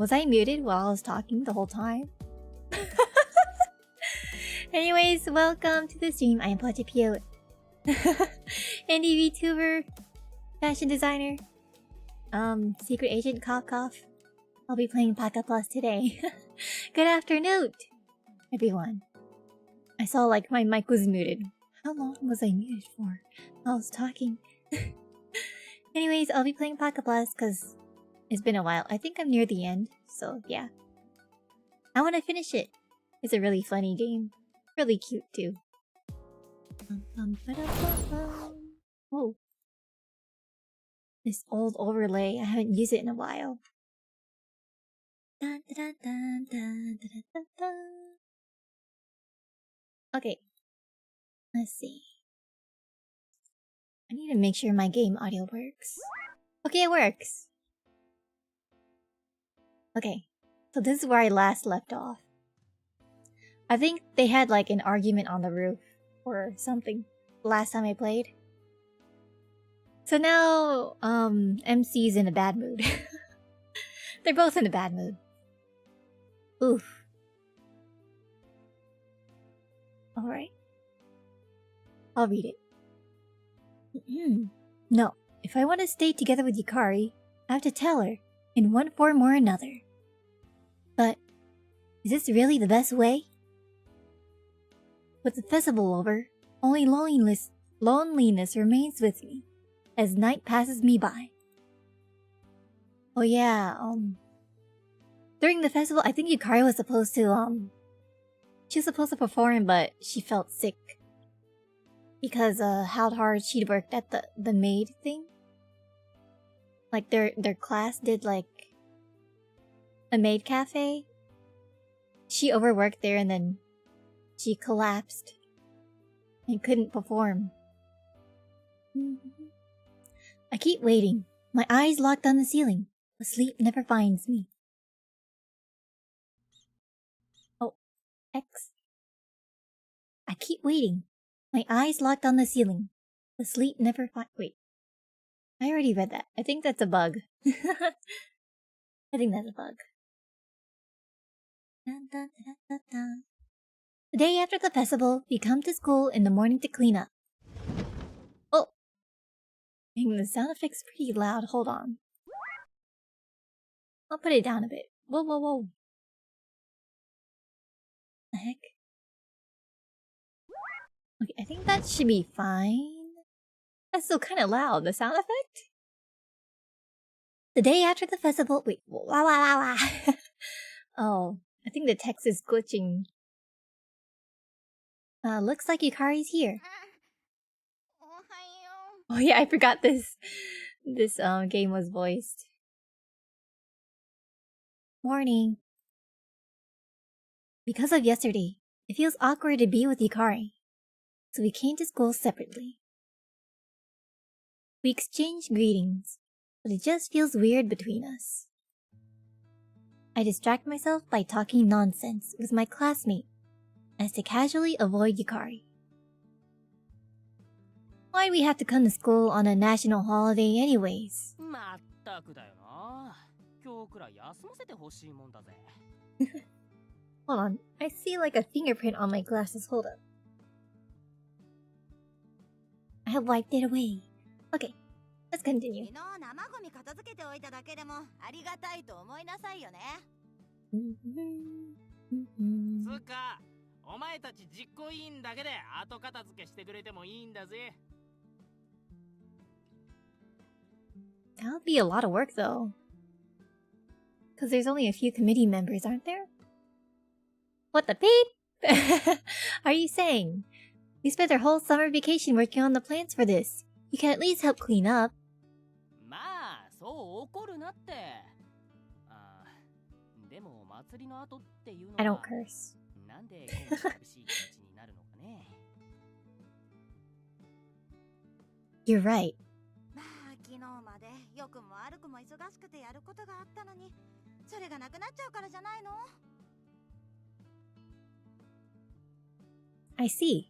Was I muted while I was talking the whole time? Anyways, welcome to the stream. I am Pocha Piyo, indie VTuber, fashion designer, secret agent cough. I'll be playing PacaPlus today. Good afternoon, everyone. I saw like my mic was muted. How long was I muted for? I was talking. Anyways, I'll be playing PacaPlus because it's been a while. I think I'm near the end, so yeah. I want to finish it. It's a really funny game. Really cute too. Whoa. This old overlay, I haven't used it in a while. Okay. Let's see. I need to make sure my game audio works. Okay, it works. Okay. So this is where I last left off. I think they had like an argument on the roof or something last time I played. So now, MC's in a bad mood. They're both in a bad mood. Oof. Alright. I'll read it. No, if I want to stay together with Yukari, I have to tell her, in one form or another. But, is this really the best way? With the festival over, only loneliness remains with me, as night passes me by. Oh yeah, during the festival, I think Yukari was supposed to, she was supposed to perform, but she felt sick. Because, how hard she'd worked at the maid thing. Like, their class did, like, a maid cafe. She overworked there and then she collapsed and couldn't perform. I keep waiting, my eyes locked on the ceiling, but sleep never finds me. Oh, X. I keep waiting, my eyes locked on the ceiling, but sleep never wait. I already read that. I think that's a bug. I think that's a bug. The day after the festival, we come to school in the morning to clean up. Oh! Dang, the sound effect's pretty loud. Hold on. I'll put it down a bit. Whoa, whoa, whoa. The heck? Okay, I think that should be fine. That's still kind of loud, the sound effect? The day after the festival... Wait, wah, wah, wah, wah. Oh, I think the text is glitching. Looks like Yukari's here. Oh yeah, I forgot this game was voiced. Morning. Because of yesterday, it feels awkward to be with Yukari, so we came to school separately. We exchanged greetings, but it just feels weird between us. I distract myself by talking nonsense with my classmate as to casually avoid Yukari. Why'd we have to come to school on a national holiday anyways? Hold on, I see like a fingerprint on my glasses. Hold up. I have wiped it away. Okay, let's continue. That would be a lot of work though. Because there's only a few committee members, aren't there? What the beep? Are you saying? We spent our whole summer vacation working on the plans for this. You can at least help clean up. I don't curse. You're right. I see.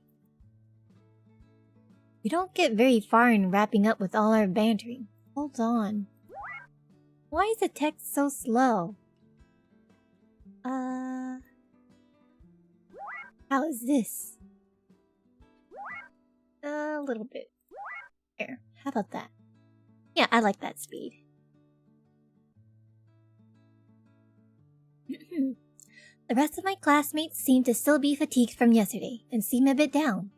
We don't get very far in wrapping up with all our bantering. Hold on. Why is the text so slow? How is this? A little bit. Here, how about that? Yeah, I like that speed. The rest of my classmates seem to still be fatigued from yesterday and seem a bit down.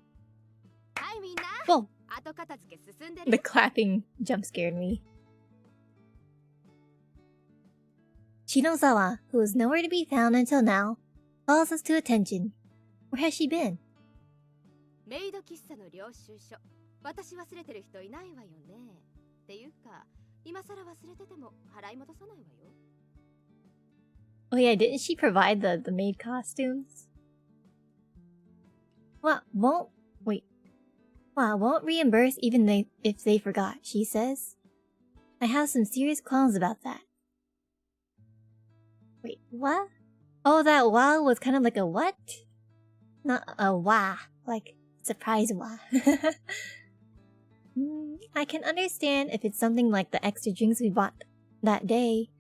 Whoa! The clapping jump scared me. Shinozawa, who was nowhere to be found until now, calls us to attention. Where has she been? Oh yeah, didn't she provide the maid costumes? Won't reimburse even if they forgot, she says. I have some serious qualms about that. Wait, what? Oh, that wah was kind of like a what? Not a wah, like surprise wah. I can understand if it's something like the extra drinks we bought that day,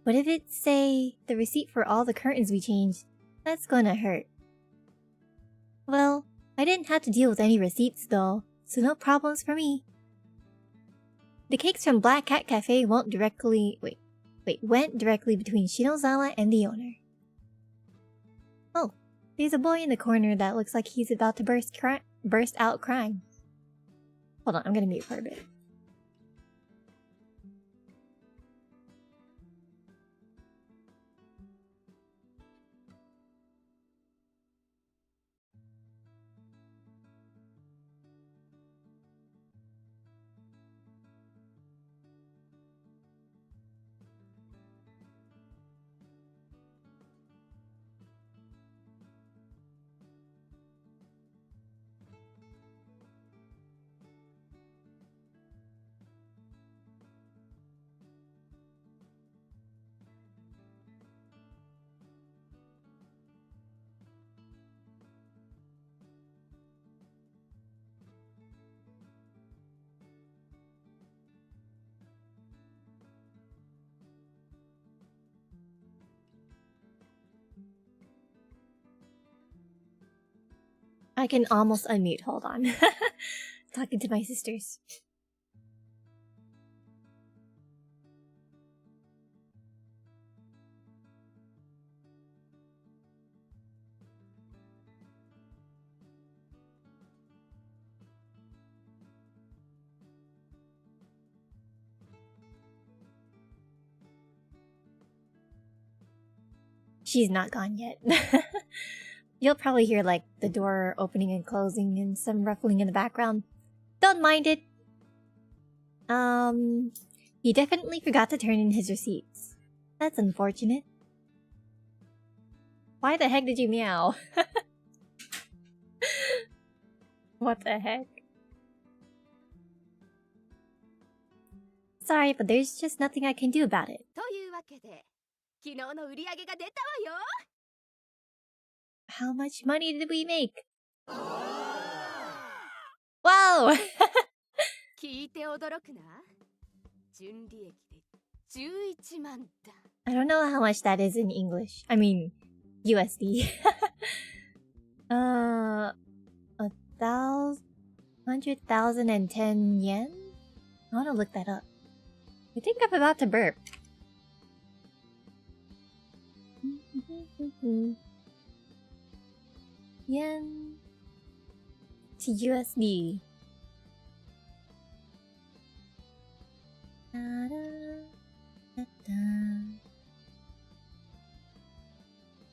but if it's, say, the receipt for all the curtains we changed, that's gonna hurt. Well, I didn't have to deal with any receipts though, so no problems for me. The cakes from Black Cat Cafe went directly between Shinozawa and the owner. Oh, there's a boy in the corner that looks like he's about to burst out crying. Hold on, I'm gonna mute for a bit. I can almost unmute, hold on. Talking to my sisters. She's not gone yet. You'll probably hear like the door opening and closing and some ruffling in the background. Don't mind it. He definitely forgot to turn in his receipts. That's unfortunate. Why the heck did you meow? What the heck? Sorry, but there's just nothing I can do about it. How much money did we make? Wow! I don't know how much that is in English. I mean, USD. 100,010 yen? I want to look that up. I think I'm about to burp. Yen to USD.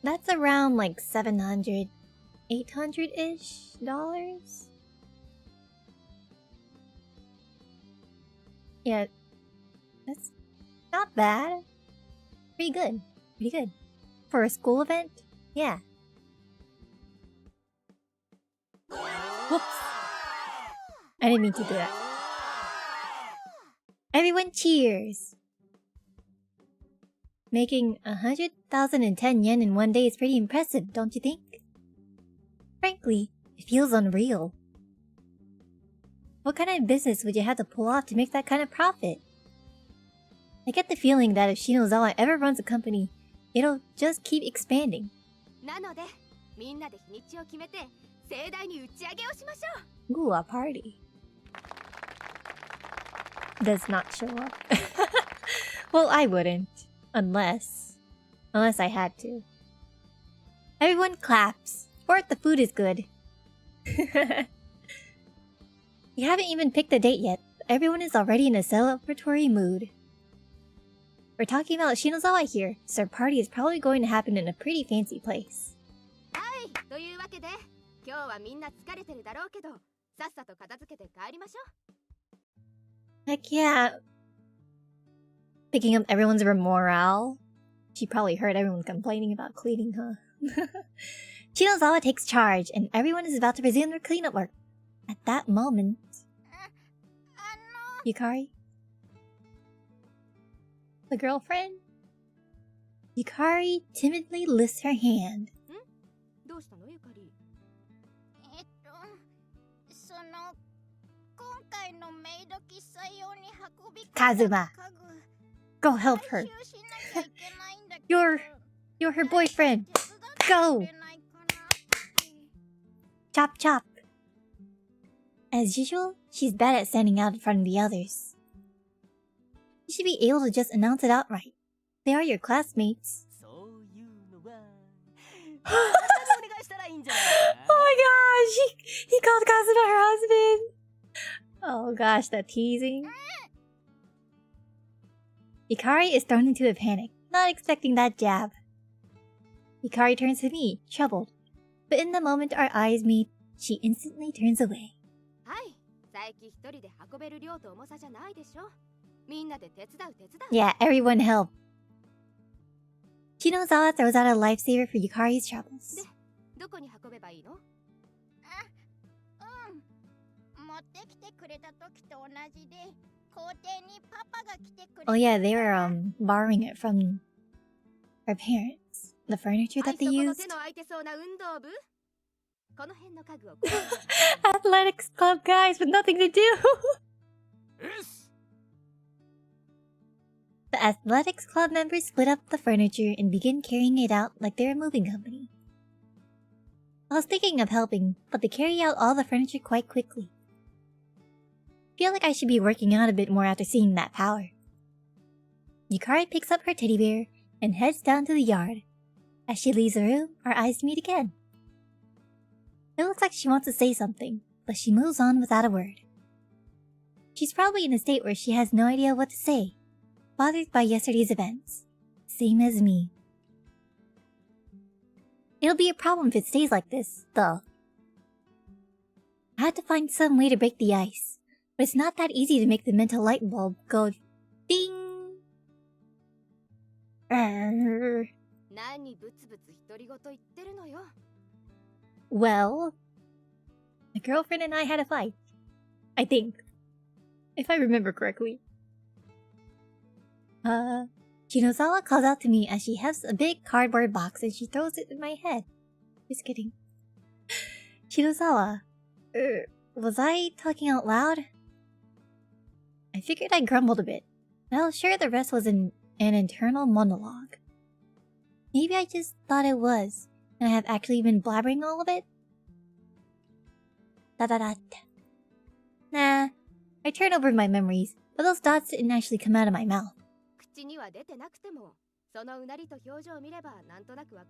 That's around like 700, 800-ish dollars. Yeah, that's not bad. Pretty good. Pretty good. For a school event? Yeah. Whoops. I didn't mean to do that. Everyone cheers! Making 100,010 yen in one day is pretty impressive, don't you think? Frankly, it feels unreal. What kind of business would you have to pull off to make that kind of profit? I get the feeling that if Shinozawa ever runs a company, it'll just keep expanding. Ooh, a party. Does not show up. Well, I wouldn't. Unless I had to. Everyone claps. Sport, the food is good. You haven't even picked a date yet. Everyone is already in a celebratory mood. We're talking about Shinozawa here, so our party is probably going to happen in a pretty fancy place. Heck yeah. Picking up everyone's morale. She probably heard everyone complaining about cleaning, huh? Shinozawa takes charge, and everyone is about to resume their cleanup work. At that moment... Yukari? The girlfriend? Yukari timidly lifts her hand. Kazuma! Go help her. You're her boyfriend. Go! Chop chop. As usual, she's bad at standing out in front of the others. You should be able to just announce it outright. They are your classmates. Oh my gosh! He called Kazuma her husband! Oh gosh, that teasing. Hikari is thrown into a panic, not expecting that jab. Hikari turns to me, troubled. But in the moment our eyes meet, she instantly turns away. Yeah, everyone help. Shinozawa throws out a lifesaver for Yukari's troubles. Oh yeah, they were borrowing it from her parents. The furniture that they used. Athletics club guys with nothing to do. The athletics club members split up the furniture and begin carrying it out like they're a moving company. I was thinking of helping, but they carry out all the furniture quite quickly. Feel like I should be working out a bit more after seeing that power. Yukari picks up her teddy bear and heads down to the yard. As she leaves the room, our eyes meet again. It looks like she wants to say something, but she moves on without a word. She's probably in a state where she has no idea what to say, bothered by yesterday's events. Same as me. It'll be a problem if it stays like this, though. I had to find some way to break the ice, but it's not that easy to make the mental light bulb go ding! Well, my girlfriend and I had a fight. I think. If I remember correctly. Shinozawa calls out to me as she hefts a big cardboard box and she throws it in my head. Just kidding. Shinozawa, was I talking out loud? I figured I grumbled a bit, but I was sure the rest was an internal monologue. Maybe I just thought it was, and I have actually been blabbering all of it? Da-da-da. Nah, I turn over my memories, but those dots didn't actually come out of my mouth.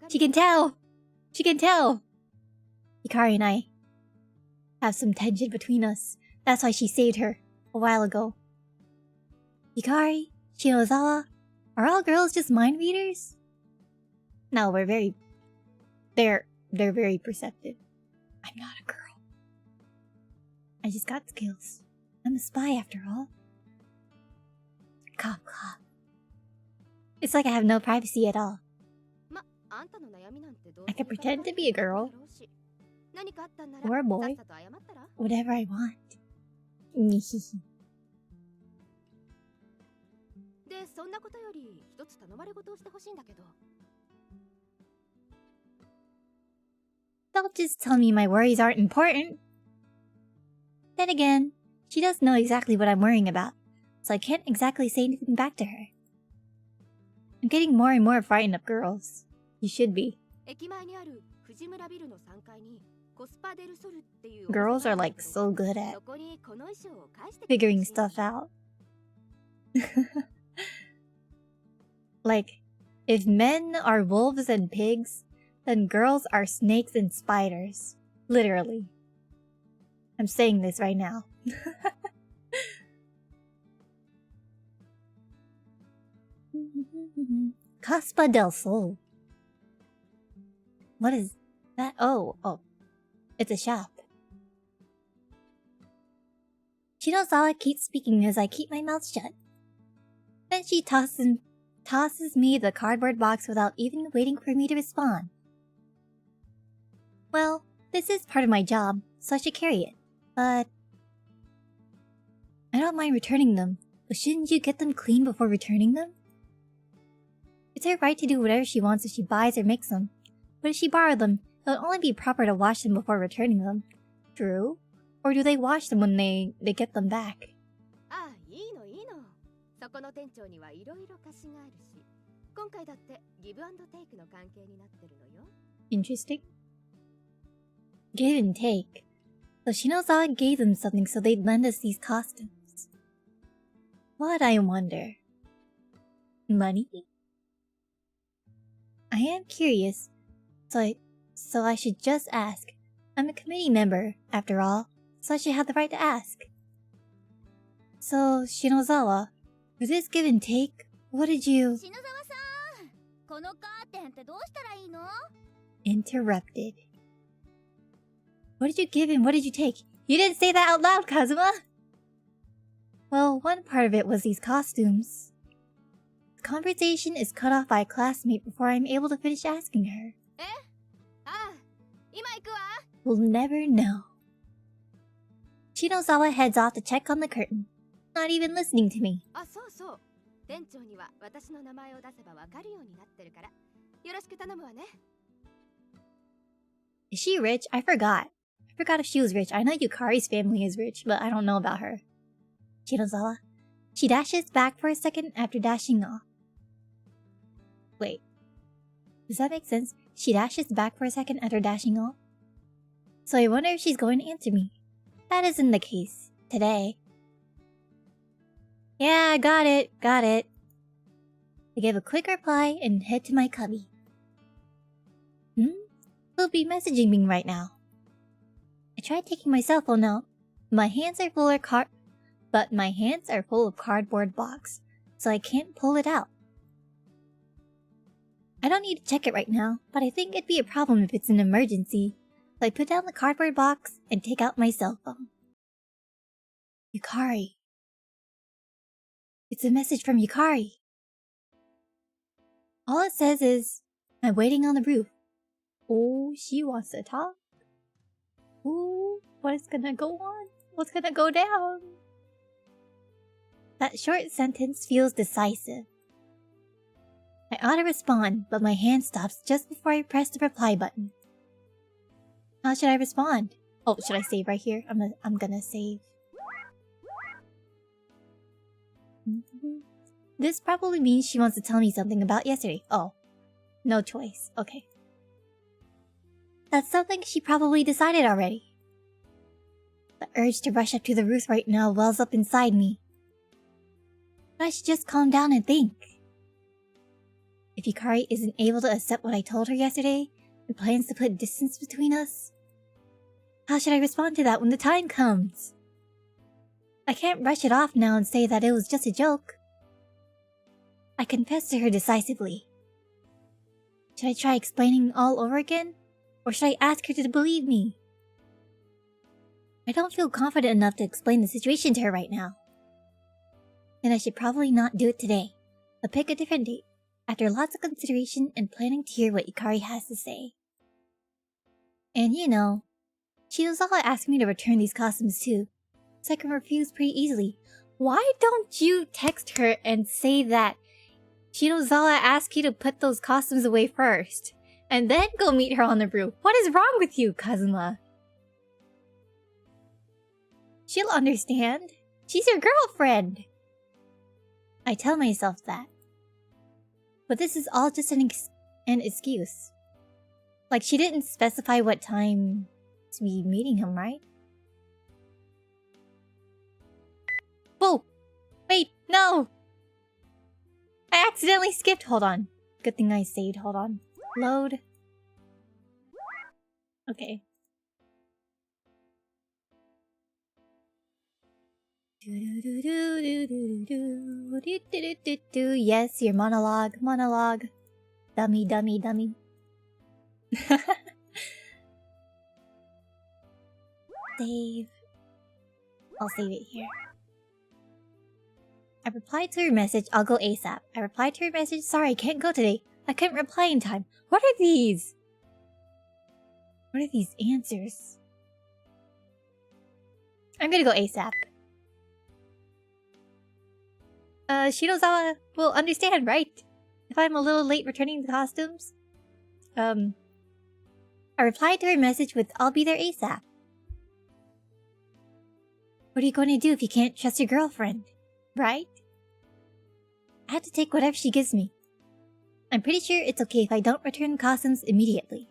She can tell! She can tell! Hikari and I have some tension between us. That's why she saved her a while ago. Hikari, Shinozawa, are all girls just mind readers? No, they're very perceptive. I'm not a girl. I just got skills. I'm a spy after all. Cop. It's like I have no privacy at all. I can pretend to be a girl. Or a boy. Whatever I want. Don't just tell me my worries aren't important. Then again, she does know exactly what I'm worrying about, so I can't exactly say anything back to her. I'm getting more and more frightened of girls. You should be. Girls are like so good at figuring stuff out. Like, if men are wolves and pigs, then girls are snakes and spiders. Literally. I'm saying this right now. Caspa del Sol. What is that? Oh. It's a shop. Shinozawa keeps speaking as I keep my mouth shut. Then she tosses me the cardboard box without even waiting for me to respond. Well, this is part of my job, so I should carry it. But I don't mind returning them, but shouldn't you get them clean before returning them? It's her right to do whatever she wants if she buys or makes them. But if she borrowed them, it would only be proper to wash them before returning them. True? Or do they wash them when they get them back? Interesting. Give and take. So Shinozawa gave them something so they'd lend us these costumes. What, I wonder? Money? I am curious, so I should just ask. I'm a committee member, after all, so I should have the right to ask. So, Shinozawa, for this give and take, what did you... Interrupted. What did you give and what did you take? You didn't say that out loud, Kazuma! Well, one part of it was these costumes. The conversation is cut off by a classmate before I'm able to finish asking her. We'll never know. Shinozawa heads off to check on the curtain, not even listening to me. Is she rich? I forgot if she was rich. I know Yukari's family is rich, but I don't know about her. Shinozawa. She dashes back for a second after dashing off. Wait. Does that make sense? She dashes back for a second after dashing off? So I wonder if she's going to answer me. That isn't the case. Today. Yeah, got it. I give a quick reply and head to my cubby. Who'll be messaging me right now? I tried taking my cell phone out. My hands are full of cardboard box, so I can't pull it out. I don't need to check it right now, but I think it'd be a problem if it's an emergency. So I put down the cardboard box and take out my cell phone. Yukari. It's a message from Yukari. All it says is, I'm waiting on the roof. Oh, she wants to talk. Ooh, what is gonna go on? What's gonna go down? That short sentence feels decisive. I ought to respond, but my hand stops just before I press the reply button. How should I respond? Oh, should I save right here? I'm gonna save. This probably means she wants to tell me something about yesterday. Oh, no choice. Okay. That's something she probably decided already. The urge to rush up to the roof right now wells up inside me. But I should just calm down and think. If Yukari isn't able to accept what I told her yesterday and plans to put distance between us, how should I respond to that when the time comes? I can't brush it off now and say that it was just a joke. I confess to her decisively. Should I try explaining all over again? Or should I ask her to believe me? I don't feel confident enough to explain the situation to her right now. And I should probably not do it today, but pick a different date, after lots of consideration and planning to hear what Yukari has to say. And you know, Shinozawa asked me to return these costumes too, so I can refuse pretty easily. Why don't you text her and say that Shinozawa asked you to put those costumes away first, and then go meet her on the roof? What is wrong with you, Kazuma? She'll understand. She's your girlfriend. I tell myself that. But this is all just an excuse. Like, she didn't specify what time to be meeting him, right? Whoa! Wait, no! I accidentally skipped. Hold on. Good thing I saved. Hold on. Load. Okay. Yes, your monologue. Monologue. Dummy, dummy, dummy. Save. I'll save it here. I replied to her message, I'll go ASAP. I replied to her message, sorry, I can't go today. I couldn't reply in time. What are these? What are these answers? I'm gonna go ASAP. Shinozawa will understand, right? If I'm a little late returning the costumes? I replied to her message with, I'll be there ASAP. What are you going to do if you can't trust your girlfriend? Right? I have to take whatever she gives me. I'm pretty sure it's okay if I don't return the costumes immediately.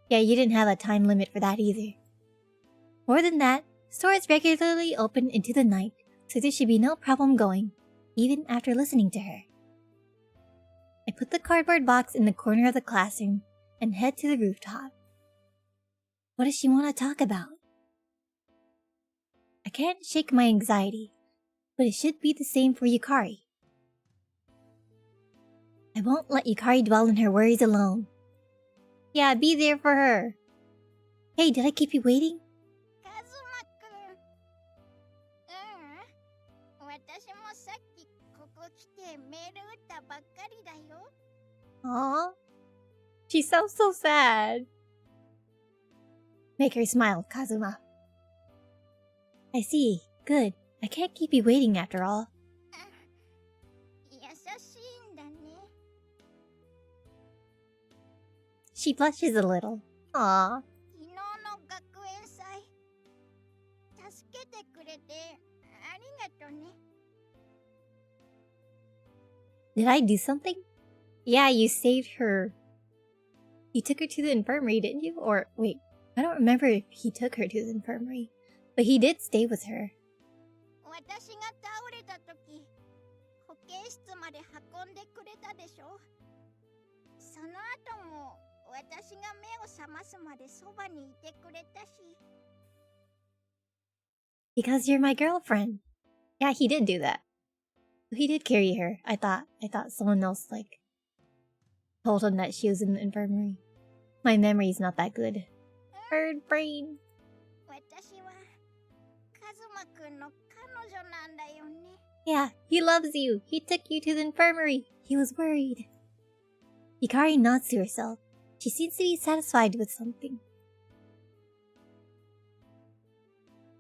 Yeah, you didn't have a time limit for that either. More than that, stores regularly open into the night, so there should be no problem going, even after listening to her. I put the cardboard box in the corner of the classroom and head to the rooftop. What does she want to talk about? I can't shake my anxiety, but it should be the same for Yukari. I won't let Yukari dwell in her worries alone. Yeah, be there for her. Hey, did I keep you waiting? Kazuma-kun. Aww. She sounds so sad. Make her smile, Kazuma. I see. Good. I can't keep you waiting after all. She blushes a little. Aww. Did I do something? Yeah, you saved her. You took her to the infirmary, didn't you? Or, wait, I don't remember if he took her to the infirmary. But he did stay with her. Because you're my girlfriend. Yeah, he did do that. He did carry her. I thought someone else, like, told him that she was in the infirmary. My memory's not that good. Bird brain. Yeah, he loves you. He took you to the infirmary. He was worried. Hikari nods to herself. She seems to be satisfied with something.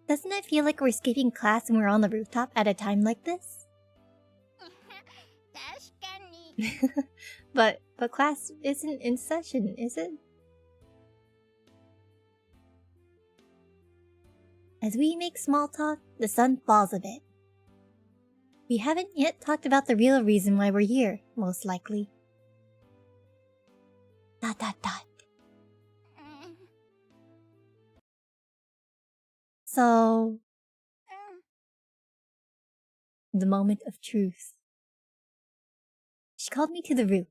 Doesn't it feel like we're skipping class when we're on the rooftop at a time like this? But class isn't in session, is it? As we make small talk, the sun falls a bit. We haven't yet talked about the real reason why we're here, most likely. ... So... The moment of truth. She called me to the roof,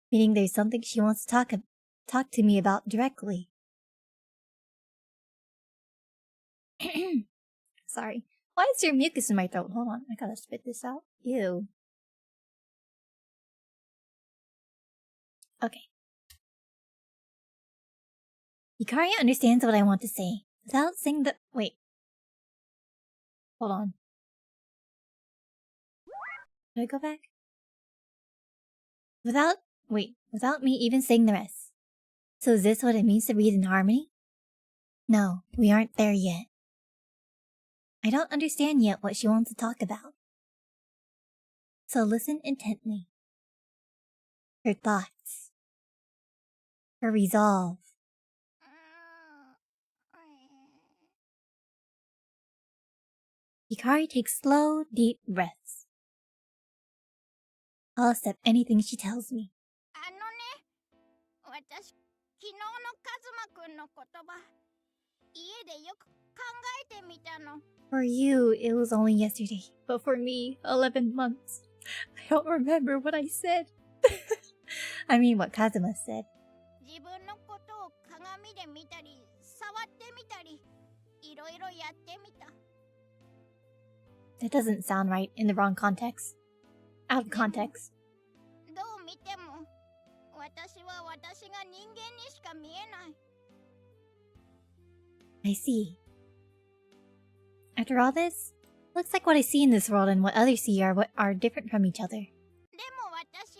meaning there's something she wants to talk to me about directly. Sorry. Why is there mucus in my throat? Hold on, I gotta spit this out. Ew. Okay. Hikari understands what I want to say, without saying the— wait. Hold on. Did I go back? Without me even saying the rest. So is this what it means to read in harmony? No, we aren't there yet. I don't understand yet what she wants to talk about. So listen intently. Her thoughts. Her resolve. Hikari takes slow, deep breaths. I'll accept anything she tells me. 昨日のカズマくんの言葉、家でよく考えてみたの。 For you, it was only yesterday. But for me, 11 months. I don't remember what I said. I mean what Kazuma said. 自分のことを鏡で見たり、触ってみたり、いろいろやってみた。 That doesn't sound right in the wrong context. Out of context. どう見ても、私は私が人間にしか見えない。 I see. After all this, looks like what I see in this world and what others see are different from each other. でも私、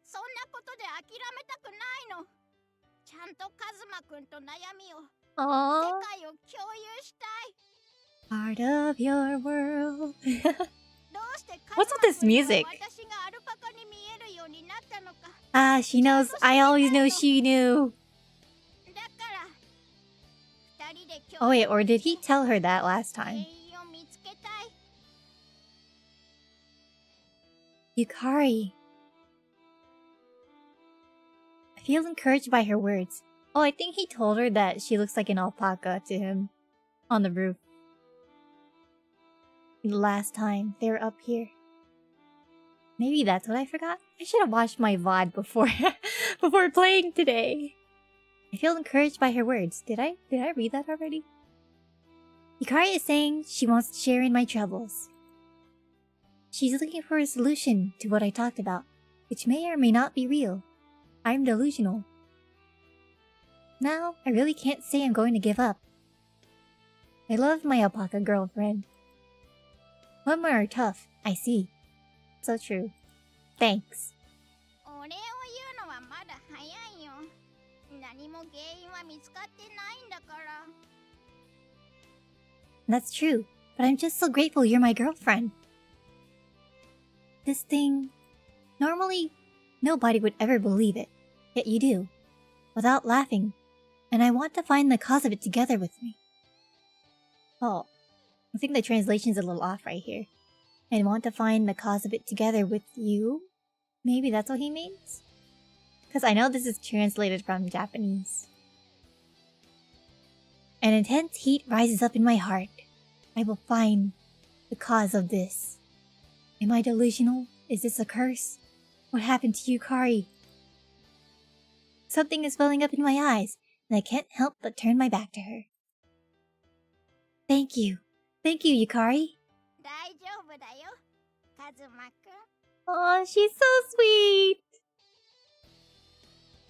そんなことで諦めたくないの。ちゃんとカズマくんと悩みを、世 Aww. 界を共有したい。 Part of your world. どうしてカ What's ズ with マ this くんには music? 私がアルパカに見えるようになったのか。 Ah, she knows. I always knew she knew. だから、二人で Oh 共 wait, 有 or did し he て tell her that last 原 time? 因を見つけたい。 Yukari. I feel encouraged by her words. Oh, I think he told her that she looks like an alpaca to him. On the roof. The last time they were up here. Maybe that's what I forgot? I should have watched my VOD before before playing today. I feel encouraged by her words. Did I read that already? Yukari is saying she wants to share in my troubles. She's looking for a solution to what I talked about, which may or may not be real. I'm delusional. Now, I really can't say I'm going to give up. I love my alpaca girlfriend. Women are tough, I see. So true. Thanks. お礼を言うのはまだ早いよ。何も原因は見つかってないんだから。 That's true, but I'm just so grateful you're my girlfriend. This thing... Normally, nobody would ever believe it. Yet you do. Without laughing. And I want to find the cause of it together with me. Oh, I think the translation's a little off right here. And want to find the cause of it together with you? Maybe that's what he means? Because I know this is translated from Japanese. An intense heat rises up in my heart. I will find the cause of this. Am I delusional? Is this a curse? What happened to Yukari? Something is welling up in my eyes, and I can't help but turn my back to her. Thank you. Thank you, Yukari. 大丈夫だよ、カズマくん。 Aw, she's so sweet!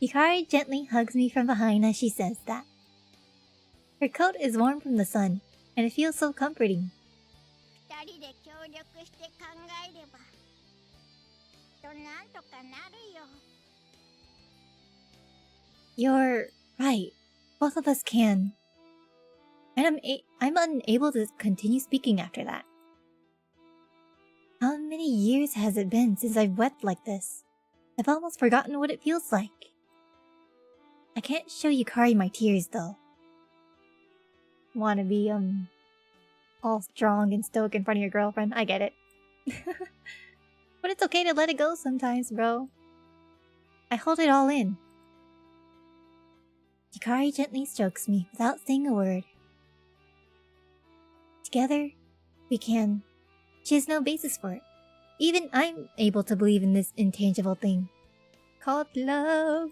Yukari gently hugs me from behind as she says that. Her coat is warm from the sun, and it feels so comforting. 二人で協力して考えれば、きっとなんとかなるよ。 You're right. Both of us can. And I'm unable to continue speaking after that. How many years has it been since I've wept like this? I've almost forgotten what it feels like. I can't show Yukari my tears though. Wanna be, all strong and stoic in front of your girlfriend. I get it. But it's okay to let it go sometimes, bro. I hold it all in. Yukari gently strokes me without saying a word. Together, we can. She has no basis for it. Even I'm able to believe in this intangible thing. Called love.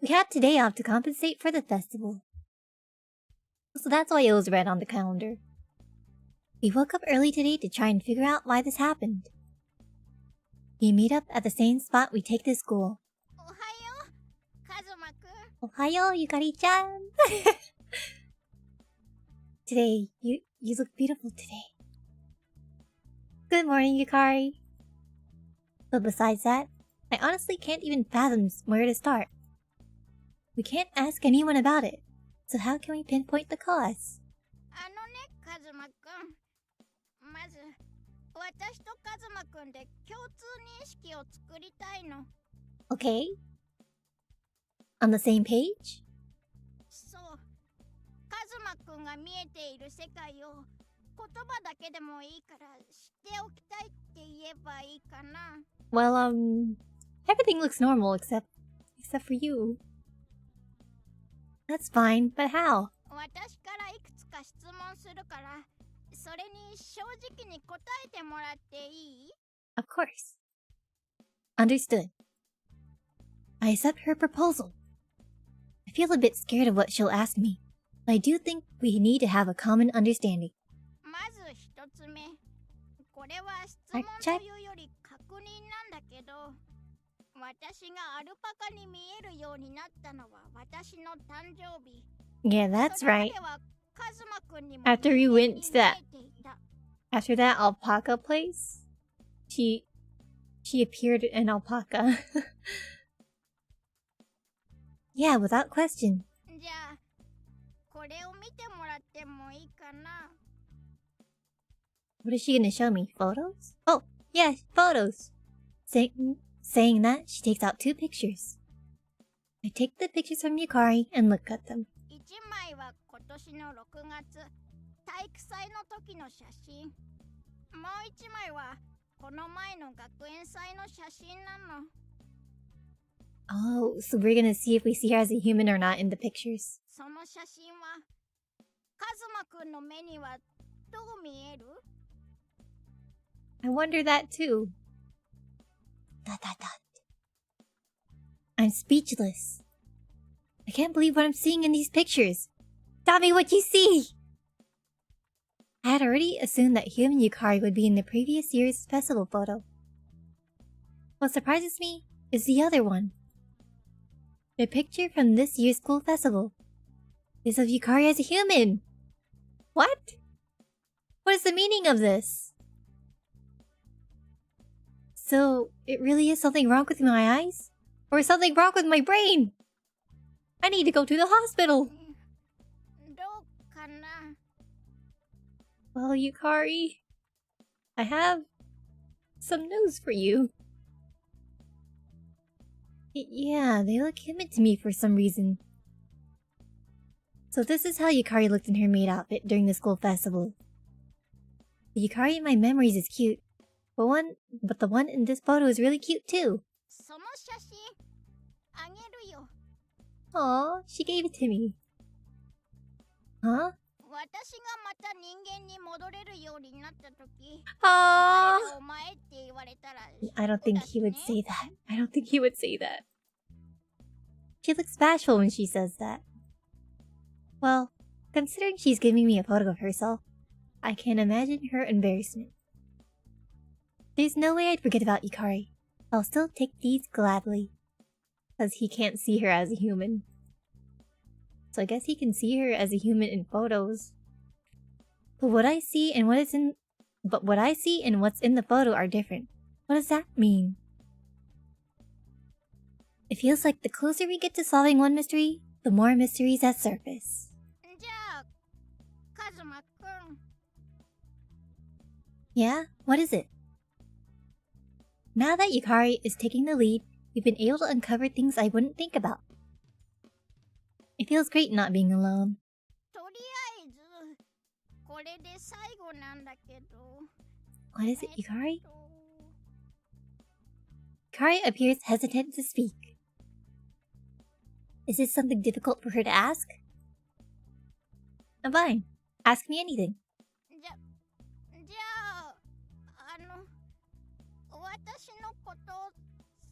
We had today off to compensate for the festival. So that's why it was red on the calendar. We woke up early today to try and figure out why this happened. We meet up at the same spot we take to school. おはよう、カズマくん。 Ohayo, Yukari-chan! Today, you look beautiful today. Good morning, Yukari. But besides that, I honestly can't even fathom where to start. We can't ask anyone about it, so how can we pinpoint the cause? あのね、カズマくん。まず、私とカズマくんで共通認識を作りたいの。 Okay? On the same page? そう。カズマくんが見えている世界を言葉だけでもいいから知っておきたいって言えばいいかな。Well, everything looks normal except for you. That's fine, but how? 私からいくつか質問するから、それに正直に答えてもらっていい？ Of course. Understood. I accept her proposal. I feel a bit scared of what she'll ask me, but I do think we need to have a common understanding. まず一つ目。これは質問というより確認なんだけど、私がアルパカに見えるようになったのは私の誕生日。Yeah, that's right. After we went to after that alpaca place, she appeared in alpaca. Yeah, without question. じゃあ、これを見てもらってもいいかな？ What is she gonna show me? Photos? Oh, yeah, photos. Saying that, she takes out 2 pictures. I take the pictures from Yukari and look at them. 1枚は今年の6月、体育祭の時の写真。もう1枚はこの前の学園祭の写真なの。Oh, so we're gonna see if we see her as a human or not in the pictures. その写真は、カズマくんの目にはどう見える？ I wonder that too. I'm speechless. I can't believe what I'm seeing in these pictures. Tell me what you see! I had already assumed that human Yukari would be in the previous year's festival photo. What surprises me is the other one. The picture from this year's school festival is of Yukari as a human. What? What is the meaning of this? So, it really is something wrong with my eyes? Or something wrong with my brain? I need to go to the hospital! どうかな？ Well, Yukari, I have some news for you. Yeah, they look human to me for some reason. So this is how Yukari looked in her maid outfit during the school festival. The Yukari in my memories is cute, but the one in this photo is really cute too. その写真、あげるよ。 Aw, she gave it to me. Huh? 私がまた人間に戻れるようになったとき、 Aww. お前って言われたら、 I don't think he would say that. I don't think he would say that. She looks bashful when she says that. Well, considering she's giving me a photo of herself, I can imagine her embarrassment. There's no way I'd forget about Yukari. I'll still take these gladly. Because he can't see her as a human. So I guess he can see her as a human in photos. But what I see and what's in the photo are different. What does that mean? It feels like the closer we get to solving one mystery, the more mysteries that surface. じゃあ、カズマくん。 Yeah? What is it? Now that Yukari is taking the lead, we've been able to uncover things I wouldn't think about. It feels great not being alone. とりあえず、これで最後なんだけど。 What is it, Yukari? Yukari appears hesitant to speak. Is this something difficult for her to ask? I'm fine. Ask me anything. じゃあ、私のこと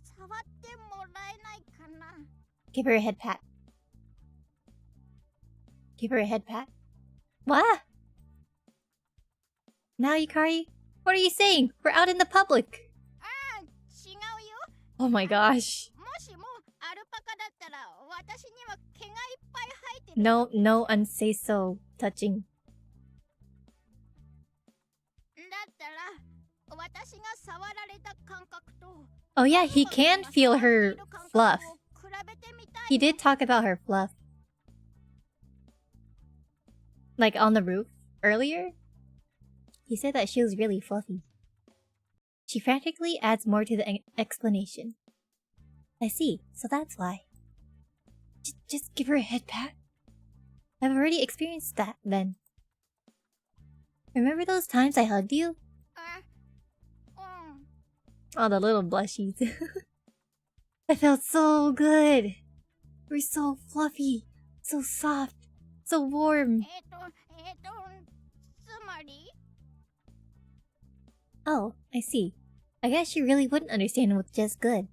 触ってもらえないかな？ Give her a head pat. Give her a head pat. What? Now, Yukari, what are you saying? We're out in the public. ああ、違うよ。 Oh my gosh. もしもアルパカだったら私には毛がいっぱい生えてる。 No, unsay so touching. だったら私が触られた感覚と Oh yeah, he can feel her fluff. He did talk about her fluff. Like on the roof earlier? He said that she was really fluffy. She frantically adds more to the explanation. I see, so that's why. Just give her a head pat. I've already experienced that then. Remember those times I hugged you? Oh, the little blushies. It felt so good. We're so fluffy, so soft, so warm. つまり Oh, I see. I guess you really wouldn't understand with just good.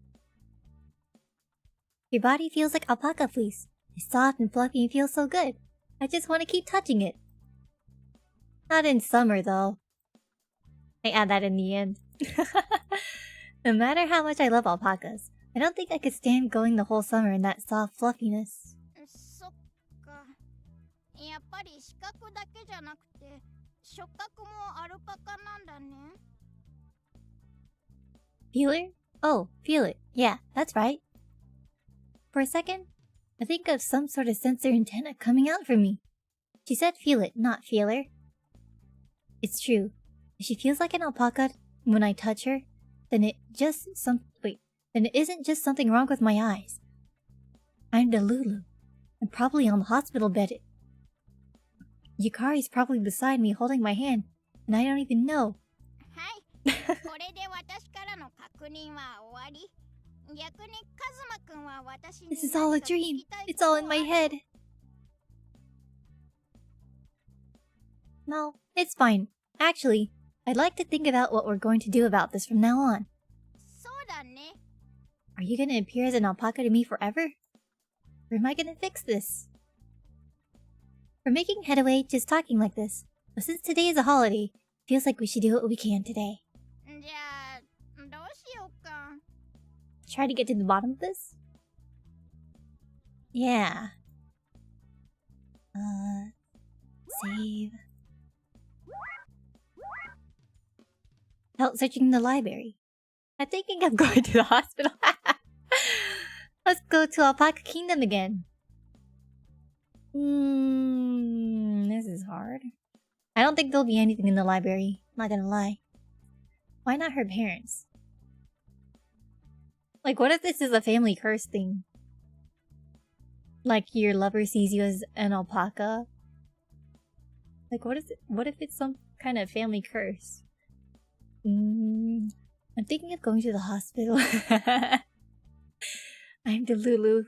Your body feels like alpaca fleece. It's soft and fluffy and feels so good. I just want to keep touching it. Not in summer, though. I add that in the end. No matter how much I love alpacas, I don't think I could stand going the whole summer in that soft fluffiness. そっか。やっぱり視覚だけじゃなくて、触覚もアルパカなんだね。Feeler? Oh, feel it. Yeah, that's right. For a second, I think of some sort of sensor antenna coming out from me. She said feel it, not feeler. It's true. If she feels like an alpaca when I touch her, then it isn't just something wrong with my eyes. I'm Delulu. I'm probably on the hospital bed. Yukari's probably beside me holding my hand, and I don't even know. はい。これで私からの確認は終わり。逆にカズマくんは私に This is all a dream. It's all in my head. No, it's fine. Actually, I'd like to think about what we're going to do about this from now on. そうだね。Are you gonna appear as an alpaca to me forever? Or am I gonna fix this? We're making headway just talking like this, but since today is a holiday, it feels like we should do what we can today. じゃあ、どうしようか。Try to get to the bottom of this? Yeah. Save. Out searching the library. I'm thinking of going to the hospital. Let's go to Alpaca Kingdom again. This is hard. I don't think there'll be anything in the library. Not gonna lie. Why not her parents? Like, what if this is a family curse thing? Like, your lover sees you as an alpaca? Like, what if it's some kind of family curse? I'm thinking of going to the hospital. I'm Delulu.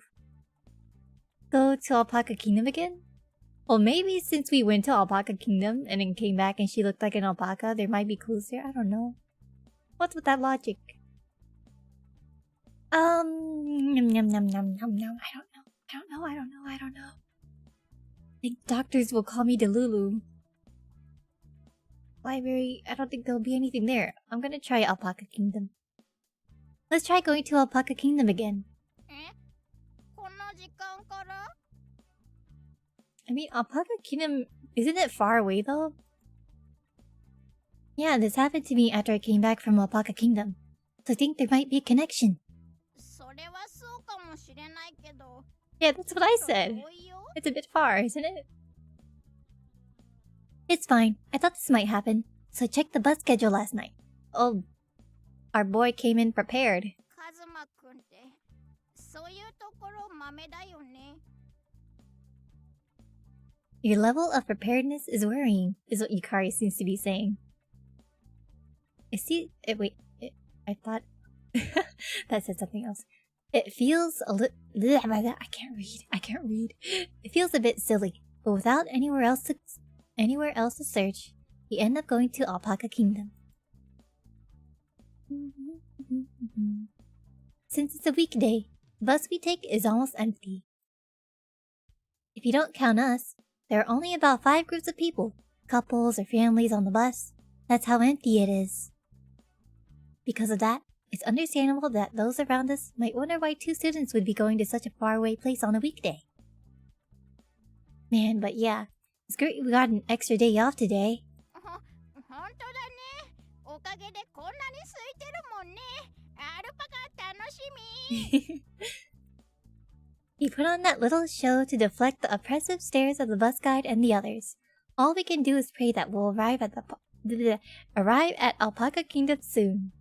Go to Alpaca Kingdom again? Well, maybe since we went to Alpaca Kingdom and then came back and she looked like an alpaca, there might be clues there. I don't know. What's with that logic? Nom, nom, nom, nom, nom, nom. I don't know. I think doctors will call me Delulu. Library, I don't think there'll be anything there. I'm gonna try Alpaca Kingdom. Let's try going to Alpaca Kingdom again. この時間から I mean, Alpaca Kingdom, isn't it far away though? Yeah, this happened to me after I came back from Alpaca Kingdom. So I think there might be a connection. それはそうかもしれないけど Yeah, that's what I said. 遠いよ It's a bit far, isn't it? It's fine. I thought this might happen, so I checked the bus schedule last night. Oh, our boy came in prepared. カズマくんってそういうところ豆だよね Your level of preparedness is worrying, is what Yukari seems to be saying. I thought... that said something else. It feels a little... I can't read. It feels a bit silly, but without anywhere else to search, we end up going to Alpaca Kingdom. Since it's a weekday, the bus we take is almost empty. If you don't count us, there are only about 5 groups of people, couples or families on the bus. That's how empty it is. Because of that, it's understandable that those around us might wonder why 2 students would be going to such a faraway place on a weekday. Man, but yeah, it's great we got an extra day off today. ほんとだねおかげでこんなに空いてるもんねアルパカ楽しみ He put on that little show to deflect the oppressive stares of the bus guide and the others. All we can do is pray that we'll arrive at Alpaca Kingdom soon.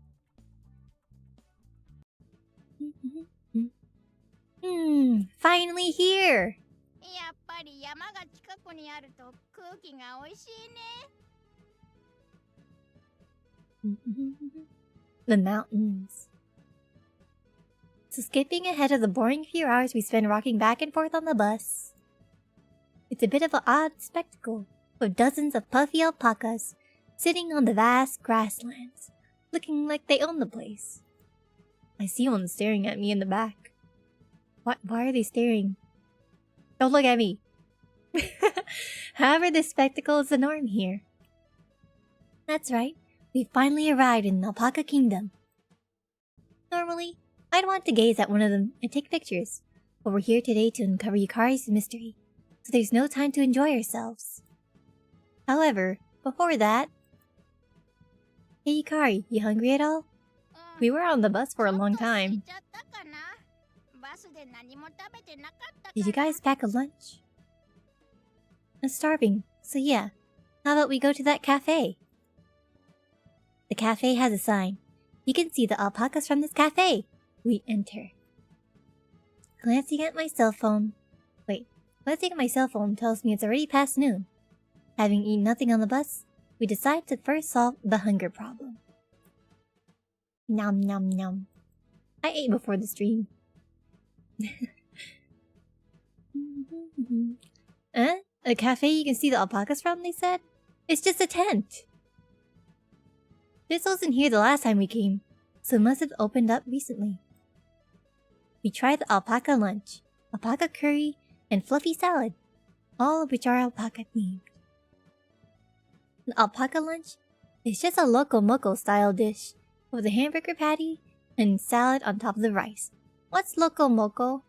Finally here! やっぱり山が近くにあると空気が美味しいね The mountains. So skipping ahead of the boring few hours we spend rocking back and forth on the bus. It's a bit of an odd spectacle, with dozens of puffy alpacas sitting on the vast grasslands, looking like they own the place. I see one staring at me in the back. Why are they staring? Don't look at me! However, this spectacle is the norm here. That's right, we finally arrived in Alpaca Kingdom. Normally, I'd want to gaze at one of them and take pictures, but we're here today to uncover Yukari's mystery, so there's no time to enjoy ourselves. However, before that... Hey Yukari, you hungry at all? We were on the bus for a long time. Did you guys pack a lunch? I'm starving, so yeah. How about we go to that cafe? The cafe has a sign. You can see the alpacas from this cafe. We enter. Glancing at my cell phone tells me it's already past noon. Having eaten nothing on the bus, we decide to first solve the hunger problem. Nom nom nom. I ate before the stream. A cafe you can see the alpacas from, they said? It's just a tent. This wasn't here the last time we came, so it must have opened up recently. We tried the alpaca lunch, alpaca curry, and fluffy salad, all of which are alpaca themed. The alpaca lunch is just a loco moco style dish with a hamburger patty and salad on top of the rice. What's loco moco?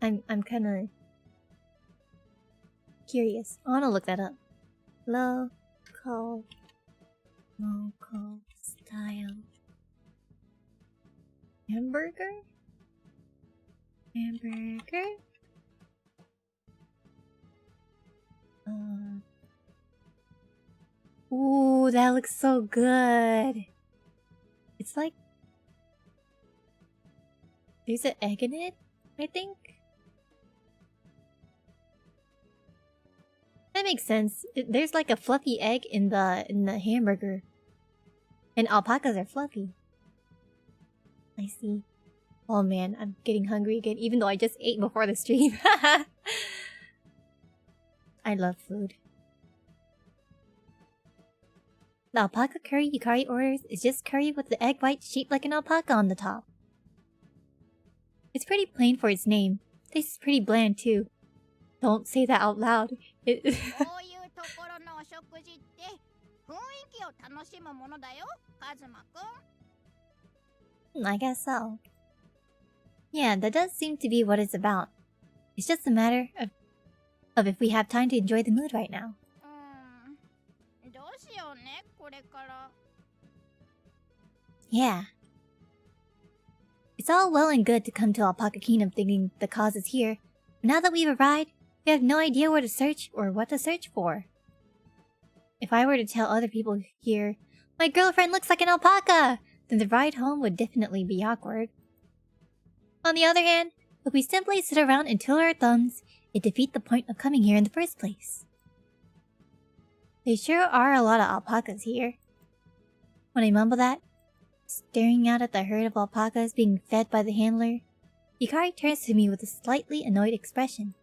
I'm kinda curious. I wanna look that up. Loco style hamburger? Ooh, that looks so good. It's like... there's an egg in it, I think? That makes sense. There's like a fluffy egg in the hamburger. And alpacas are fluffy. I see. Oh man, I'm getting hungry again, even though I just ate before the stream. I love food. The alpaca curry Yukari orders is just curry with the egg white shaped like an alpaca on the top. It's pretty plain for its name. Tastes pretty bland too. Don't say that out loud. I guess so. Yeah, that does seem to be what it's about. It's just a matter of if we have time to enjoy the mood right now. Yeah. It's all well and good to come to Alpaca Kingdom thinking the cause is here, but now that we've arrived, we have no idea where to search or what to search for. If I were to tell other people here, my girlfriend looks like an alpaca, then the ride home would definitely be awkward. On the other hand, if we simply sit around and twiddle our thumbs, it defeats the point of coming here in the first place. There sure are a lot of alpacas here. When I mumble that, staring out at the herd of alpacas being fed by the handler, Yukari turns to me with a slightly annoyed expression.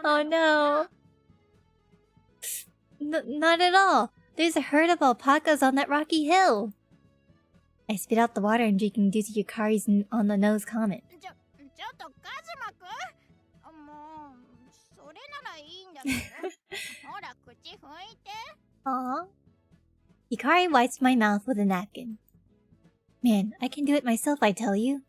Oh no! Not at all! There's a herd of alpacas on that rocky hill! I spit out the water I'm drinking due to Yukari's on-the-nose comment. Aww. Yukari wipes my mouth with a napkin. Man, I can do it myself, I tell you.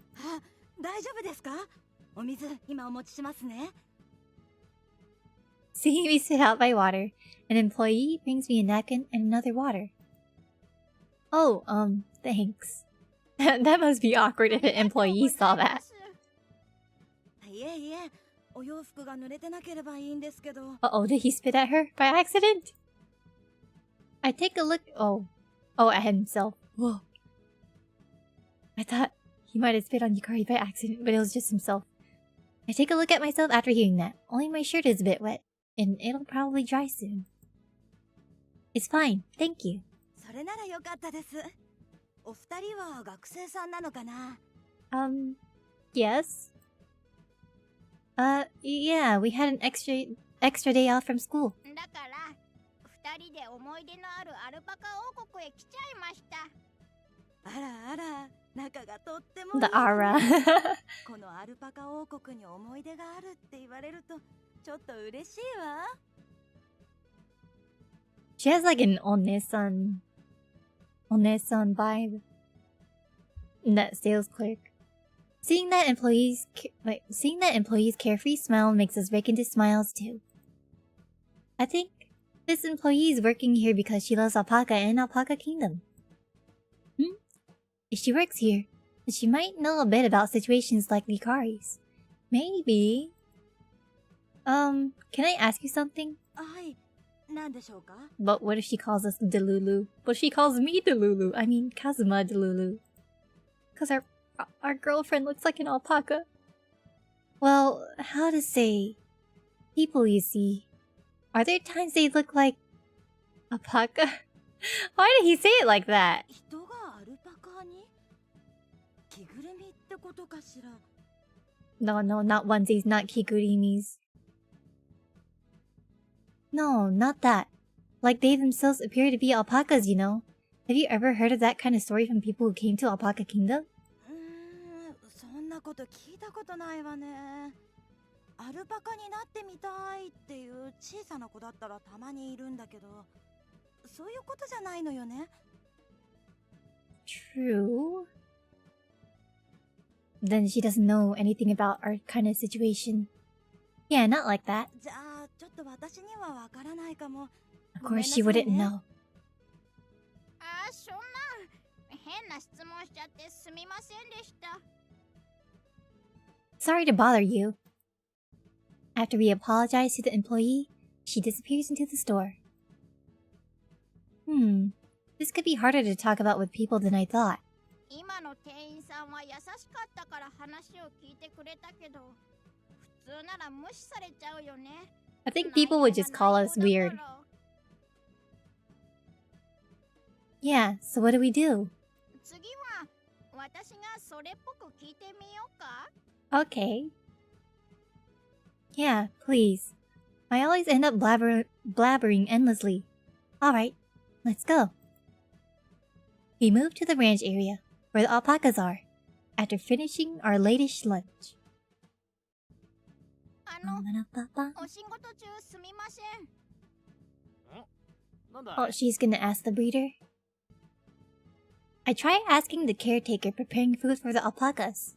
Seeing me sit out my water, an employee brings me a napkin and another water. Oh, thanks. That must be awkward if an employee saw that. Uh-oh, did he spit at her by accident? I take a look... Oh, at himself. Whoa. I thought he might have spit on Yukari by accident, but it was just himself. I take a look at myself after hearing that. Only my shirt is a bit wet, and it'll probably dry soon. It's fine, thank you. それならよかったです。お二人は学生さんなのかな？ Yes? Yeah, we had an extra day off from school. だから二人で思い出のあるアルパカ王国へ来ちゃいました。あらあら、仲がとってもいい The aura. このアルパカ王国に思い出があるって言われるとちょっと嬉しいわ。 She has like an onesan vibe. That sales clerk. Seeing that employees carefree smile makes us break into smiles too. I think this employee is working here because she loves Alpaca and Alpaca Kingdom. If she works here, then she might know a bit about situations like Likari's. Maybe. Can I ask you something? はい、何でしょうか？ But what if she calls us Delulu? What if she calls me Delulu? I mean Kazuma Delulu. Cause our girlfriend looks like an alpaca. Well, how to say? People, you see. Are there times they look like alpaca? Why did he say it like that? 人がアルパカに？着ぐるみってことかしら？ No, not onesies, not kigurimis. No, not that. Like they themselves appear to be alpacas, you know? Have you ever heard of that kind of story from people who came to Alpaca Kingdom? そんなこと聞いたことないわね。アルパカになってみたいっていう小さな子だったらたまにいるんだけど、そういうことじゃないのよね。 True. Then she doesn't know anything about our kind of situation. Yeah, not like that. じゃあちょっと私にはわからないかも。 Of course she wouldn't know. そんな変な質問しちゃってすみませんでした。 Sorry to bother you. After we apologize to the employee, she disappears into the store. This could be harder to talk about with people than I thought. 今の店員さんは優しかったから話を聞いてくれたけど、普通なら無視されちゃうよね。 I think people would just call us weird. Yeah, so what do we do? 次は私がそれっぽく聞いてみようか？ Okay. Yeah, please. I always end up blabbering endlessly. Alright, let's go. We move to the ranch area, where the alpacas are, after finishing our latest lunch. お仕事中すみません。Oh, she's gonna ask the breeder? I try asking the caretaker preparing food for the alpacas.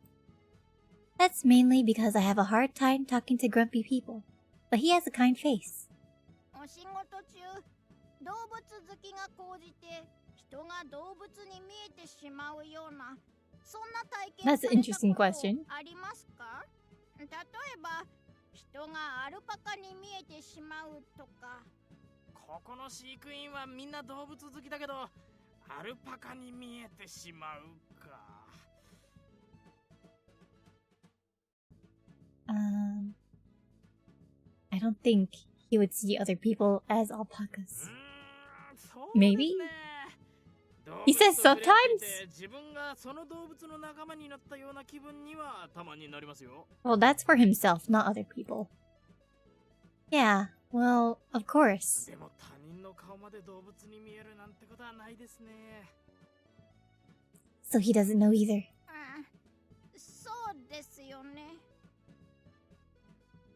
That's mainly because I have a hard time talking to grumpy people, but he has a kind face. お仕事中、動物好きが高じて人が動物に見えてしまうような、そんな体験 That's an interesting されたこと question. ありますか？例えば、人がアルパカに見えてしまうとか。ここの飼育員はみんな動物好きだけど、アルパカに見えてしまうか。I don't think he would see other people as alpacas. そうですね。 Maybe? He says sometimes? 自分がその動物の仲間になったような気分にはたまになりますよ。 Well, that's for himself, not other people. Yeah, well, of course. でも他人の顔まで動物に見えるなんてことはないですね。 So he doesn't know either. そうですよね。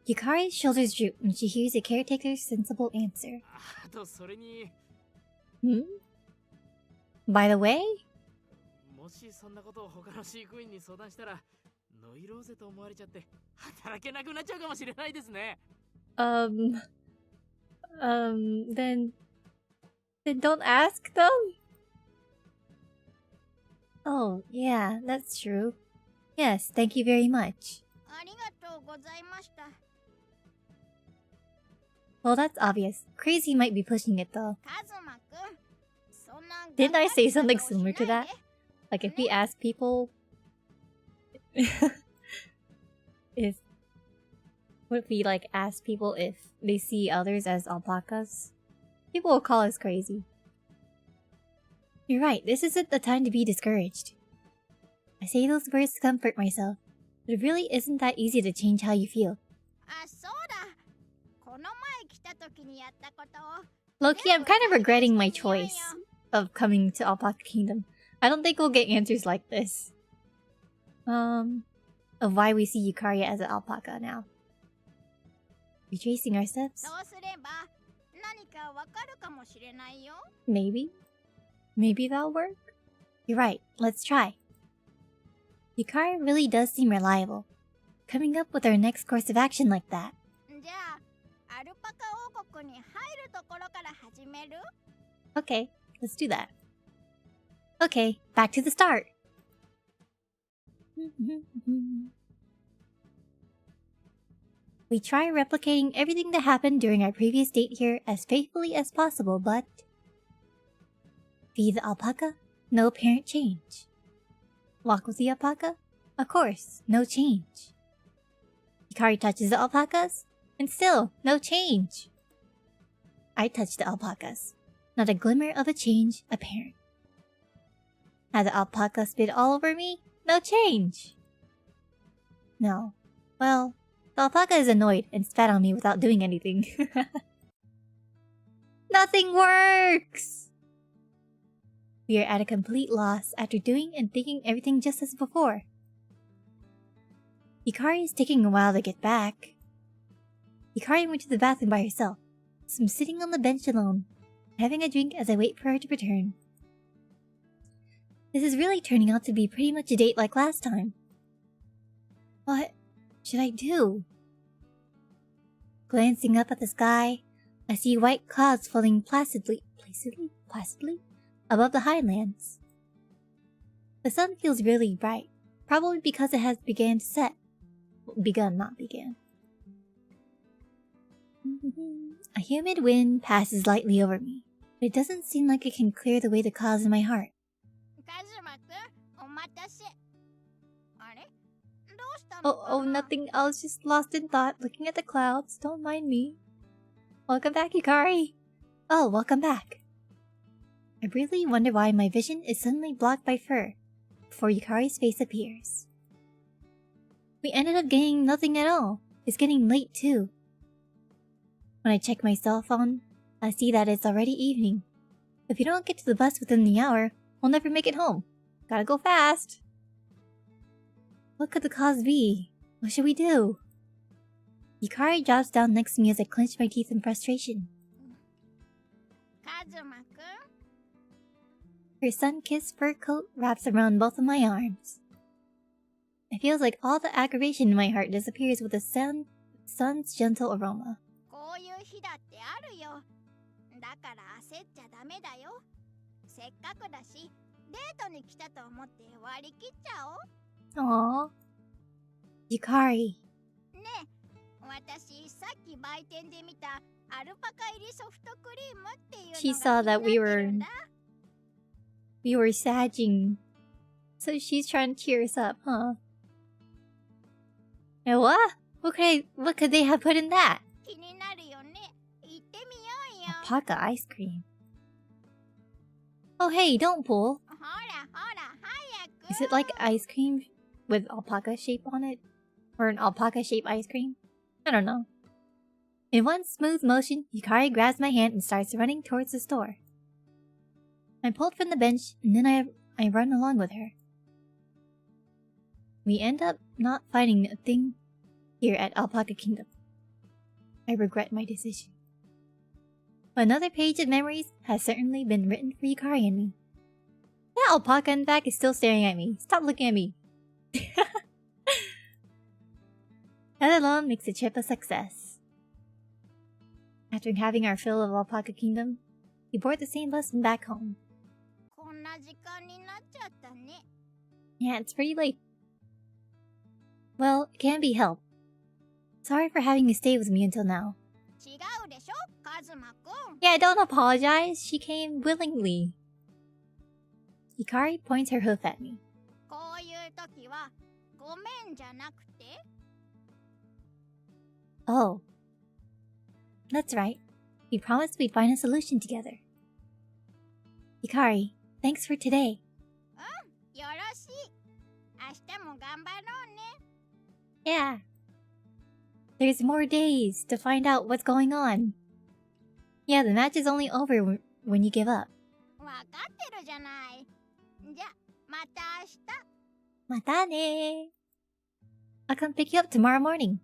Yukari's shoulders droop when she hears the caretaker's sensible answer. あとそれに、 By the way? もしそんなことを他の飼育員に相談したら、ノイローゼと思われちゃって働けなくなっちゃうかもしれないですね。Then don't ask them? Oh, yeah, that's true. Yes, thank you very much. ありがとうございました。 Well, that's obvious. Crazy might be pushing it though. カズマくん、そんな Didn't I say something 頑張り方をしない similar で to that? Like if we ask people... What if we like ask people if they see others as alpacas? People will call us crazy. You're right, this isn't the time to be discouraged. I say those words to comfort myself, but it really isn't that easy to change how you feel. あ、そうだ。この前来た時にやったことを。 Low-key, I'm kind of regretting my choice of coming to Alpaca Kingdom. I don't think we'll get answers like this. Of why we see Yukari as an alpaca now. Retracing our steps? そうすれば何かわかるかもしれないよ。 Maybe? Maybe that'll work? You're right, let's try. Yukari really does seem reliable. Coming up with our next course of action like that. じゃあ、アルパカ王国に入るところから始める？ Okay, let's do that. Okay, back to the start. We try replicating everything that happened during our previous date here as faithfully as possible, but... Feed the alpaca? No apparent change. Walk with the alpaca? Of course, no change. Hikari touches the alpacas? And still, no change. I touch the alpacas. Not a glimmer of a change apparent. Had the alpaca spit all over me? No change. No. Well, the alpaca is annoyed and spat on me without doing anything. Nothing works! We are at a complete loss after doing and thinking everything just as before. Hikari is taking a while to get back. Hikari went to the bathroom by herself, so I'm sitting on the bench alone, having a drink as I wait for her to return. This is really turning out to be pretty much a date like last time. What should I do? Glancing up at the sky, I see white clouds floating placidly above the highlands. The sun feels really bright, probably because it has begun to set. Begun, not began. A humid wind passes lightly over me, but it doesn't seem like it can clear away the clouds in my heart. カズマくん、お待たせ。あれ？どうしたの Oh, かな？ nothing. I was just lost in thought, looking at the clouds. Don't mind me. Welcome back, Hikari. Oh, welcome back. I really wonder why my vision is suddenly blocked by fur before Yukari's face appears. We ended up getting nothing at all. It's getting late too. When I check my cell phone, I see that it's already evening. If you don't get to the bus within the hour, we'll never make it home. Gotta go fast. What could the cause be? What should we do? Yukari drops down next to me as I clench my teeth in frustration. カズマくん、 Her sun-kissed fur coat wraps around both of my arms. It feels like all the aggravation in my heart disappears with the sun's gentle aroma. こういう日だってあるよ。だから焦っちゃダメだよ。せっかくだし、デートに来たと思って割り切っちゃおう。 Aww. Yukari. ねえ、私さっき売店で見たアルパカ入りソフトクリームっていうのが She saw that 気になってるんだ。 we were sagging. So she's trying to cheer us up, huh? And what? What could they have put in that? 気になるよね。行ってみようよ。 Alpaca ice cream. Oh hey, don't pull. ほらほら、早く。 Is it like ice cream with alpaca shape on it? Or an alpaca shape ice cream? I don't know. In one smooth motion, Yukari grabs my hand and starts running towards the store. I'm pulled from the bench, and then I run along with her. We end up not finding a thing here at Alpaca Kingdom. I regret my decision. But another page of memories has certainly been written for Yukari and me. That alpaca in back is still staring at me. Stop looking at me. That alone makes the trip a success. After having our fill of Alpaca Kingdom, we board the same bus and back home. こんな時間になっちゃったね。 Yeah, it's pretty late. Well, it can't be helped. Sorry for having you stay with me until now. 違うでしょ、カズマくん。 Yeah, don't apologize. She came willingly. Hikari points her hoof at me. こういう時はごめんじゃなくて、 Oh. That's right. We promised we'd find a solution together. Hikari, thanks for today. よろしい。明日も頑張ろうね。 Yeah. There's more days to find out what's going on. Yeah, the match is only over when you give up. わかってるじゃない。じゃ、また明日。またね. I'll come pick you up tomorrow morning.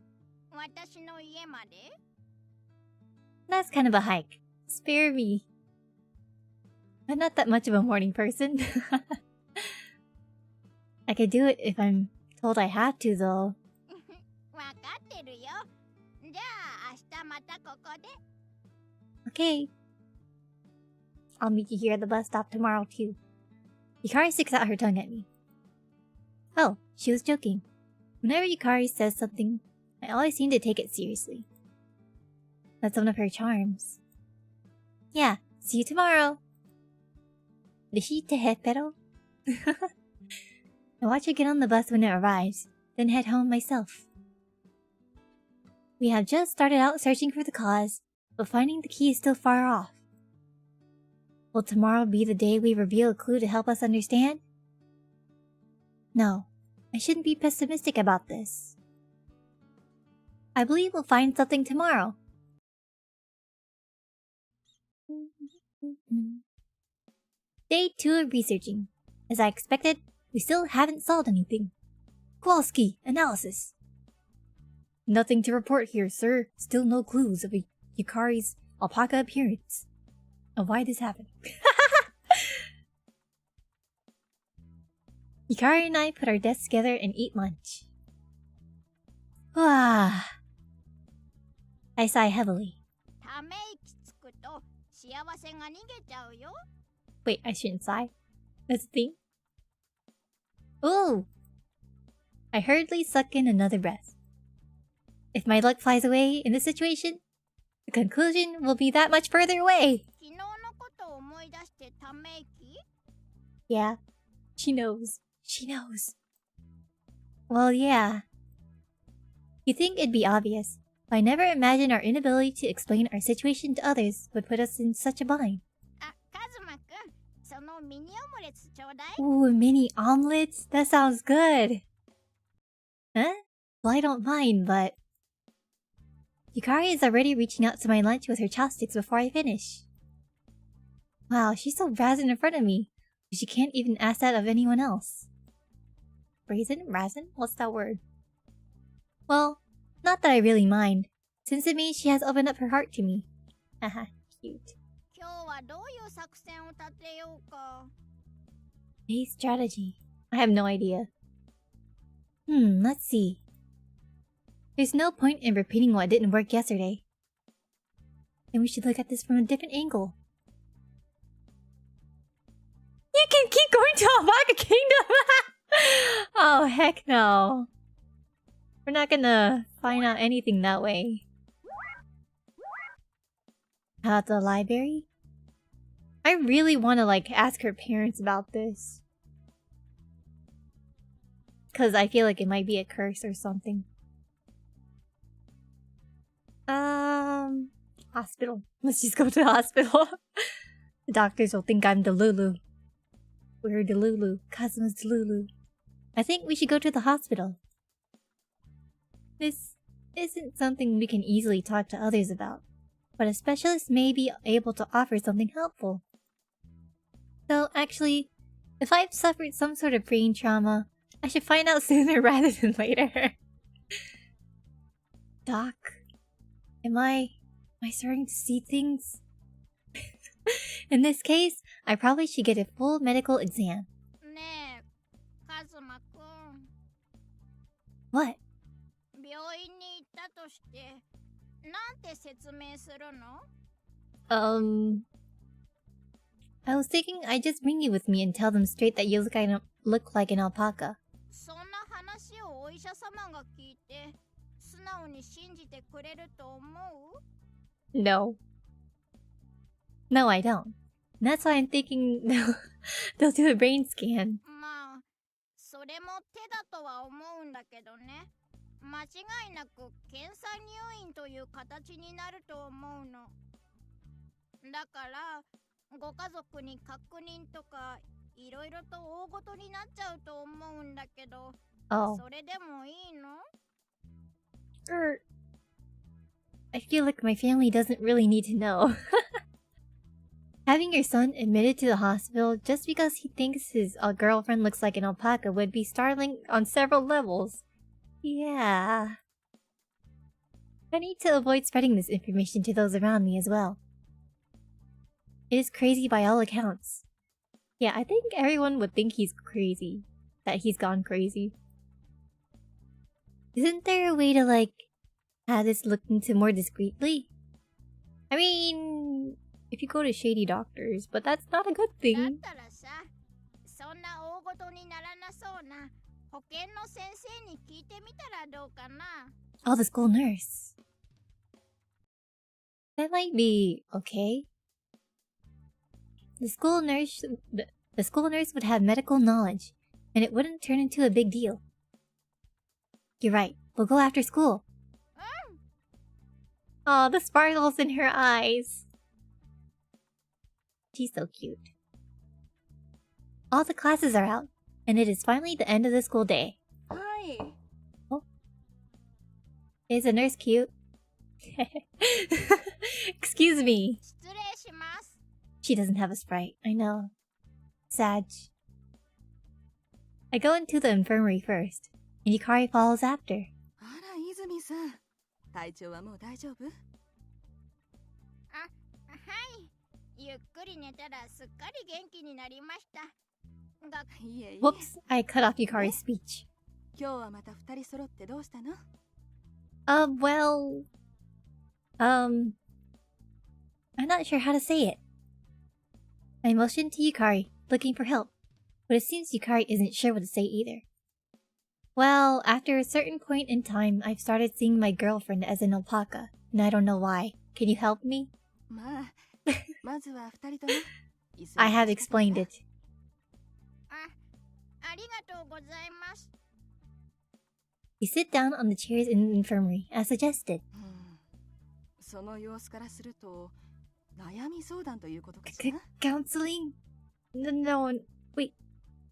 私の家まで That's kind of a hike. Spare me. I'm not that much of a morning person. I could do it if I'm told I have to, though. わかってるよ。じゃあ明日またここで。 Okay. I'll meet you here at the bus stop tomorrow, too. Yukari sticks out her tongue at me. Oh, she was joking. Whenever Yukari says something, I always seem to take it seriously. That's one of her charms. Yeah, see you tomorrow. Pero? I watch her get on the bus when it arrives, then head home myself. We have just started out searching for the cause, but finding the key is still far off. Will tomorrow be the day we reveal a clue to help us understand? No, I shouldn't be pessimistic about this. I believe we'll find something tomorrow. Day 2 of researching. As I expected, we still haven't solved anything. Kowalski, analysis. Nothing to report here, sir. Still no clues of Yukari's alpaca appearance. Of why this happened. Yukari and I put our desks together and eat lunch. I sigh heavily. ため息つくと幸せが逃げちゃうよ。 Wait, I shouldn't sigh. That's a thing? Ooh! I hurriedly suck in another breath. If my luck flies away in this situation, the conclusion will be that much further away. 昨日のことを思い出してため息 Yeah, she knows. She knows. Well, yeah. You'd think it'd be obvious, but I never imagined our inability to explain our situation to others would put us in such a bind. あ、カズマくん、そのミニオムレツちょうだい Ooh, mini omelets? That sounds good. Huh? Well, I don't mind, but... Yukari is already reaching out to my lunch with her chopsticks before I finish. Wow, she's so brazen in front of me, but she can't even ask that of anyone else. Brazen? Brazen? What's that word? Well, not that I really mind, since it means she has opened up her heart to me. Haha, cute. 今日はどういう作戦を立てようか A strategy. I have no idea. Let's see. There's no point in repeating what didn't work yesterday. Then we should look at this from a different angle. You can keep going to ALPACA Kingdom! Oh, heck no. We're not gonna find out anything that way. How about the library? I really want to, ask her parents about this. Because I feel like it might be a curse or something. Hospital. Let's just go to the hospital. The doctors will think I'm Delulu. We're Delulu. Kazuma's Delulu. I think we should go to the hospital. This isn't something we can easily talk to others about, but a specialist may be able to offer something helpful. So actually, if I've suffered some sort of brain trauma, I should find out sooner rather than later. Doc, am I starting to see things? In this case, I probably should get a full medical exam. ねえ、カズマくん What? 病院に行ったとしてなんて説明するの I was thinking I'd just bring you with me and tell them straight that you look like an alpaca. そんな話をお医者様が聞いて素直に信じてくれると思う No. No, I don't. And that's why I'm thinking they'll do a brain scan. まあそれも手だとは思うんだけどね間違いなく検査入院という形になると思うのだからご家族に確認とかいろいろと大ごとになっちゃうと思うんだけど、 Oh. それでもいいの？ I feel like my family doesn't really need to know. Having your son admitted to the hospital just because he thinks his girlfriend looks like an alpaca would be startling on several levels. Yeah. I need to avoid spreading this information to those around me as well. It is crazy by all accounts. Yeah, I think everyone would think he's crazy. That he's gone crazy. Isn't there a way to, like, have this looked into more discreetly? I mean, if you go to shady doctors, but that's not a good だっ thing. たらさ、そんな大ごとにならなそうな保健の先生に聞いてみたらどうかな。 Oh, the school nurse. That might be okay. The school nurse would have medical knowledge, and it wouldn't turn into a big deal. You're right. We'll go after school. Oh, the sparkles in her eyes. She's so cute. All the classes are out, and it is finally the end of the school day. Hi. Oh. Is the nurse cute? Excuse me. 失礼します。 She doesn't have a sprite. I know. Sad. I go into the infirmary first, and Yukari follows after. あら、泉さん。体調はもう大丈夫？はい。ゆっくり寝たらすっかり元気になりました。いえいえ。 Whoops, I cut off Yukari's speech. 今日はまた二人揃ってどうしたの？ Well... I'm not sure how to say it. I motioned to Yukari, looking for help, but it seems Yukari isn't sure what to say either. Well, after a certain point in time, I've started seeing my girlfriend as an alpaca, and I don't know why. Can you help me? まあ、まずは二人とも。 I have explained it. ありがとうございます。 We sit down on the chairs in the infirmary, as suggested. その様子からすると、悩み相談ということかしら？ Counseling? No, wait,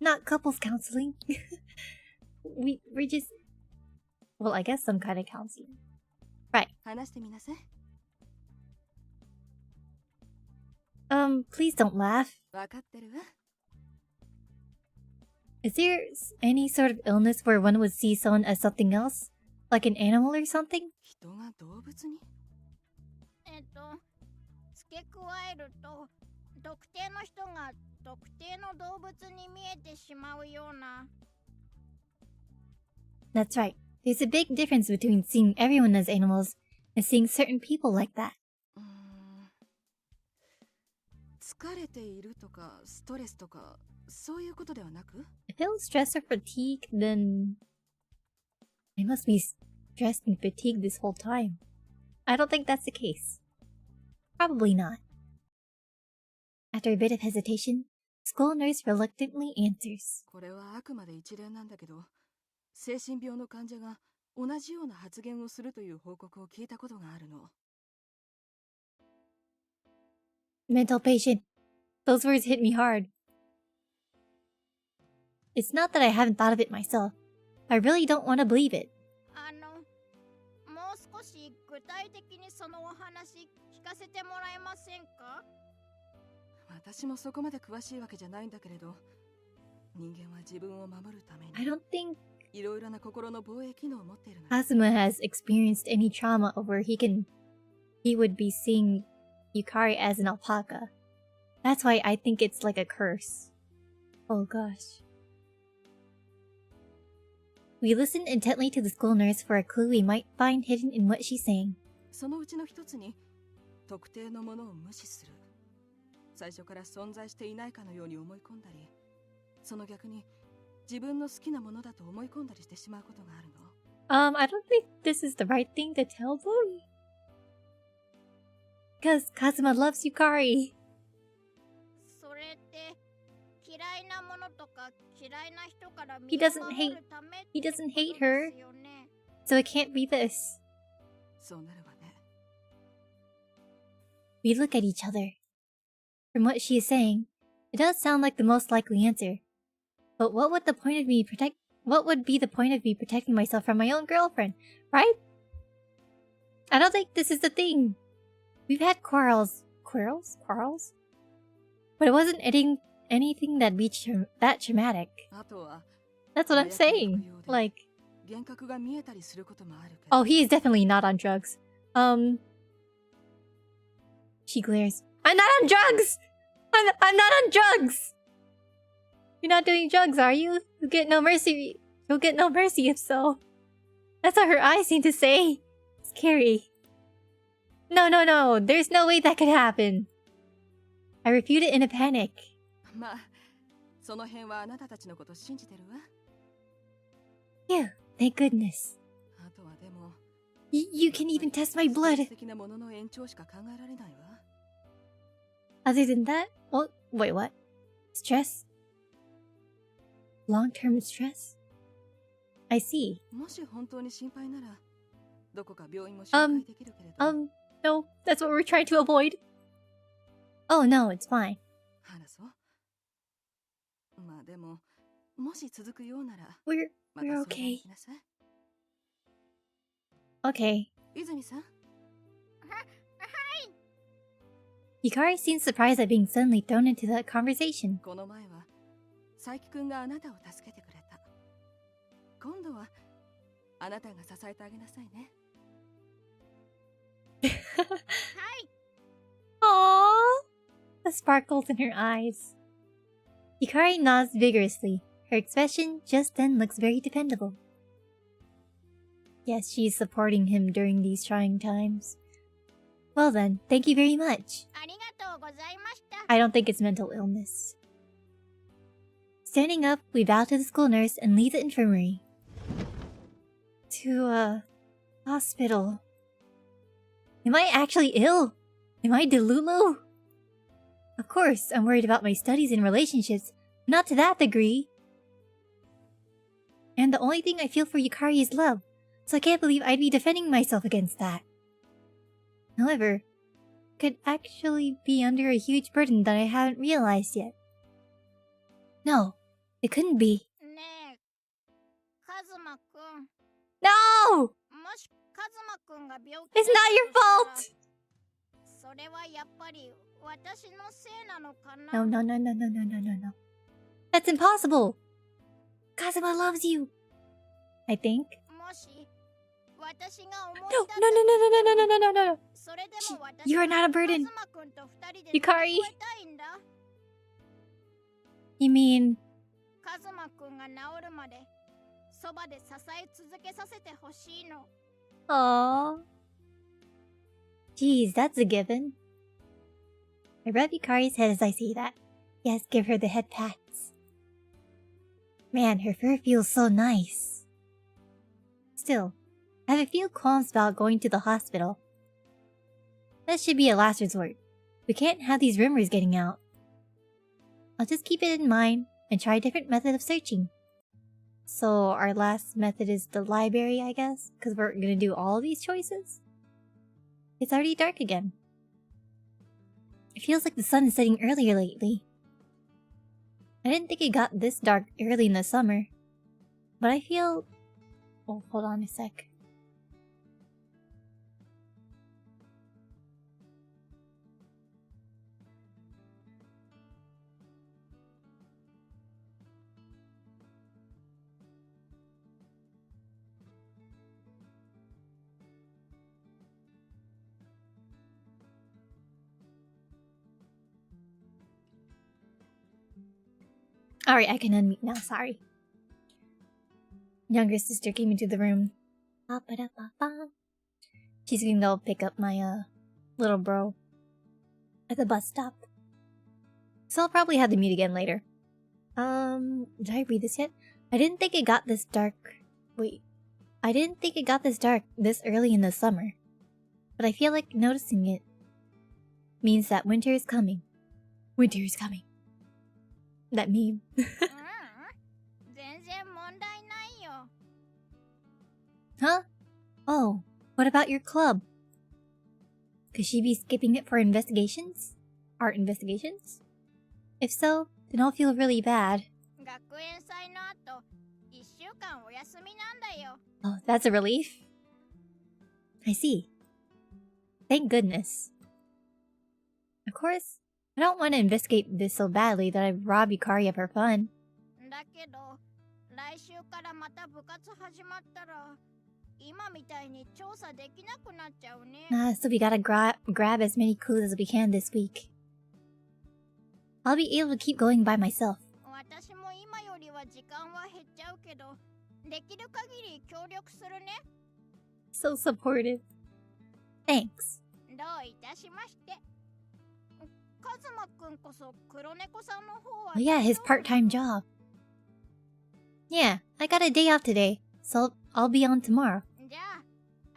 not couples counseling. We're just... Well, I guess some kind of counseling. Right. 話してみなさい。 Please don't laugh. わかってるわ。 Is there any sort of illness where one would see someone as something else? Like an animal or something? 人が動物に？付け加えると、特定の人が特定の動物に見えてしまうような。 That's right. There's a big difference between seeing everyone as animals and seeing certain people like that. 疲れているとか、ストレスとか、そういうことではなく？ If it was stress or fatigue, then... I must be stressed and fatigued this whole time. I don't think that's the case. Probably not. After a bit of hesitation, school nurse reluctantly answers. これはあくまで一例なんだけど、精神病の患者が同じような発言をするという報告を聞いたことがあるの。 Mental patient. Those words hit me hard. It's not that I haven't thought of it myself. I really don't want to believe it. もう少し具体的にそのお話聞かせてもらえませんか？ 私もそこまで詳しいわけじゃないんだけれど、人間は自分を守るために I don't think いろいろな心の防衛機能を持っているの。 Kazuma has experienced any trauma where he would be seeing Yukari as an alpaca. That's why I think it's like a curse. Oh gosh. We listen intently to the school nurse for a clue we might find hidden in what she's saying. そのうちの一つに、特定のものを無視する。最初から存在していないかのように思い込んだり、その逆に自分の好きなものだと思い込んだりしてしまうことがあるの。I don't think this is the right thing to tell them. Because Kazuma loves Yukari. それって嫌いなものとか嫌いな人から身 He を doesn't 守るためって he doesn't こと hate で her. すよね。 So it can't be this. そうなるわね。 We look at each other, From what she is saying, it does sound like the most likely answer. But what would be the point of me protecting myself from my own girlfriend, right? I don't think this is the thing. We've had quarrels. Quarrels? But it wasn't anything that'd be that traumatic. That's what I'm saying. Like... Oh, he is definitely not on drugs. She glares. I'm not on drugs! I'm not on drugs! You're not doing drugs, are you? You'll get no mercy. You'll get no mercy if so. That's what her eyes seem to say. Scary. No. There's no way that could happen. I refute it in a panic. Phew, thank goodness. You can even test my blood. Other than that? Oh, wait, what? Stress? Long-term stress? I see. No, that's what we're trying to avoid. Oh no, it's fine. We're okay. Okay. Hikari seems surprised at being suddenly thrown into that conversation. Aww! The sparkles in her eyes. Hikari nods vigorously. Her expression just then looks very dependable. Yes, she's supporting him during these trying times. Well then, thank you very much. I don't think it's mental illness. Standing up, we bow to the school nurse and leave the infirmary. To a hospital. Am I actually ill? Am I delulu? Of course, I'm worried about my studies and relationships, but not to that degree. And the only thing I feel for Yukari is love, so I can't believe I'd be defending myself against that. However, it could actually be under a huge burden that I haven't realized yet. No, it couldn't be. No! It's not your fault! No. That's impossible! Kazuma loves you! I think. No. You are not a burden. Yukari. You mean... Aww. Geez, that's a given. I rub Yukari's head as I say that. Yes, give her the head pats. Man, her fur feels so nice. Still, I have a few qualms about going to the hospital. That should be a last resort. We can't have these rumors getting out. I'll just keep it in mind and try a different method of searching. So our last method is the library, I guess? Because we're gonna do all of these choices? It's already dark again. It feels like the sun is setting earlier lately. I didn't think it got this dark early in the summer. But I feel... Oh, hold on a sec. Alright, I can unmute now, sorry. Younger sister came into the room. She's gonna go pick up my, little bro at the bus stop. So I'll probably have to meet again later. Did I read this yet? I didn't think it got this dark. Wait. I didn't think it got this dark this early in the summer. But I feel like noticing it means that winter is coming. Winter is coming. That meme. Huh? Oh, what about your club? Could she be skipping it for investigations? art investigations? If so, then I'll feel really bad. 学園祭の後、1週間お休みなんだよ。 Oh, that's a relief. I see. Thank goodness. Of course, I don't want to investigate this so badly that I rob Yukari of her fun. だけど、来週からまた部活始まったら、今みたいに調査できなくなっちゃうね。So we gotta grab as many clues as we can this week. I'll be able to keep going by myself. 私も今よりは時間は減っちゃうけど、できる限り協力するね。So supportive. Thanks. どういたしまして。カズマくんこそ黒猫さんの方は。Oh yeah, his part-time job. Yeah, I got a day off today, so I'll be on tomorrow. じゃあ、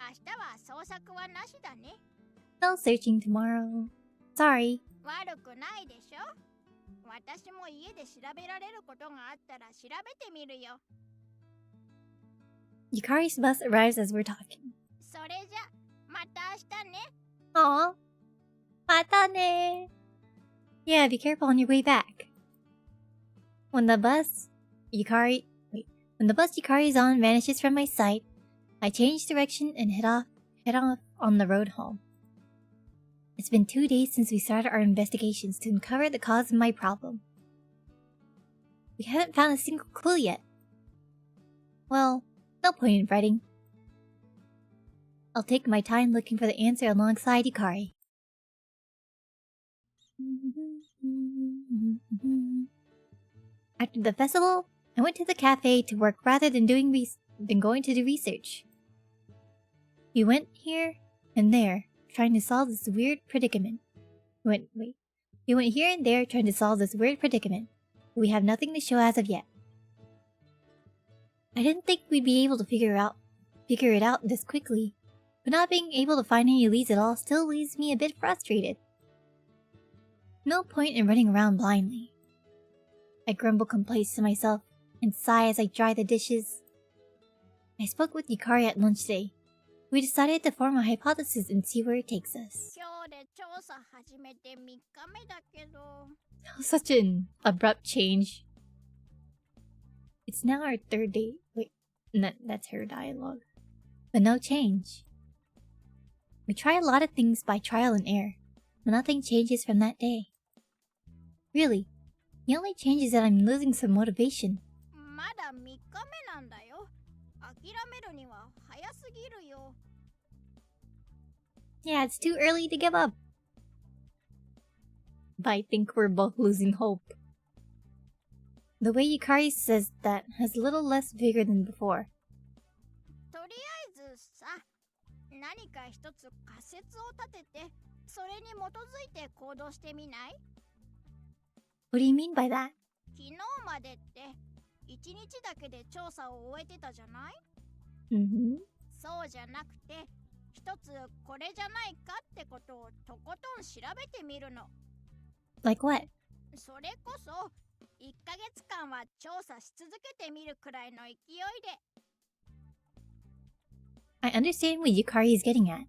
明日は捜索はなしだね。No searching tomorrow. Sorry. 悪くないでしょ。私も家で調べられることがあったら調べてみるよ。Yukari's bus arrives as we're talking. それじゃ、また明日ね。Aw. Mata ne. Yeah, be careful on your way back. When the bus Yukari is on vanishes from my sight, I change direction and head off on the road home. It's been 2 days since we started our investigations to uncover the cause of my problem. We haven't found a single clue yet. Well, no point in fretting. I'll take my time looking for the answer alongside Yukari. After the festival, I went to the cafe to work rather than going to do research. We went here and there, trying to solve this weird predicament. We went here and there trying to solve this weird predicament, but we have nothing to show as of yet. I didn't think we'd be able to figure it out this quickly, but not being able to find any leads at all still leaves me a bit frustrated. No point in running around blindly. I grumble complaints to myself and sigh as I dry the dishes. I spoke with Yukari at lunch today. We decided to form a hypothesis and see where it takes us. 今日で調査始めて3日目だけど。Such an abrupt change. It's now our third day. Wait, that's her dialogue. But no change. We try a lot of things by trial and error, but nothing changes from that day. Really, the only change is that I'm losing some motivation. まだ3日目なんだよ。諦めるには早すぎるよ。Yeah, it's too early to give up. But I think we're both losing hope. The way Yukari says that has a little less vigor than before. とりあえずさ、何か一つ仮説を立てて、それに基づいて行動してみない？ What do you mean by that? 昨日までって1日だけで調査を終えてたじゃない？ Mm-hmm. そうじゃなくて、一つこれじゃないかってことをとことん調べてみるの。Like what? それこそ1ヶ月間は調査し続けてみるくらいの勢いで。I understand what Yukari is getting at.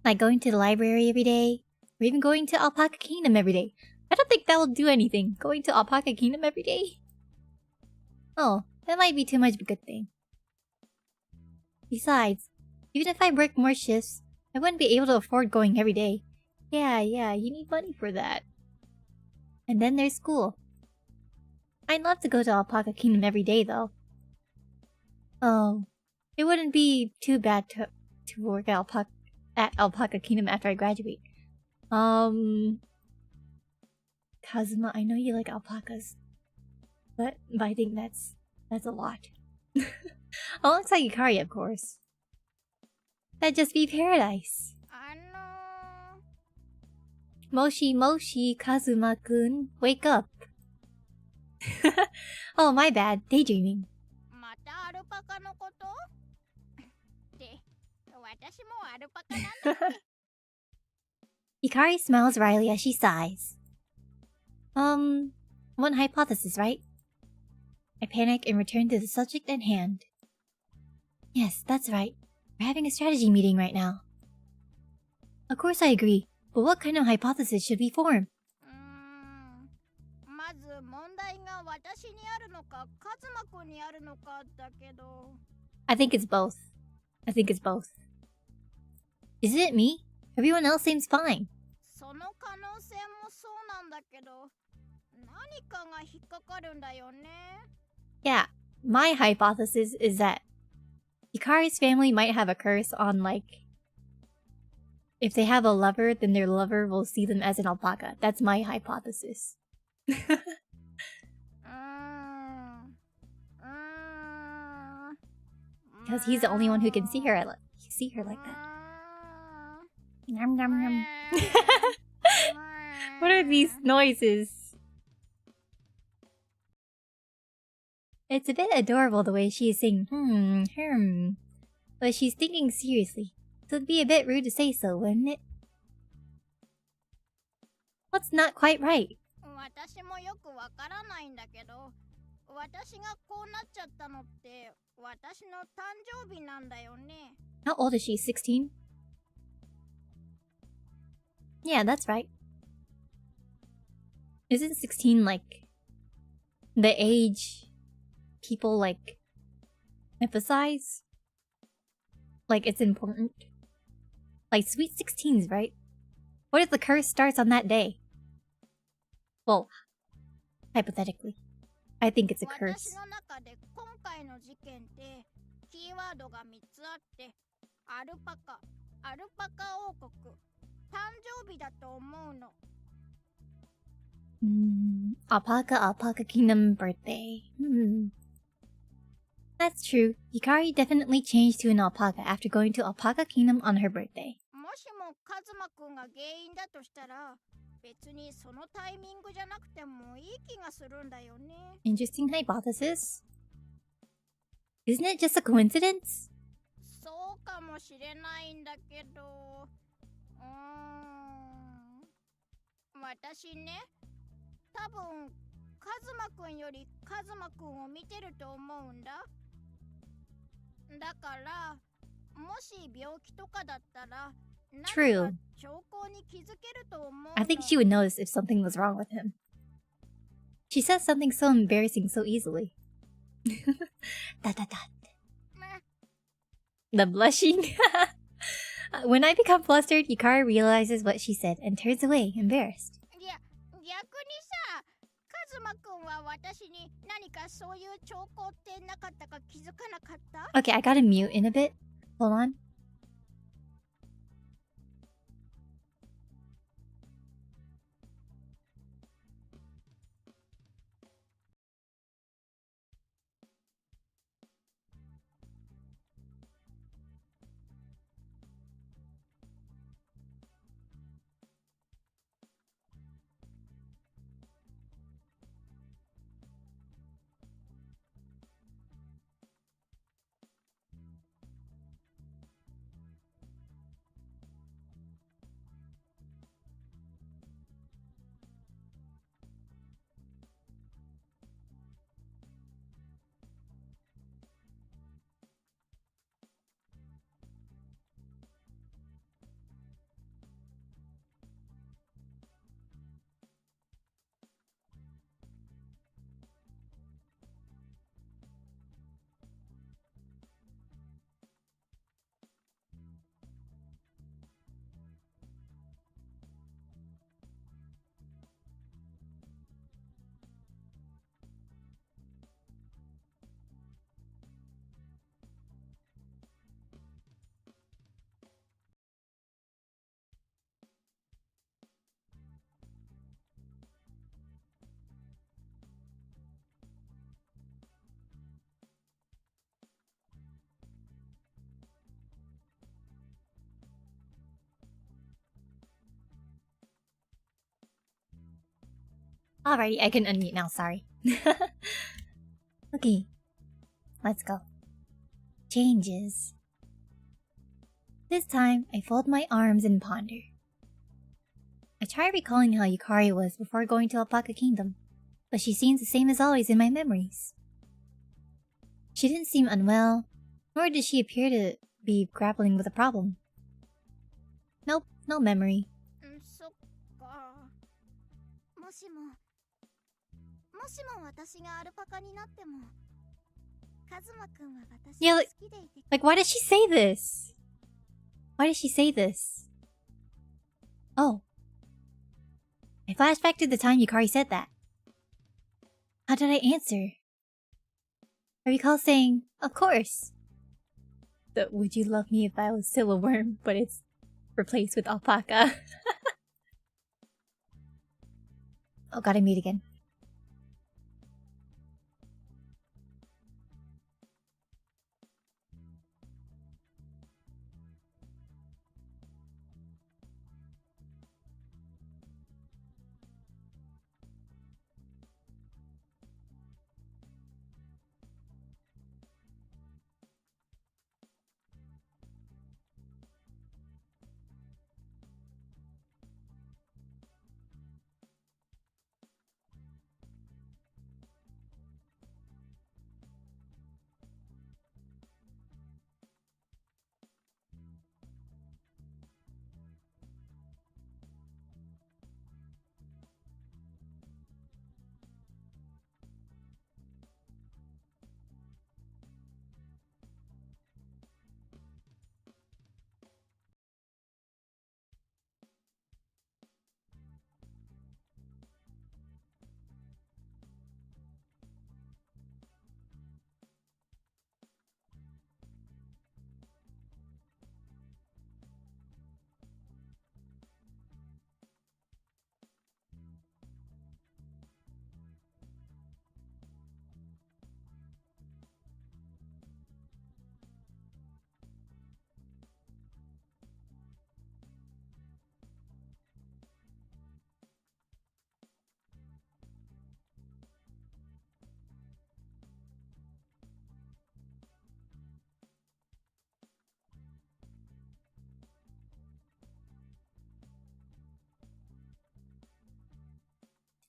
Like going to the library every day, or even going to ALPACA Kingdom every day. I don't think that will do anything, going to ALPACA Kingdom every day. Oh, that might be too much of a good thing. Besides, even if I work more shifts, I wouldn't be able to afford going every day. Yeah, you need money for that. And then there's school. I'd love to go to ALPACA Kingdom every day, though. Oh, it wouldn't be too bad to work at ALPACA Kingdom after I graduate. Kazuma, I know you like alpacas, but I think that's a lot. Alongside Yukari, of course. That'd just be paradise. Moshi Moshi, Kazuma-kun, wake up. Oh, my bad, daydreaming. またアルパカのこと？って私もアルパカなんだっけ？ Yukari smiles wryly as she sighs. One hypothesis, right? I panic and return to the subject at hand. Yes, that's right. We're having a strategy meeting right now. Of course I agree. But what kind of hypothesis should we form? まず問題が私にあるのかカズマくんにあるのかだけど I think it's both. Isn't it me? Everyone else seems fine. その可能性もそうなんだけど何かが引っかかるんだよね Yeah, my hypothesis is that Hikari's family might have a curse on, like, if they have a lover, then their lover will see them as an alpaca. That's my hypothesis. Because he's the only one who can see her like that. Nom, nom, nom. What are these noises? It's a bit adorable the way she is saying but she's thinking seriously, so it'd be a bit rude to say so, wouldn't it? What's not quite right? 私もよくわからないんだけど私がこうなっちゃったのって私の誕生日なんだよね How old is she? 16? Yeah, that's right. Isn't 16 like the age people like emphasize? Like it's important? Like sweet 16s, right? What if the curse starts on that day? Well, hypothetically. I think it's a 私 curse. の中で今回の事件ってキーワードが3つあってアルパカ王国誕生日だと思うの Alpaca Kingdom birthday. That's true. Hikari definitely changed to an alpaca after going to Alpaca Kingdom on her birthday. もしもカズマくんが原因だとしたら別にそのタイミングじゃなくてもいい気がするんだよね Interesting hypothesis. Isn't it just a coincidence? そうかもしれないんだけど私ね多分カズマくんよりカズマくんを見てると思うんだだからもし病気とかだったら True. 兆候に気づけると思うの I think she would notice if something was wrong with him. She says something so embarrassing so easily. Da da da. The blushing. When I become flustered, Yukari realizes what she said and turns away, embarrassed. いや逆にさカズマくんは私に何かそういう兆候ってなかったか気づかなかった Okay, I gotta mute in a bit. Hold on. Alrighty, I can unmute now, sorry. Okay. Let's go. Changes. This time, I fold my arms and ponder. I try recalling how Yukari was before going to Alpaca Kingdom, but she seems the same as always in my memories. She didn't seem unwell, nor did she appear to be grappling with a problem. Nope, no memory. もしも私がアルパカになっても、カズマくんは私 Yeah, が好 like, きでいて like, why did she say this? Why did she say this? Oh. I flashed back to the time Yukari said that. How did I answer? I recall saying, of course. The, would you love me if I was still a worm, but it's replaced with alpaca? Oh, gotta mute again.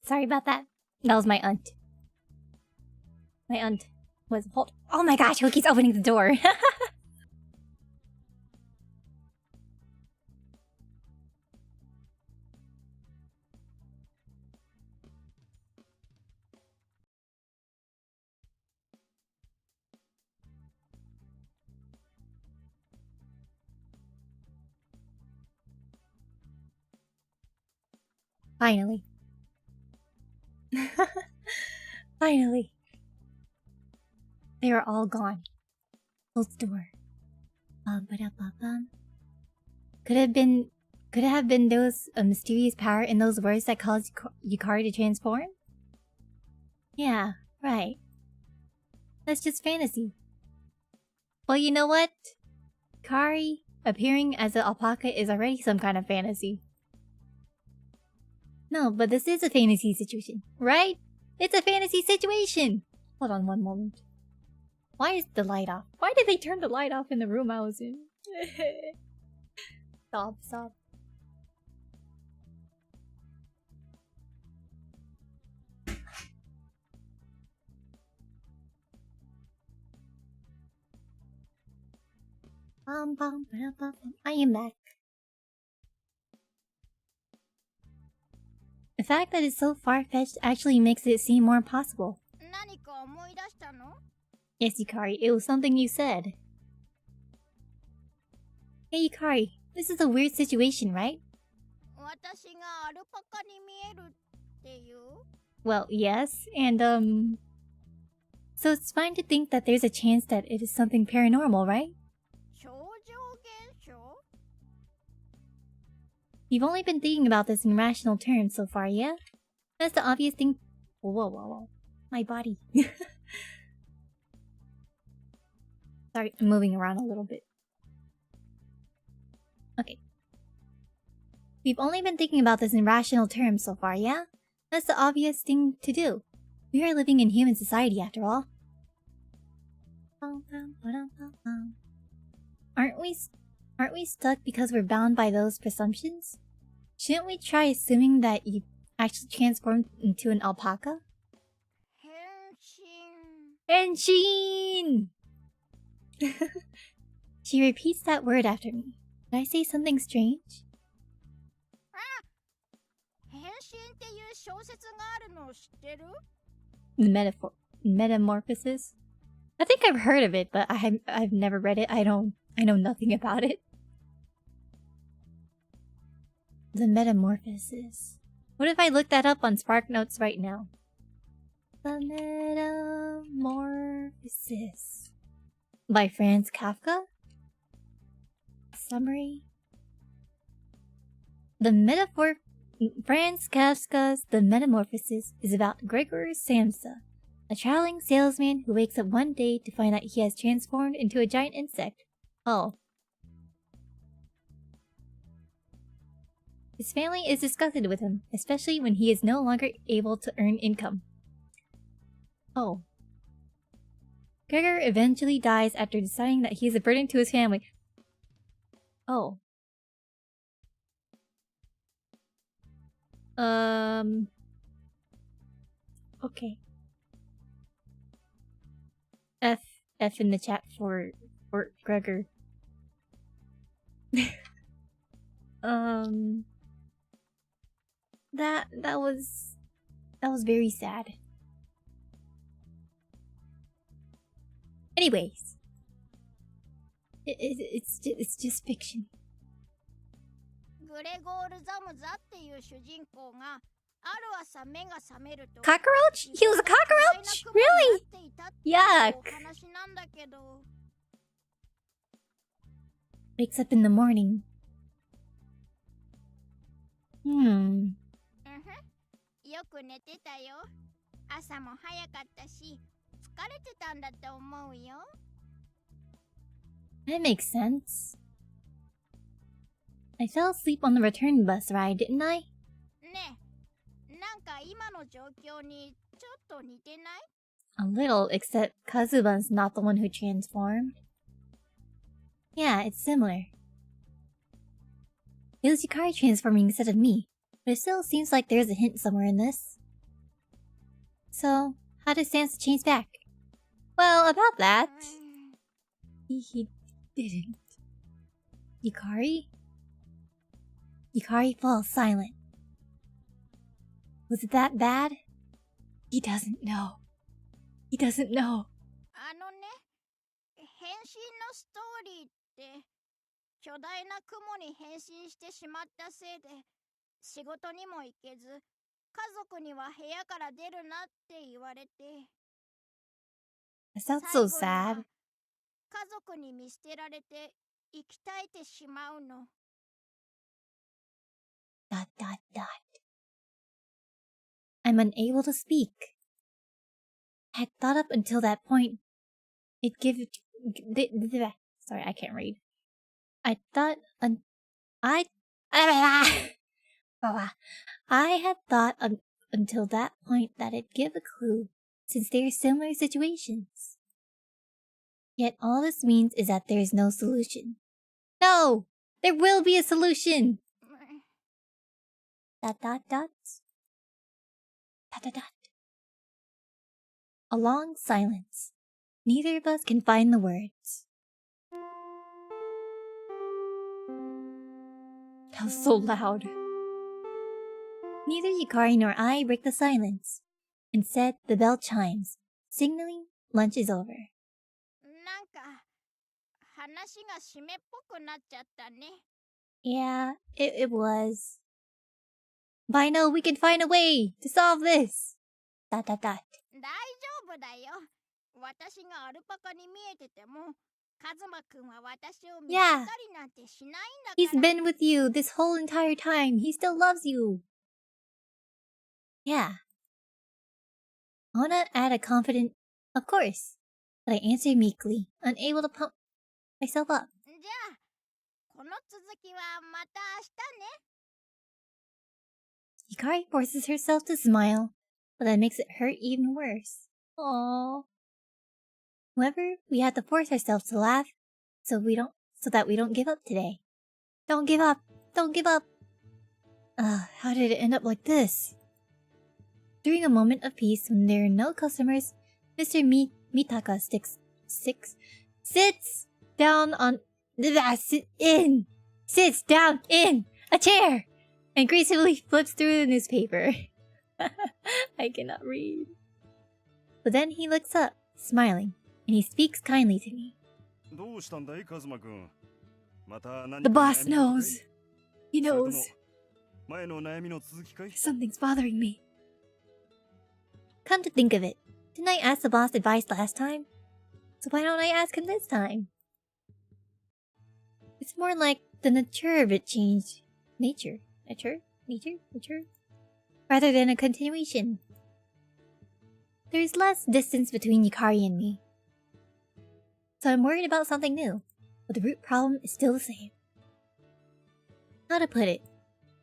Sorry about that. That was my aunt. My aunt was... Oh my gosh, who keeps opening the door? Finally. Finally. They are all gone. Close the door. Bum-ba-da-ba-bum. Could it have been those a mysterious power in those words that caused Yukari to transform? Yeah, right. That's just fantasy. Well, you know what? Kari appearing as an alpaca is already some kind of fantasy. No, but this is a fantasy situation, right? It's a fantasy situation! Hold on one moment. Why is the light off? Why did they turn the light off in the room I was in? Stop. I am back. The fact that it's so far-fetched actually makes it seem more possible. 何か思い出したの？ Yes, Yukari, it was something you said. Hey Yukari, this is a weird situation, right? 私がアルパカに見えるっていう？ Well, yes, and so it's fine to think that there's a chance that it is something paranormal, right? 超常現象？ You've only been thinking about this in rational terms so far, yeah? That's the obvious thing. Whoa. My body. Sorry, I'm moving around a little bit. Okay. We've only been thinking about this in rational terms so far, yeah? That's the obvious thing to do. We are living in human society after all. Aren't we stuck because we're bound by those presumptions? Shouldn't we try assuming that you actually transformed into an alpaca? 変身。 Henshin! She repeats that word after me. Did I say something strange? 変身身っていう小説があるのを知ってる？ The metamorphosis? I think I've heard of it, but I've never read it. I know nothing about it. The metamorphosis. What if I look that up on SparkNotes right now? The Metamorphosis by Franz Kafka? Summary. Franz Kafka's The Metamorphosis is about Gregor Samsa, a traveling salesman who wakes up one day to find that he has transformed into a giant insect. Oh. His family is disgusted with him, especially when he is no longer able to earn income. Oh. Gregor eventually dies after deciding that he is a burden to his family. Oh. Okay. F in the chat for Gregor. That was very sad. Anyways, it's just fiction. グレゴール・ザムザっていう主人公がある朝目が覚めると Cockroach? He was a cockroach? Really? Yuck. お話なんだけど Wakes up in the morning. よく寝てたよ。朝も早かったし疲れてたんだと思うよ。 That makes sense. I fell asleep on the return bus ride, didn't I? ねえ、なんか今の状況にちょっと似てない？ A little, except Kazuba's not the one who transformed. Yeah, it's similar. It was Yukari transforming instead of me, but it still seems like there's a hint somewhere in this. So, how did Sansa change back? Well, about that... He didn't. Yukari? Yukari falls silent. Was it that bad? He doesn't know. He doesn't know. あのね、変身のストーリーって巨大な雲に変身してしまったせいで仕事にも行けず家族には部屋から出るなって言われて That sounds so sad. 家族に見捨てられて生き絶えてしまうの。I'm unable to speak. I had thought up until that point it sorry, I can't read. I thought I had thought until that point that it'd give a clue, since they are similar situations. Yet all this means is that there is no solution. No! There will be a solution! ... A long silence. Neither of us can find the words. That was so loud. Neither Yukari nor I break the silence. Instead, the bell chimes, signaling lunch is over. なんか話が締めっぽくなっちゃったね。 Yeah, it was. But I know we can find a way to solve this. ... 大丈夫だよ。私がアルパカに見えてても、カズマくんは私を見つけたりなんてしないんだから。He's been with you this whole entire time. He still loves you. Yeah. I wanna add a confident, of course. But I answer meekly, unable to pump myself up. じゃあ、この続きはまた明日ね。 Yukari forces herself to smile, but that makes it hurt even worse. Aww. However, we have to force ourselves to laugh so that we don't give up today. Don't give up! Don't give up! How did it end up like this? During a moment of peace when there are no customers, Mr. Mitaka sits down in a chair. and gracefully flips through the newspaper. I cannot read. But then he looks up, smiling, and he speaks kindly to me. The boss knows. He knows. Something's bothering me. Come to think of it, didn't I ask the boss advice last time? So why don't I ask him this time? It's more like the nature of it changed. Nature? Rather than a continuation. There's less distance between Yukari and me. So I'm worried about something new, but the root problem is still the same. How to put it?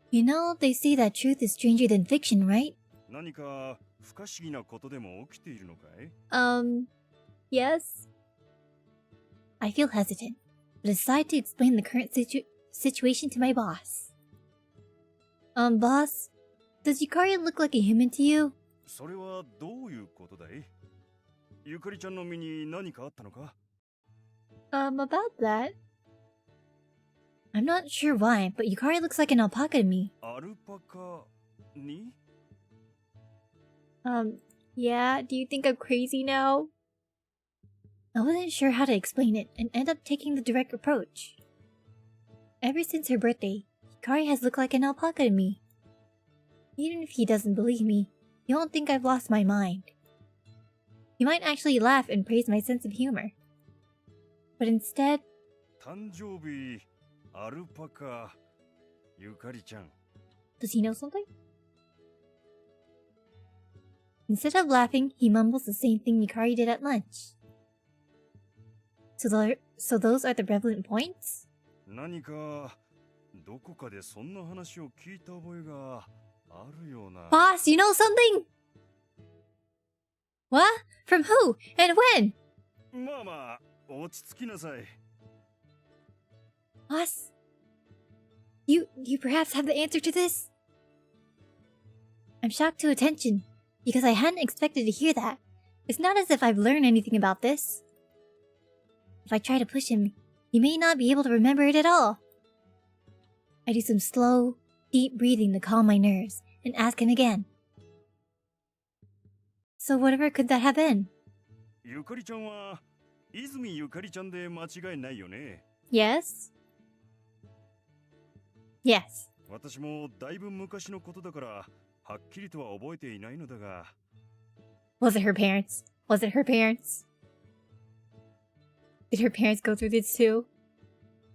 You know, they say that truth is stranger than fiction, right? Yes? I feel hesitant, but decide to explain the current situation to my boss. Boss, does Yukari look like a human to you? About that. I'm not sure why, but Yukari looks like an alpaca to me. Yeah, do you think I'm crazy now? I wasn't sure how to explain it and ended up taking the direct approach. Ever since her birthday, Hikari has looked like an alpaca to me. Even if he doesn't believe me, he won't think I've lost my mind. He might actually laugh and praise my sense of humor. But instead... Does he know something? Instead of laughing, he mumbles the same thing Yukari did at lunch. So those are the relevant points? Boss, you know something? What? From who? And when? Boss? You perhaps have the answer to this? I'm shocked to attention, because I hadn't expected to hear that. It's not as if I've learned anything about this. If I try to push him, he may not be able to remember it at all. I do some slow, deep breathing to calm my nerves, and ask him again. So whatever could that have been? Yes? Yes. Was it her parents? Was it her parents? Did her parents go through this too?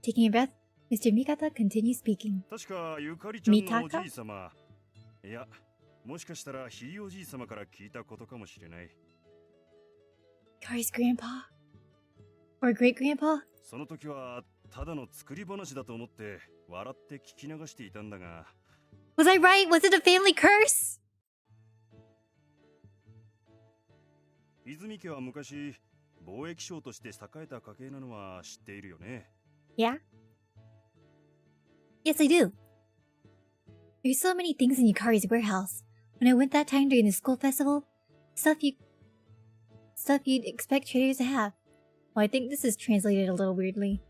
Taking a breath, Mr. Mikata continues speaking. Mikata? Kari's grandpa? Or great-grandpa? Was I right? Was it a family curse? Yeah? Yes, I do. There's so many things in Yukari's warehouse. When I went that time during the school festival, stuff you'd expect traders to have. Well, I think this is translated a little weirdly.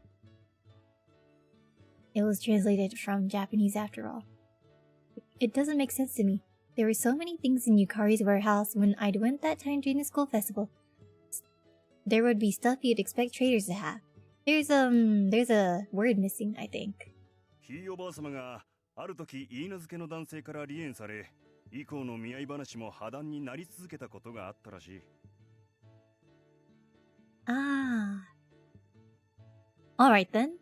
It was translated from Japanese after all. It doesn't make sense to me. There were so many things in Yukari's warehouse when I went that time during the school festival. There would be stuff you'd expect traders to have. There's a word missing, I think. Ah. Alright then.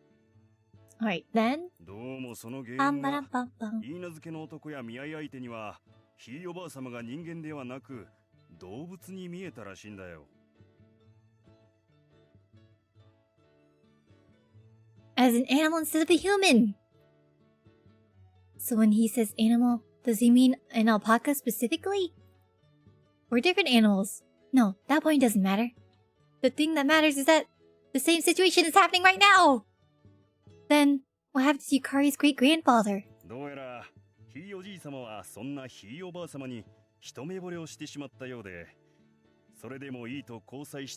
As an animal instead of a human! So when he says animal, does he mean an alpaca specifically? Or different animals? No, that point doesn't matter. The thing that matters is that the same situation is happening right now! Then, what happened to Yukari's great-grandfather?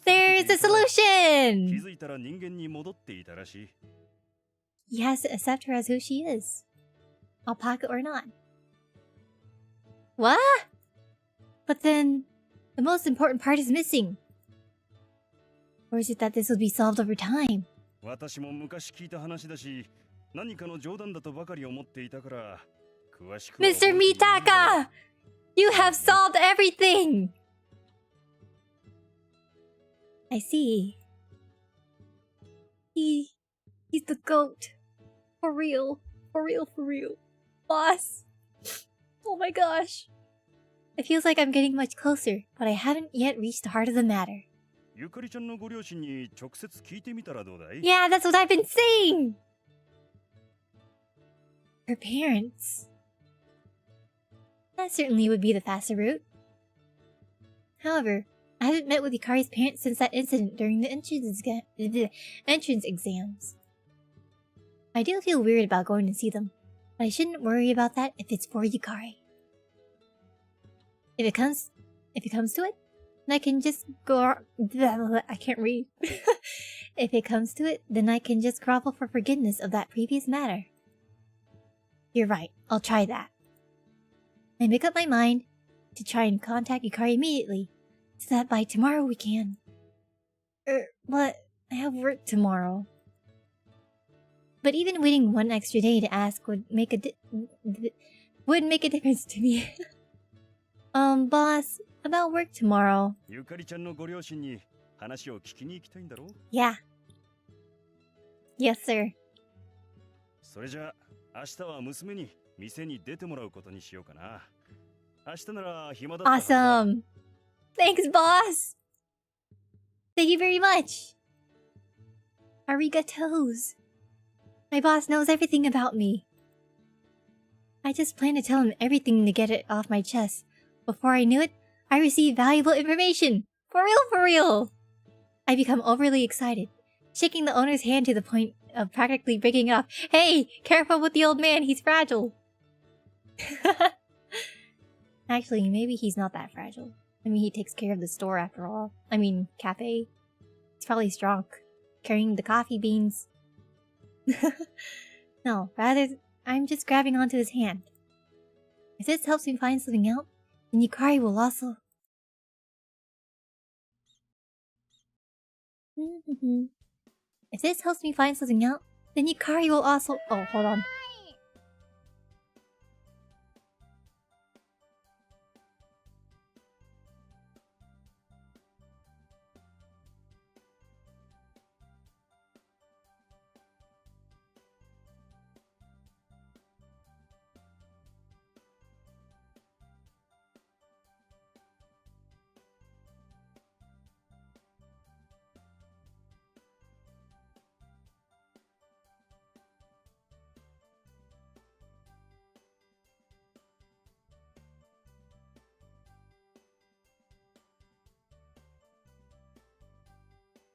There's a solution! He has to accept her as who she is. alpaca or not. What? But then, the most important part is missing. Or is it that this will be solved over time? 私も昔聞いた話だし、何かの冗談だとばかり思っていたから、詳しくは覚えてい Mr. ないんだ。 Mitaka! You have solved everything! I see. He's the goat. For real. For real, for real. Boss. Oh my gosh. It feels like I'm getting much closer, but I haven't yet reached the heart of the matter. ゆかりちゃんのご両親に直接聞いてみたらどうだい？ Yeah, that's what I've been saying! Her parents. That certainly would be the faster route. However, I haven't met with Yukari's parents since that incident during the entrance exams. I do feel weird about going to see them, but I shouldn't worry about that if it's for Yukari. If it comes to it, then I can just go. I can't read. If it comes to it, then I can just grovel for forgiveness of that previous matter. You're right, I'll try that. I make up my mind to try and contact Yukari immediately, so that by tomorrow we can. But I have work tomorrow. But even waiting one extra day to ask would make a difference to me. Boss, about work tomorrow. ゆかりちゃんのご両親に話を聞きに行きたいんだろう？ Yeah. Yes, sir. それじゃあ明日は娘に店に出てもらうことにしようかな。明日なら暇だったはずだ。 Awesome. Thanks, boss. Thank you very much. Arigatos. My boss knows everything about me. I just planned to tell him everything to get it off my chest. Before I knew it, I received valuable information. For real, for real. I become overly excited, shaking the owner's hand to the point of practically breaking it off. Hey, careful with the old man, he's fragile. Actually, maybe he's not that fragile. I mean, he takes care of the store after all. I mean, cafe. He's probably drunk, carrying the coffee beans. No, rather, I'm just grabbing onto his hand. If this helps me find something out, then Yukari will also... If this helps me find something out, then Yukari will also... Oh, hold on.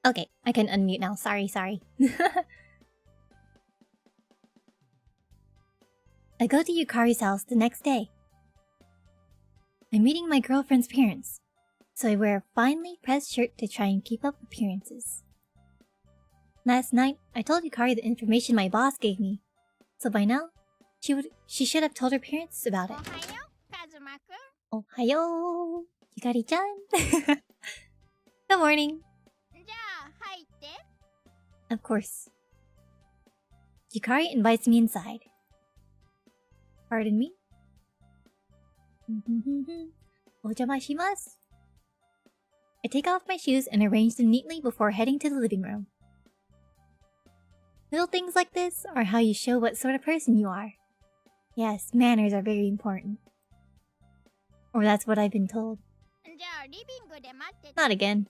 Okay, I can unmute now. Sorry. I go to Yukari's house the next day. I'm meeting my girlfriend's parents, so I wear a finely pressed shirt to try and keep up appearances. Last night, I told Yukari the information my boss gave me, so by now, she should have told her parents about it. Ohayo, Yukari-chan. Good morning. Of course. Yukari invites me inside. Pardon me? Ojamashimashou. I take off my shoes and arrange them neatly before heading to the living room. Little things like this are how you show what sort of person you are. Yes, manners are very important. Or that's what I've been told. Not again.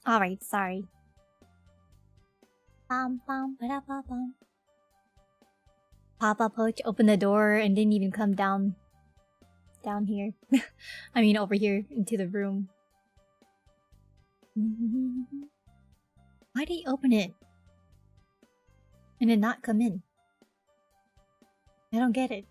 Alright, sorry. Bum, bum, ba-da-ba-bum. Papa Poach opened the door and didn't even come down here. I mean over here into the room. Why did he open it? And then not come in? I don't get it.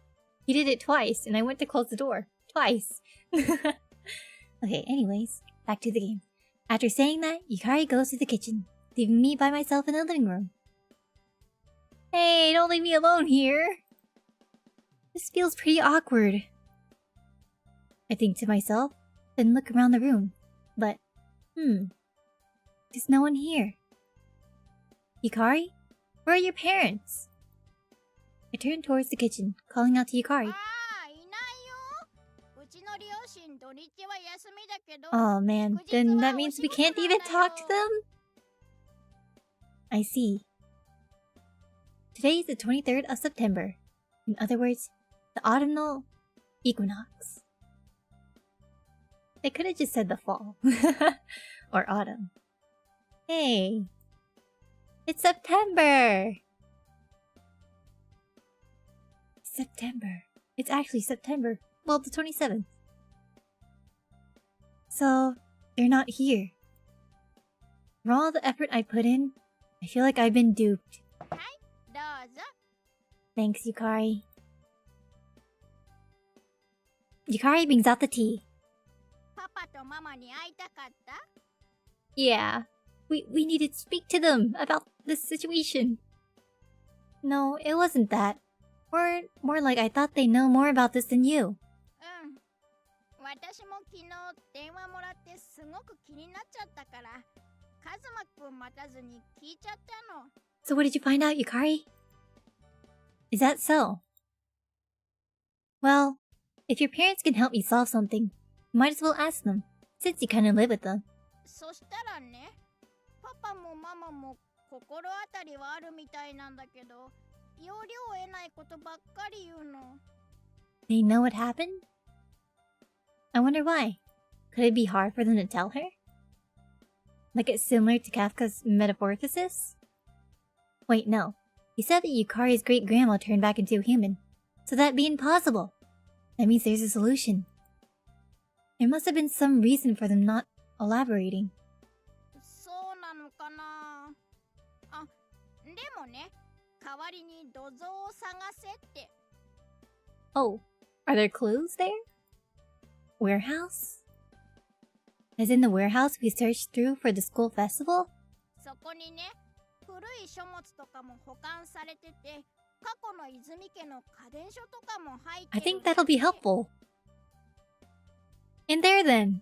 He did it twice and I went to close the door. Twice. Okay, anyways, back to the game. After saying that, Yukari goes to the kitchen, leaving me by myself in the living room. Hey, don't leave me alone here! This feels pretty awkward. I think to myself, then look around the room. But, there's no one here. Yukari? Where are your parents? I turn towards the kitchen, calling out to Yukari. Oh man, then that means we can't even talk to them? I see. Today is the 23rd of September. In other words, the autumnal equinox. They could have just said the fall. Or autumn. Hey! It's September! September. It's actually September. Well, the 27th. So, they're not here. For all the effort I put in, I feel like I've been duped. Thanks, Yukari. Yukari brings out the tea. Yeah, we needed to speak to them about this situation. No, it wasn't that. Or more like I thought they know more about this than you. So what did you find out, Yukari? Is that so? Well, if your parents can help me solve something, you might as well ask them, since you kinda live with them. They know what happened? I wonder why. Could it be hard for them to tell her? Like it's similar to Kafka's Metamorphosis? Wait, no. He said that Yukari's great-grandma turned back into a human. So that'd be impossible. That means there's a solution. There must have been some reason for them not elaborating. Oh, are there clues there? Warehouse? As in the warehouse we searched through for the school festival? I think that'll be helpful. In there then.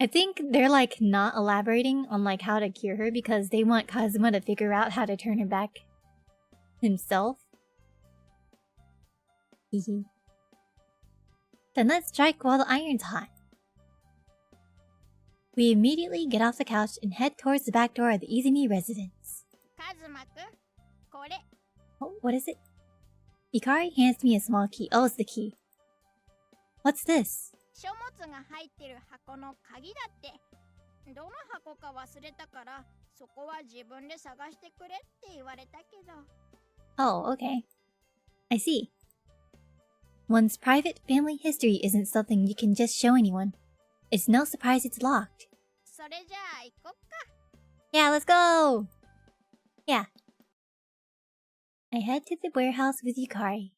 I think they're like not elaborating on like how to cure her because they want Kazuma to figure out how to turn her back himself. Hehe. Then let's strike while the iron's hot. We immediately get off the couch and head towards the back door of the Izumi residence. Oh, what is it? Yukari hands me a small key. Oh, it's the key. What's this? Oh, okay. I see. One's private family history isn't something you can just show anyone. It's no surprise it's locked. Yeah, let's go! Yeah. I head to the warehouse with Yukari.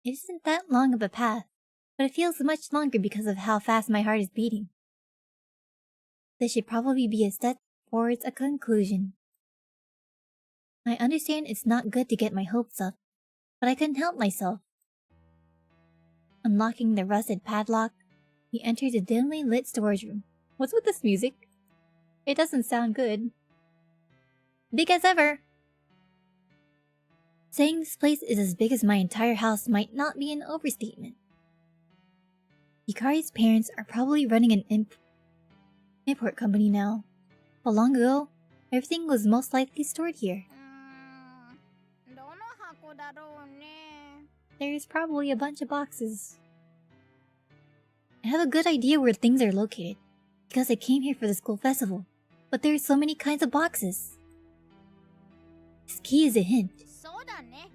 It isn't that long of a path, but it feels much longer because of how fast my heart is beating. This should probably be a step towards a conclusion. I understand it's not good to get my hopes up, but I couldn't help myself. Unlocking the rusted padlock, we enter the dimly lit storage room. What's with this music? It doesn't sound good. Big as ever! Saying this place is as big as my entire house might not be an overstatement. Yukari's parents are probably running an import company now. But long ago, everything was most likely stored here. There's probably a bunch of boxes. I have a good idea where things are located, because I came here for the school festival, but there's so many kinds of boxes. This key is a hint. そうだね。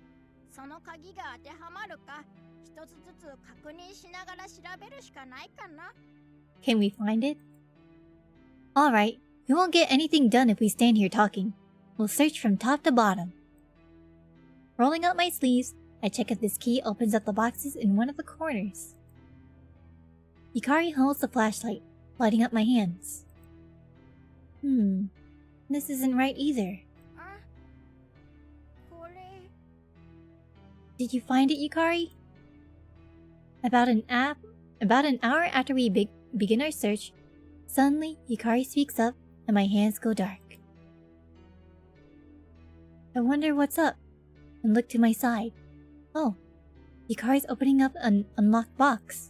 その鍵が当てはまるか、一つずつ確認しながら調べるしかないかな。Can we find it? Alright, we won't get anything done if we stand here talking. We'll search from top to bottom. Rolling up my sleeves, I check if this key opens up the boxes in one of the corners. Hikari holds the flashlight, lighting up my hands. This isn't right either. あ、これ。Did you find it, Yukari? About an hour after we begin our search, suddenly Yukari speaks up and my hands go dark. I wonder what's up and look to my side. Oh, Yukari's opening up an unlocked box.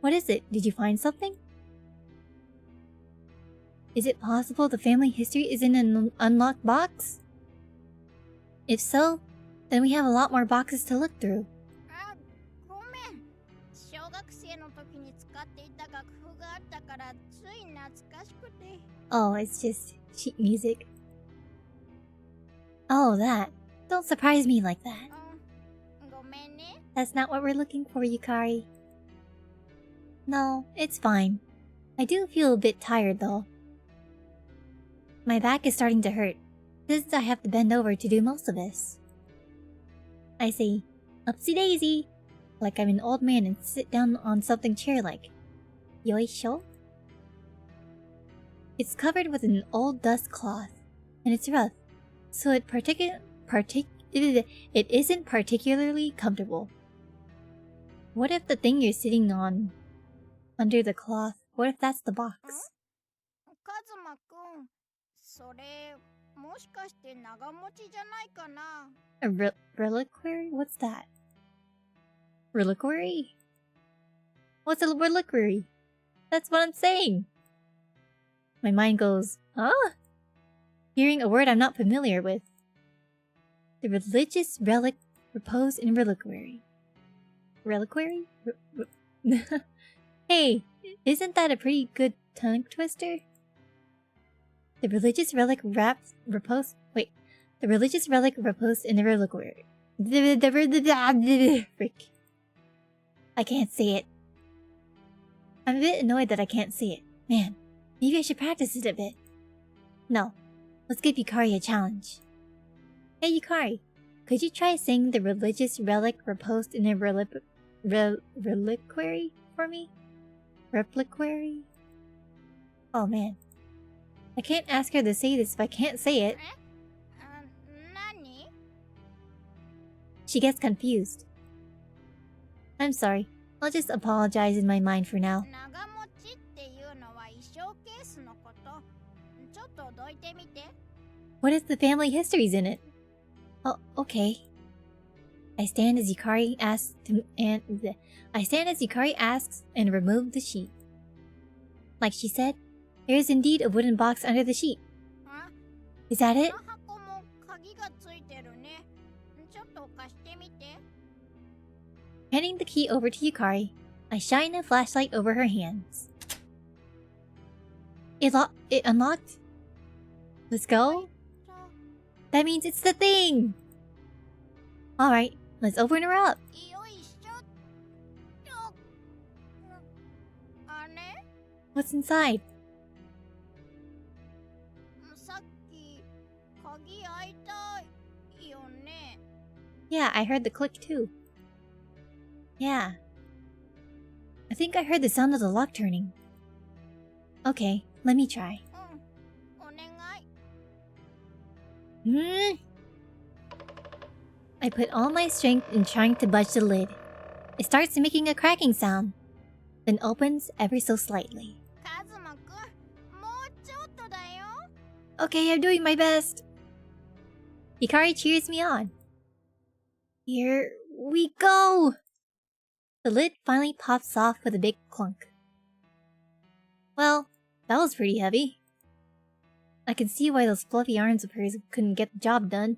What is it? Did you find something? Is it possible the family history is in an unlocked box? If so, then we have a lot more boxes to look through. あ、ごめん。小学生の時に使っていた楽譜があったからつい懐かしくて。Oh, it's just sheet music. Oh, that. Don't surprise me like that. ごめんね。 That's not what we're looking for, Yukari. No, it's fine. I do feel a bit tired, though. My back is starting to hurt, since I have to bend over to do most of this. I say, upsy daisy, like I'm an old man and sit down on something chair-like. Yoisho? It's covered with an old dust cloth, and it's rough, so it isn't particularly comfortable. What if the thing you're sitting on under the cloth, what if that's the box? カズマくん、それもしかして長持ちじゃないかな。 A reliquary? What's that? Reliquary? What's a reliquary? That's what I'm saying! My mind goes, huh? Hearing a word I'm not familiar with. The religious relic reposed in reliquary. Reliquary? Hey, isn't that a pretty good tongue twister? The religious relic reposed in the reliquary. Frick. I can't say it. I'm a bit annoyed that I can't say it. Man, maybe I should practice it a bit. No, let's give Yukari a challenge. Hey Yukari, could you try saying the religious relic reposed in a reliquary for me? Repliquary? Oh man. I can't ask her to say this if I can't say it. 何？ She gets confused. I'm sorry. I'll just apologize in my mind for now. 長持ちっていうのは衣装ケースのこと。ちょっとどいてみて。 What if the family history's in it? Oh, okay. I stand as Yukari asks and remove the sheet. Like she said, there is indeed a wooden box under the sheet. あ、 Is that こ it? の箱も鍵がついてるね。ちょっと貸してみて。 Handing the key over to Yukari, I shine a flashlight over her hands. It unlocked? Let's go? That means it's the thing! Alright, let's open her up. よいしょっと。あれ？ What's inside? さっき鍵開いたよね。 Yeah, I heard the click too. Yeah. I think I heard the sound of the lock turning. Okay, let me try. お願い。 I put all my strength in trying to budge the lid. It starts making a cracking sound, then opens ever so slightly. カズマくん、もうちょっとだよ。 Okay, I'm doing my best. Hikari cheers me on. Here we go! The lid finally pops off with a big clunk. Well, that was pretty heavy. I can see why those fluffy arms of hers couldn't get the job done.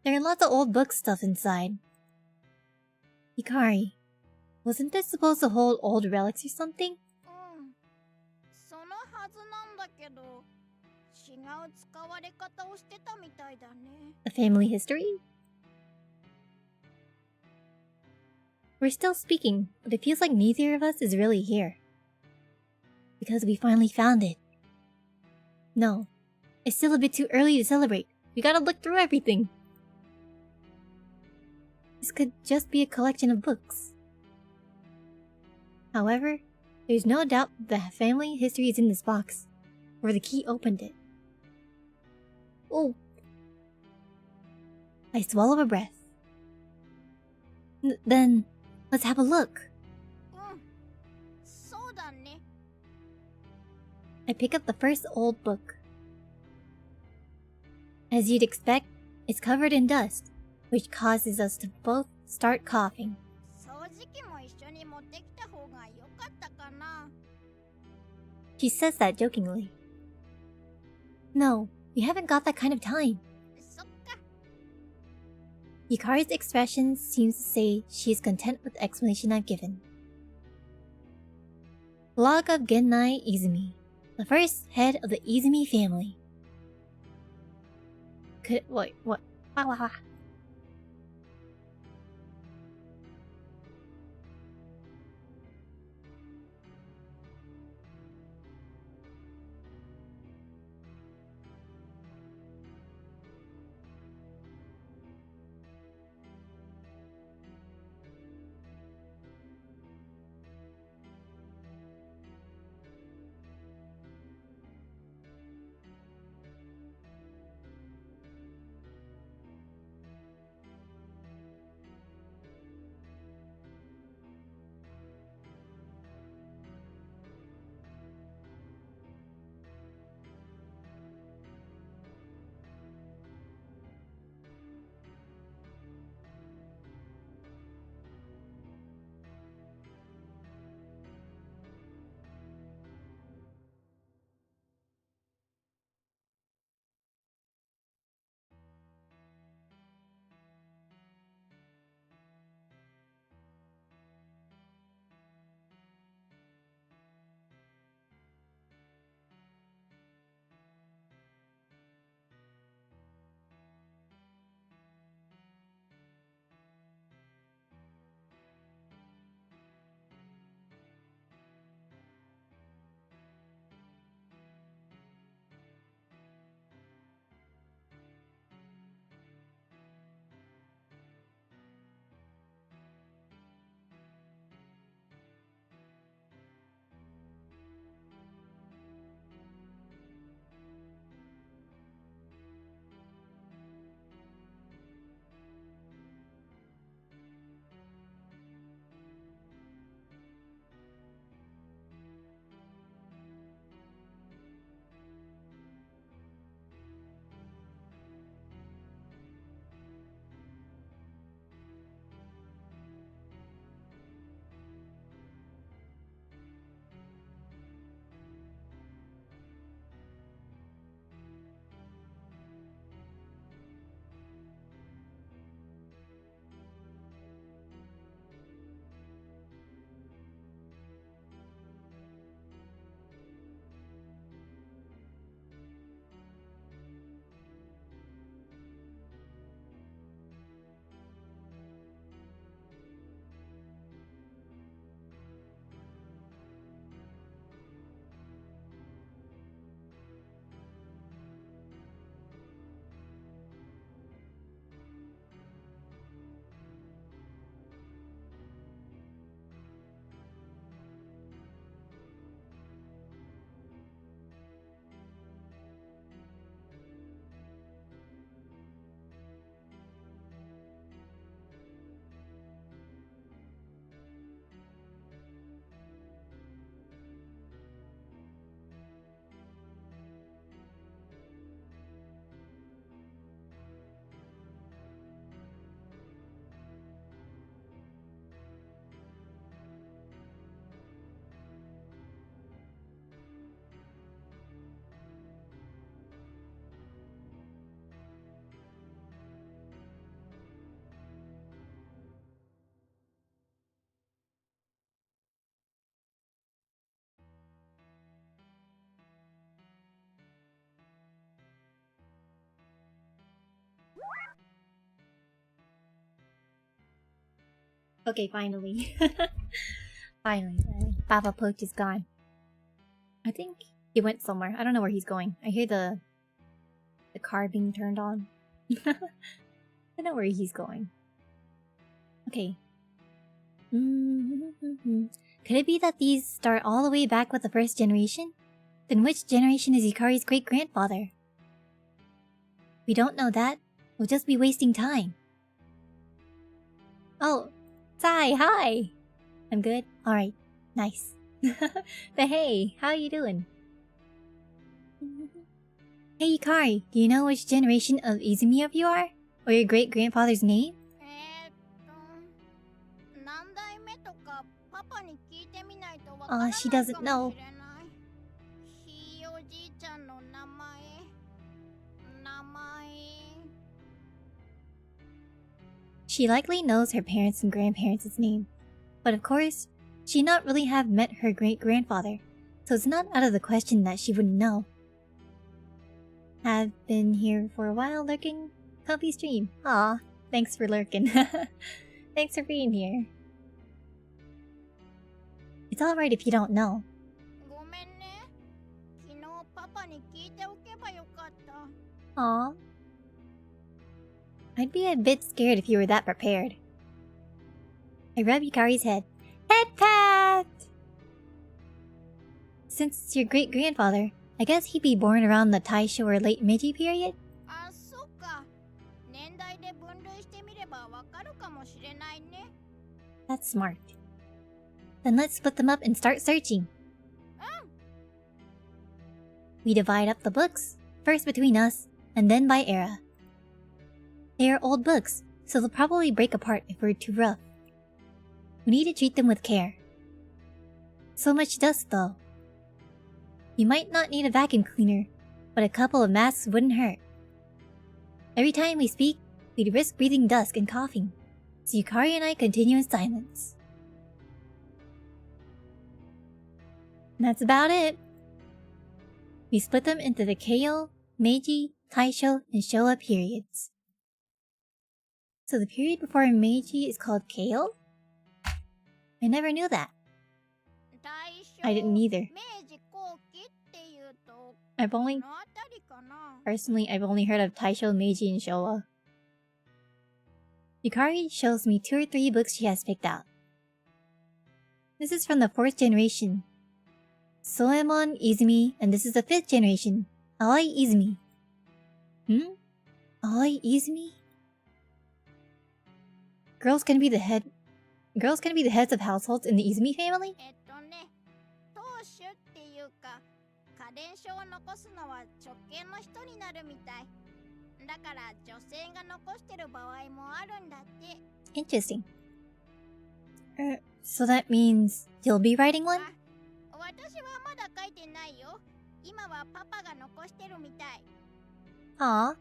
There are lots of old book stuff inside, Hikari, wasn't this supposed to hold old relics or something? そのはずなんだけど、違う使われ方をしてたみたいだね。A family history? We're still speaking, but it feels like neither of us is really here. Because we finally found it. No, it's still a bit too early to celebrate. We gotta look through everything. This could just be a collection of books. However, there's no doubt the family history is in this box, or the key opened it. Oh! I swallow a breath. Then, let's have a look. そうだね。I pick up the first old book. As you'd expect, it's covered in dust, which causes us to both start coughing. 掃除機も一緒に持ってきた方が良かったかな。She says that jokingly. No, we haven't got that kind of time. そっか。Yukari's expression seems to say she is content with the explanation I've given. Log of Gennai Izumi, the first head of the Izumi family. Wait, what? Wow. Okay, finally. Finally. Papa Poach is gone. I think he went somewhere. I don't know where he's going. I hear the car being turned on. I don't know where he's going. Okay. Could it be that these start all the way back with the first generation? Then which generation is Yukari's great-grandfather? We don't know that. We'll just be wasting time. Oh, Sai, hi! I'm good? Alright, nice. But hey, how you doing? Hey Yukari, do you know which generation of Izumi of you are? Or your great-grandfather's name? 何代目とかパパに聞いてみないとわからない Aw, she か doesn't も know. しれない。ひいおじいちゃんの名前。She likely knows her parents' and grandparents' name. But of course, she'd not really have met her great-grandfather, so it's not out of the question that she wouldn't know. Have been here for a while lurking? Comfy stream. Aw, thanks for lurking. Thanks for being here. It's alright if you don't know. ごめんね。昨日パパに聞いておけばよかった。Aw. I'd be a bit scared if you were that prepared. I rub Yukari's head. Head pat! Since it's your great-grandfather, I guess he'd be born around the Taisho or late Meiji period? あ、そっか。年代で分類してみればわかるかもしれないね。That's smart. Then let's split them up and start searching. We divide up the books, first between us, and then by era. They are old books, so they'll probably break apart if we're too rough. We need to treat them with care. So much dust, though. We might not need a vacuum cleaner, but a couple of masks wouldn't hurt. Every time we speak, we'd risk breathing dust and coughing, so Yukari and I continue in silence. And that's about it. We split them into the Keio, Meiji, Taisho, and Showa periods. So the period before Meiji is called Keio? I never knew that. 大正 I didn't either. 明治後期っていうと I've こ only, の辺りかな。 personally, I've only heard of Taisho, Meiji, and Showa. Yukari shows me 2 or 3 books she has picked out. This is from the 4th generation, Soemon Izumi, and this is the 5th generation, Aoi Izumi. Aoi Izumi? Girls gonna be the heads of households in the Izumi family? 当主っていうか、家電書を残すのは直系の人になるみたい。だから女性が残してる場合もあるんだって。Interesting. So that means you'll be writing one? あ、私はまだ書いてないよ。今はパパが残してるみたい。Aw.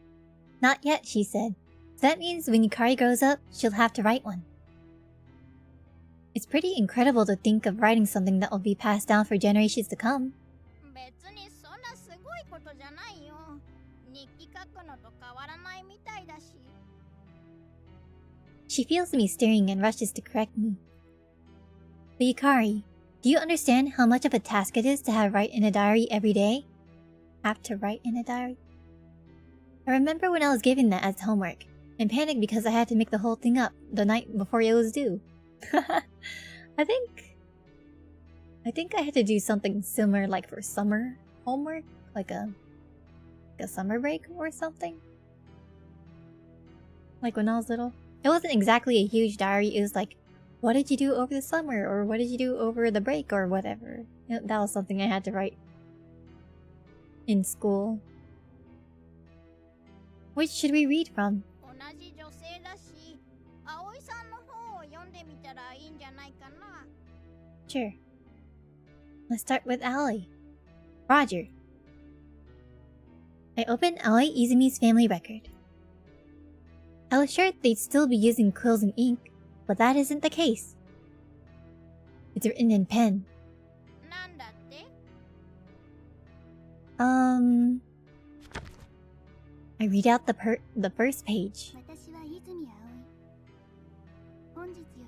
Not yet, she said. So that means when Yukari grows up, she'll have to write one. It's pretty incredible to think of writing something that will be passed down for generations to come. 別にそんなすごいことじゃないよ。日記書くのと変わらないみたいだし。She feels me staring and rushes to correct me. But Yukari, do you understand how much of a task it is to have to write in a diary every day? Have to write in a diary? I remember when I was given that as homework, and panicked because I had to make the whole thing up the night before it was due. I think I had to do something similar like for summer homework, like a summer break or something. Like when I was little. It wasn't exactly a huge diary, it was like, what did you do over the summer, or what did you do over the break, or whatever. That was something I had to write in school. Which should we read from? 同じ女性だし、葵さんの方を読んでみたらいいんじゃないかな。Sure. Let's start with Aoi. Roger. I opened Aoi Izumi's family record. I was sure they'd still be using quills and ink, but that isn't the case. It's written in pen. なんだって？ I read out the first page. 私は泉葵。本日より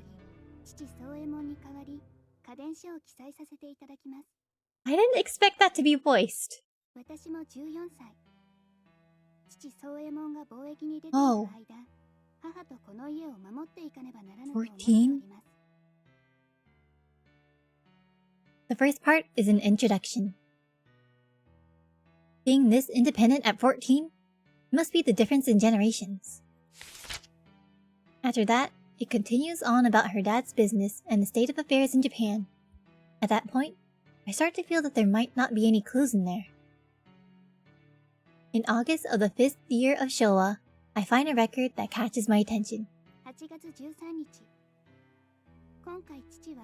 父宗右衛門に代わり家電書を記載させていただきます。 I didn't expect that to be voiced. 私も14歳。父宗右衛門が貿易に出ていた間、母とこの家を守っていかねばならぬと思っております。 The first part is an introduction. Being this independent at 14 must be the difference in generations. After that, it continues on about her dad's business and the state of affairs in Japan. At that point, I start to feel that there might not be any clues in there. In August of the 5th year of Showa, I find a record that catches my attention. 8月13日。今回父は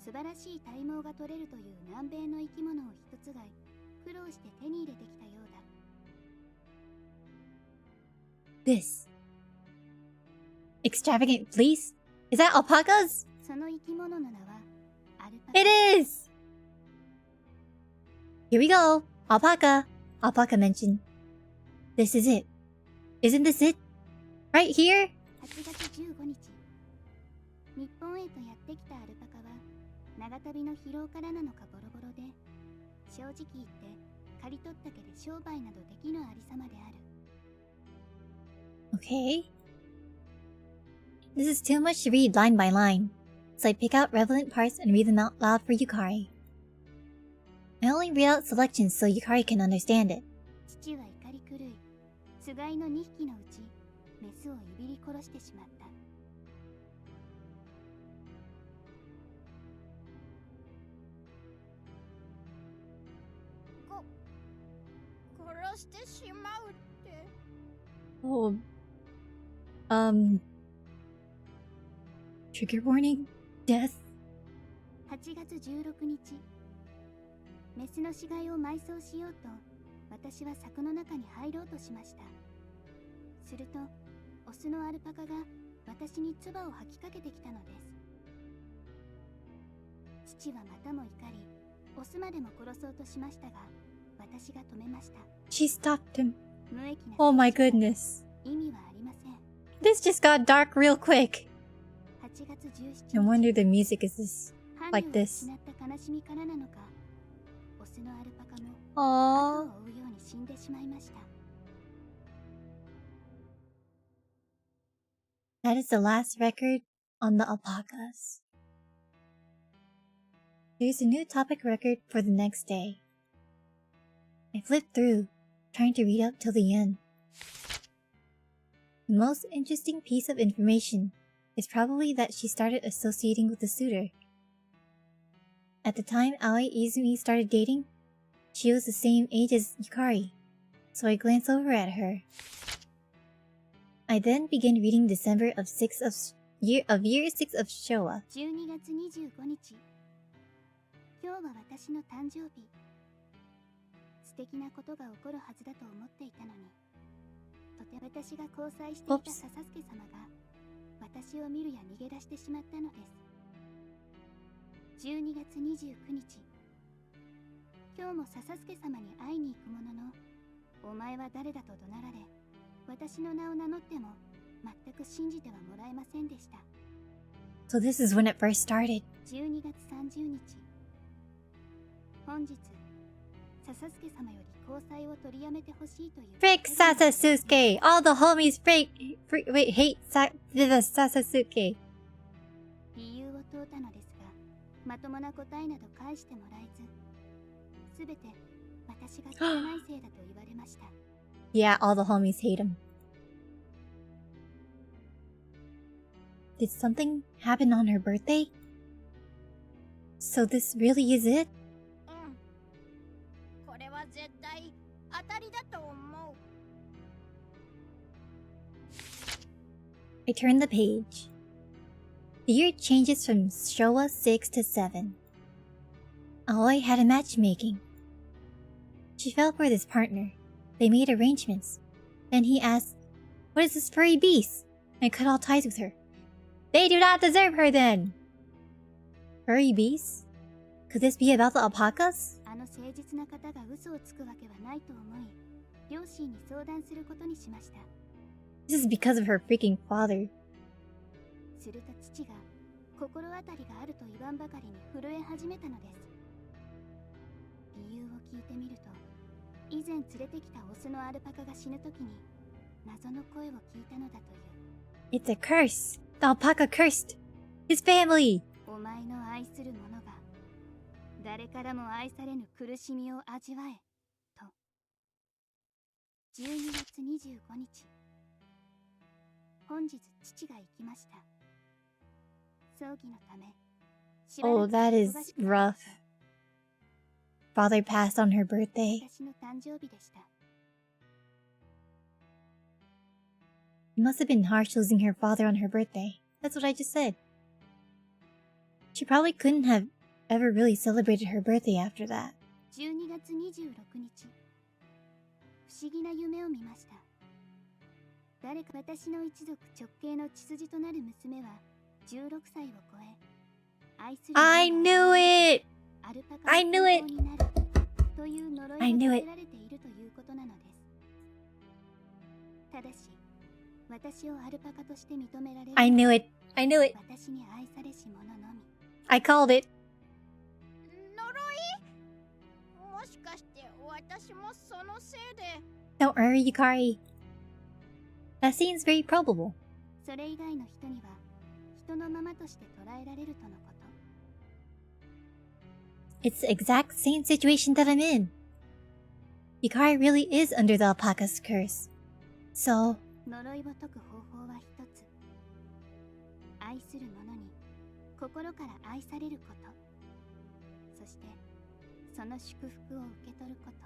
素晴らしい体毛が取れるという南米の生き物を一つ買い、苦労して手に入れてきたようだ。 This. Extravagant fleece? Is that alpacas? その生き物の名はアルパカ。 It is! Here we go! Alpaca! Alpaca mentioned. This is it. Isn't this it? Right here? 8月15日。日本へとやってきたアルパカは長旅の疲労からなのかボロボロで、正直言って刈り取った毛で商売などできぬありさまである。 Okay. This is too much to read line by line, so I pick out relevant parts and read them out loud for Yukari. I only read out selections so Yukari can understand it. 父は怒り狂い、つがいの2匹のうちメスをいびり殺してしまった。殺してしまうって。 Oh. Trigger warning? Death? 8月16日。メスの死骸を埋葬しようと私は柵の中に入ろうとしました。するとオスのアルパカが私に唾を吐きかけてきたのです。父はまたも怒り、オスまでも殺そうとしましたが、私が止めました。 She stopped him. 無益な Oh my goodness. 意味はありません。 This just got dark real quick. 8月17日。 No wonder the music is this. 伴侶 like を this. 失った悲しみからなのか、オスのアルパカも Aww. 後を追うように死んでしまいました。 That is the last record on the ALPACAs. There's a new topic record for the next day. I flipped through, trying to read up till the end. The most interesting piece of information is probably that she started associating with the suitor. At the time Aoi Izumi started dating, she was the same age as Yukari, so I glanced over at her. I then began reading December of year 6 of Showa. 12月25日。今日は私の誕生日。素敵なことが起こるはずだと思っていたのに、とて私が交際していた笹助様が私を見るや逃げ出してしまったのです。12月29日。今日も笹助様に会いに行くものの、お前は誰だと怒鳴られ、私の名を名乗っても全く信じてはもらえませんでした。 So this is when it first started. 12月30日。本日、笹助様より交際を取りやめてほしいという。 Frick Sasasuke! All the homies hate Sasasuke. 理由を問うたのですが、まともな答えなど返してもらえず、すべて私が汚いせいだと言われました。 Yeah, all the homies hate him. Did something happen on her birthday? So this really is it? うん。これは絶対当たりだと思う。 I turn the page. The year changes from Showa 6 to 7. Aoi had a matchmaking. She fell for this partner. They made arrangements. Then he asked, "What is this furry beast?" and cut all ties with her. They do not deserve her then! Furry beast? Could this be about the alpacas? あの誠実な方が嘘をつくわけはないと思い、両親に相談することにしました。This is because of her freaking father. すると父が、心当たりがあると言わんばかりに震え始めたのです。理由を聞いてみると、以前連れてきたオスのアルパカが死ぬ時に謎の声を聞いたのだという。It's a curse. The alpaca cursed his family. お前の愛する者が誰からも愛されぬ苦しみを味わえと。12月25日、本日父が行きました。葬儀のためしばら Oh, く that is 忙しくなりま rough. した。 Father passed on her birthday. 私の誕生日でした。 It must have been harsh losing her father on her birthday. That's what I just said. She probably couldn't have ever really celebrated her birthday after that. 12月26日、不思議な夢を見ました。誰か私の一族直系の血筋となる娘は16歳を超え、愛する I knew it! アルパカ I の knew it! 皇后になるという呪いが I か knew け it! られているということなのです。ただし、私をアルパカとして認められる I knew it! I knew it! 私に愛されし者のみ。 I called it! 呪い？もしかして私もそのせいで。 Don't worry, Yukari. That seems very probable. それ以外の人には人のままとして捉えられるとのこと。 It's the exact same situation that I'm in. Yukari really is under the alpaca's curse. So, 呪いを解く方法は一つ。愛する者に心から愛されること。そしてその祝福を受け取ること。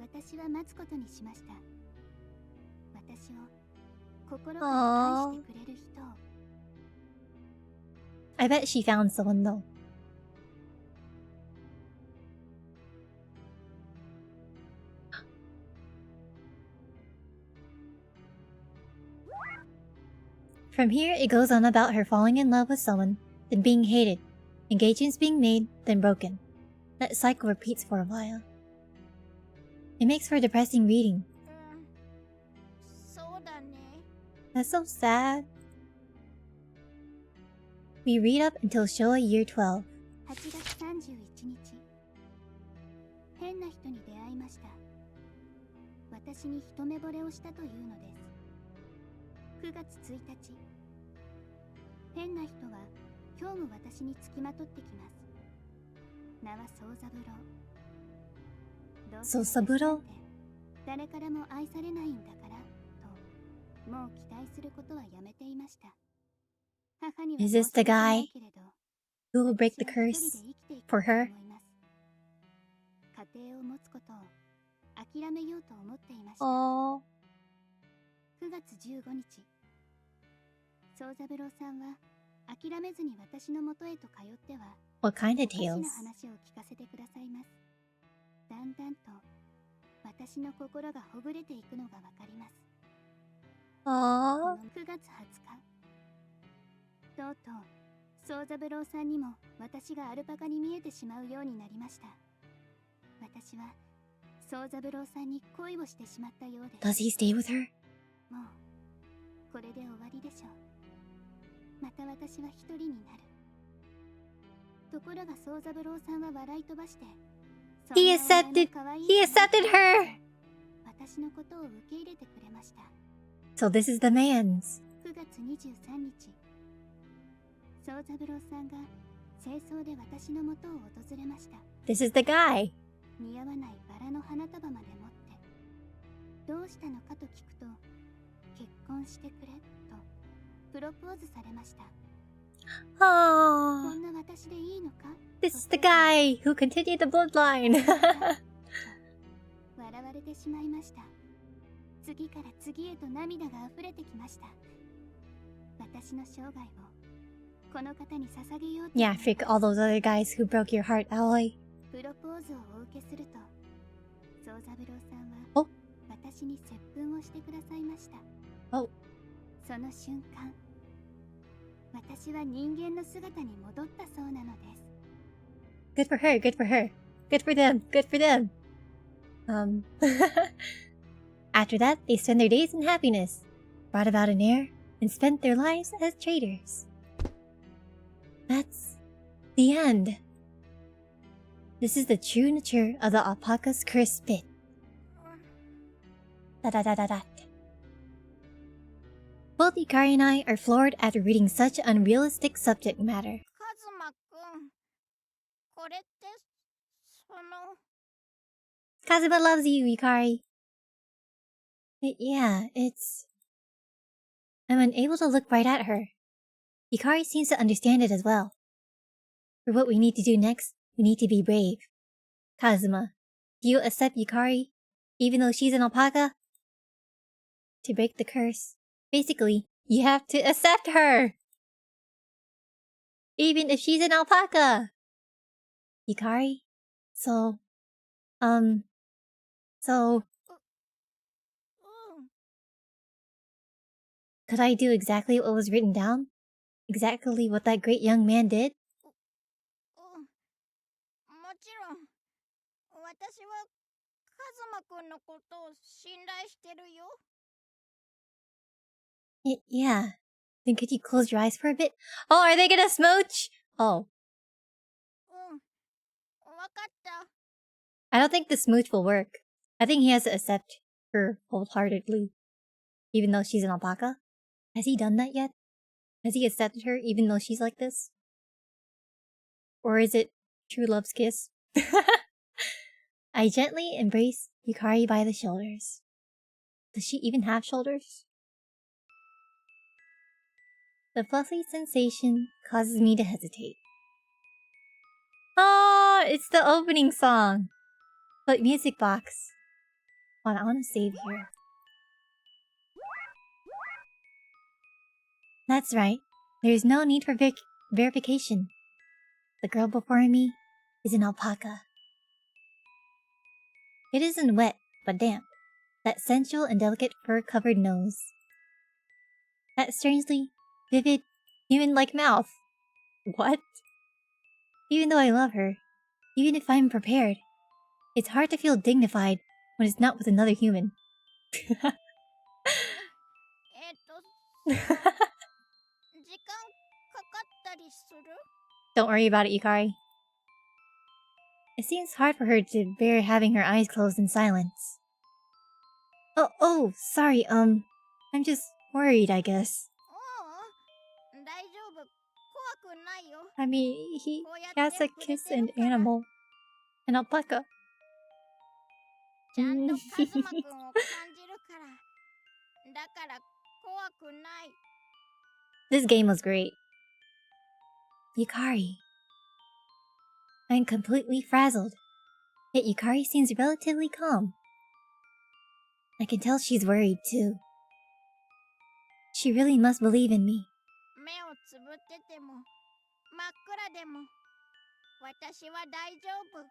私は待つことにしました。私を心から愛してくれる人を。 I bet she found someone though. From here, it goes on about her falling in love with someone, then being hated, engagements being made, then broken. That cycle repeats for a while. It makes for depressing reading. そうだね。 That's so sad. We read up until Showa year 12. 8月31日、変な人に出会いました。私に一目惚れをしたというのです。9月1日、変な人は今日も私につきまとってきます。名は宗三郎。どうせ私なんて誰からも愛されないんだからと、もう期待することはやめていました。母には Is this 申し訳 the な guy いけれど、 who will break the 私は一 curse 人で生きていこ for うと her? 思います。家庭を持つことを諦めようと思っていました。 Oh. 9月15日、宗三郎さんは諦めずに私の元へと通っては What kind of おかし tales? な話を聞かせてくださいます。だんだんと私の心がほぐれていくのがわかります。こ Aww. の9月20日、とうとう宗三郎さんにも私がアルパカに見えてしまうようになりました。私は宗三郎さんに恋をしてしまったようです。 Does he stay with her? もうこれで終わりでしょう。また私は一人になる。ところが宗三郎さんは笑い飛ばして、 He そんなお前 accepted- の可愛い he accepted her! 私のことを受け入れてくれました。 So this is the man's. 9月23日、宗三郎さんが清掃で私のもとを訪れました。 This is the guy. 似合わないバラの花束まで持って、どうしたのかと聞くと、結婚してくれとプロポーズされました。 こ Aww. んな私でいいのか This is the guy who continued the bloodline. 笑われてしまいました。次から次へと涙が溢れてきました。私の生涯をこの方に捧げようと Yeah, freak all those other guys who broke your heart, Alloy. プロポーズをお受けすると、宗三郎さんはお私に接吻をしてくださいました。おその瞬間、私は人間の姿に戻ったそうなのです。 Good for her, good for her. Good for them, good for them. After that, they spent their days in happiness, brought about an heir, and spent their lives as traders. That's the end. This is the true nature of the alpaca's cursed spit. Da-da-da-da-da. Both Ikari and I are floored after reading such unrealistic subject matter. カズマくん、これってその Kazuma loves you, Ikari. Yeah, it's... I'm unable to look right at her. Ikari seems to understand it as well. For what we need to do next, we need to be brave. Kazuma, do you accept Yukari, even though she's an alpaca? To break the curse, basically, you have to accept her! Even if she's an alpaca! Yukari? So...うん。Could I do exactly what was written down? Exactly what that great young man did? うん。もちろん、私はカズマくんのことを信頼してるよ。Yeah. Then could you close your eyes for a bit? Oh, are they gonna smooch? Oh. うん。わかった。I don't think the smooch will work. I think he has to accept her wholeheartedly. Even though she's an alpaca? Has he done that yet? Has he accepted her even though she's like this? Or is it true love's kiss? I gently embrace Yukari by the shoulders. Does she even have shoulders? The fluffy sensation causes me to hesitate. Ah, it's the opening song! But music box. Hold on, I want to save here. That's right. There's no need for verification. The girl before me is an alpaca. It isn't wet, but damp. That sensual and delicate fur-covered nose. That strangely vivid, human-like mouth. What? Even though I love her, even if I'm prepared, it's hard to feel dignified when it's not with another human. 時間かかったりする？ Don't worry about it, Yukari. It seems hard for her to bear having her eyes closed in silence. Oh, sorry, I'm just worried, I guess. ううん。大丈夫。怖くないよ。 I mean, he has to kiss an animal. An alpaca. ちゃんとカズマくんを感じるから。だから怖くない。 This game was great. Yukari. I'm completely frazzled. Yet Yukari seems relatively calm. I can tell she's worried too. She really must believe in me. 目をつぶってても、真っ暗でも、私は大丈夫。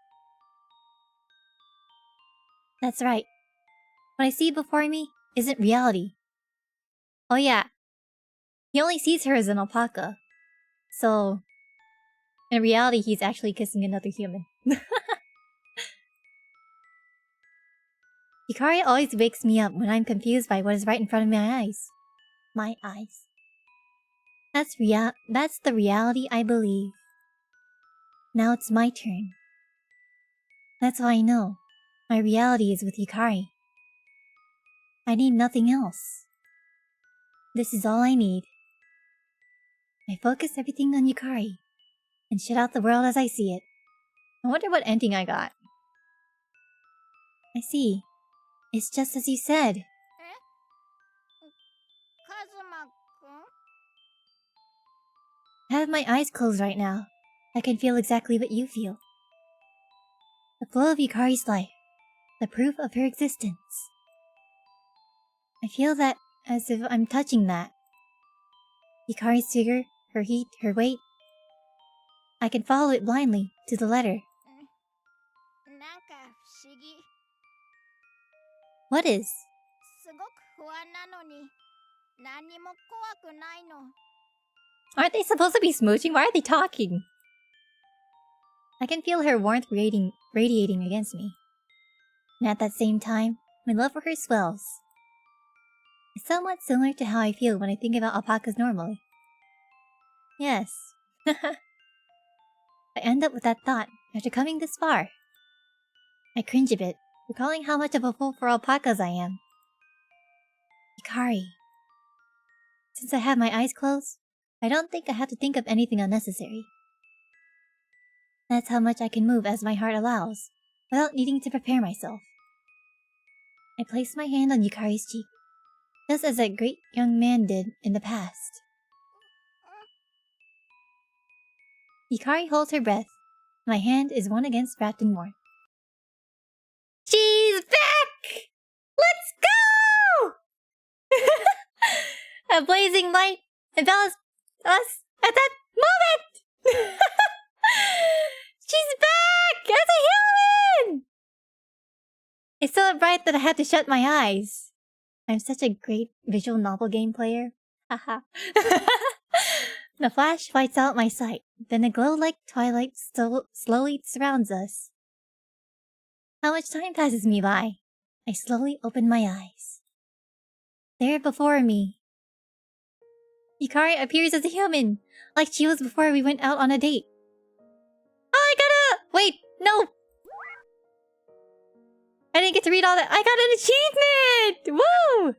That's right. What I see before me isn't reality. Oh yeah. He only sees her as an alpaca. So, in reality, he's actually kissing another human. Hikari always wakes me up when I'm confused by what is right in front of my eyes. My eyes. That's the reality I believe. Now it's my turn. That's why I know. My reality is with Hikari. I need nothing else. This is all I need. I focus everything on Yukari, and shut out the world as I see it. I wonder what ending I got. I see. It's just as you said. え？カズマくん？ I have my eyes closed right now. I can feel exactly what you feel. The flow of Yukari's life. The proof of her existence. I feel that as if I'm touching that. Yukari's figure, her heat, her weight. I can follow it blindly, to the letter. なんか不思議。 What is? すごく不安なのに、何にも怖くないの。 Aren't they supposed to be smooching? Why are they talking? I can feel her warmth radiating against me. And at that same time, my love for her swells. It's somewhat similar to how I feel when I think about alpacas normally. Yes. I end up with that thought after coming this far. I cringe a bit, recalling how much of a fool for alpacas I am. Hikari. Since I have my eyes closed, I don't think I have to think of anything unnecessary. That's how much I can move as my heart allows, without needing to prepare myself. I place my hand on Yukari's cheek, just as that great young man did in the past. Yukari holds her breath. My hand is one against wrapped in warmth. She's back! Let's go! A blazing light envelops us at that moment! She's back! As a human! It's so bright that I have to shut my eyes. I'm such a great visual novel game player. Haha. The flash whites out my sight, then a glow like twilight slowly surrounds us. How much time passes me by? I slowly open my eyes. There before me, Yukari appears as a human, like she was before we went out on a date. Oh, I gotta... Wait, no! I didn't get to read all that. I got an achievement! Woo!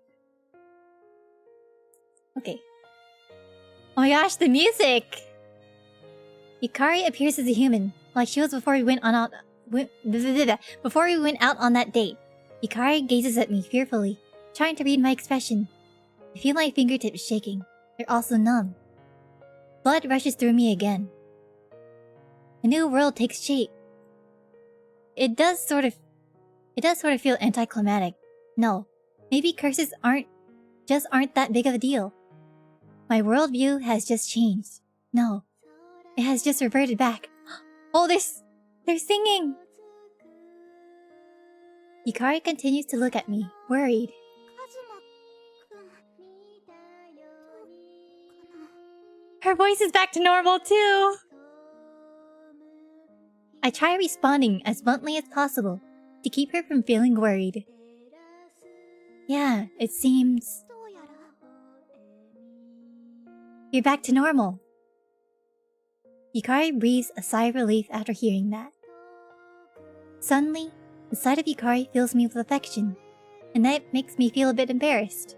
Okay. Oh my gosh, the music! Yukari appears as a human, like she was before we went out on that date. Yukari gazes at me fearfully, trying to read my expression. I feel my fingertips shaking. They're also numb. Blood rushes through me again. A new world takes shape. It does sort of feel anticlimactic. No, maybe curses aren't that big of a deal. My worldview has just changed. No, it has just reverted back. Oh, they're singing! Yukari continues to look at me, worried. Her voice is back to normal too! I try responding as bluntly as possible to keep her from feeling worried. Yeah, it seems... You're back to normal. Yukari breathes a sigh of relief after hearing that. Suddenly, the sight of Yukari fills me with affection, and that makes me feel a bit embarrassed.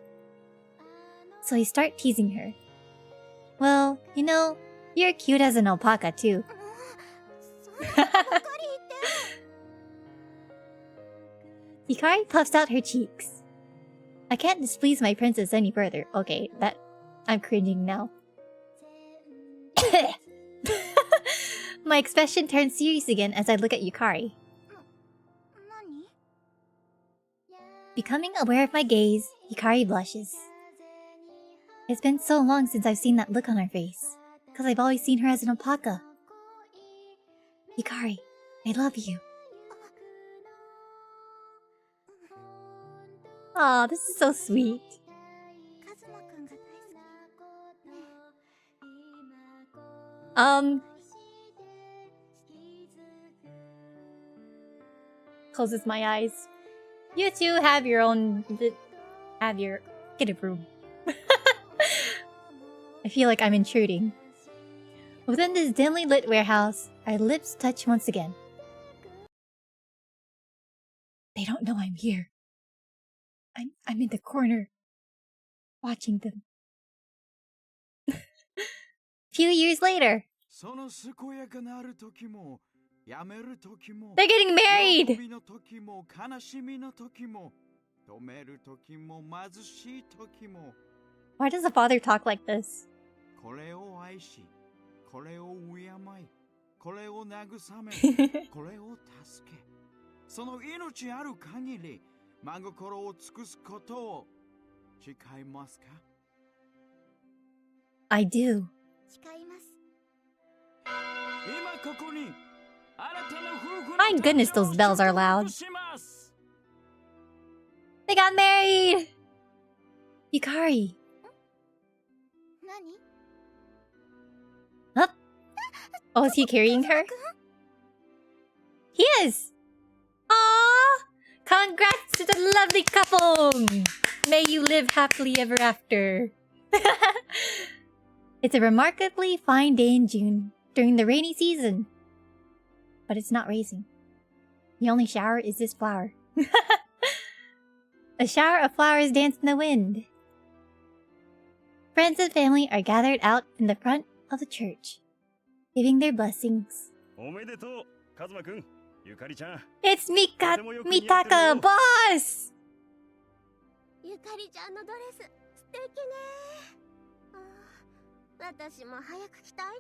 So I start teasing her. Well, you know, you're cute as an alpaca too. Yukari puffs out her cheeks. I can't displease my princess any further. Okay, I'm cringing now. My expression turns serious again as I look at Yukari. Becoming aware of my gaze, Yukari blushes. It's been so long since I've seen that look on her face, because I've always seen her as an alpaca. Yukari, I love you. Aw, this is so sweet. Closes my eyes. You two have your own... Get a room. I feel like I'm intruding. Within this dimly lit warehouse, our lips touch once again. They don't know I'm here. I'm in the corner, watching them. Few years later, they're getting married! Why does the father talk like this? I do. My goodness, those bells are loud. They got married! Yukari. Huh? Oh, is he carrying her? He is! Aww! Congrats to the lovely couple! May you live happily ever after. It's a remarkably fine day in June, during the rainy season. but it's not raising. The only shower is this flower. A shower of flowers dance in the wind. Friends and family are gathered out in the front of the church, giving their blessings. おめでとう、カズマくん、ゆかりちゃん。 It's Mitaka, boss! ゆかりちゃんのドレス素敵ね。私も早く着たいな。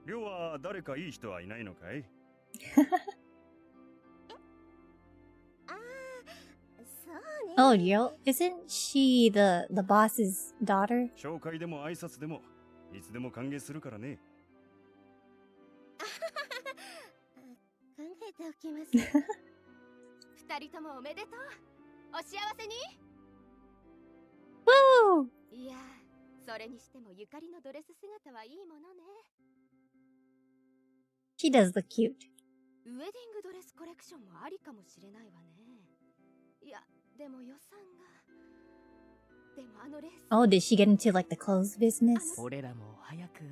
りょうは誰かいい人はいないのかい？そうね。 Oh, yo, isn't she the boss's daughter? 紹介でも挨拶でもいつでも歓迎するからね。考えておきます。二人ともおめでとう。お幸せに。 Woo! いや、それにしてもゆかりのドレス姿はいいものね。 She does look cute. ウェディングドレスコレクションもありかもしれないわね。いや、でも予算が。でもあのレース。 Oh, did she get into like the clothes business? 俺らも早く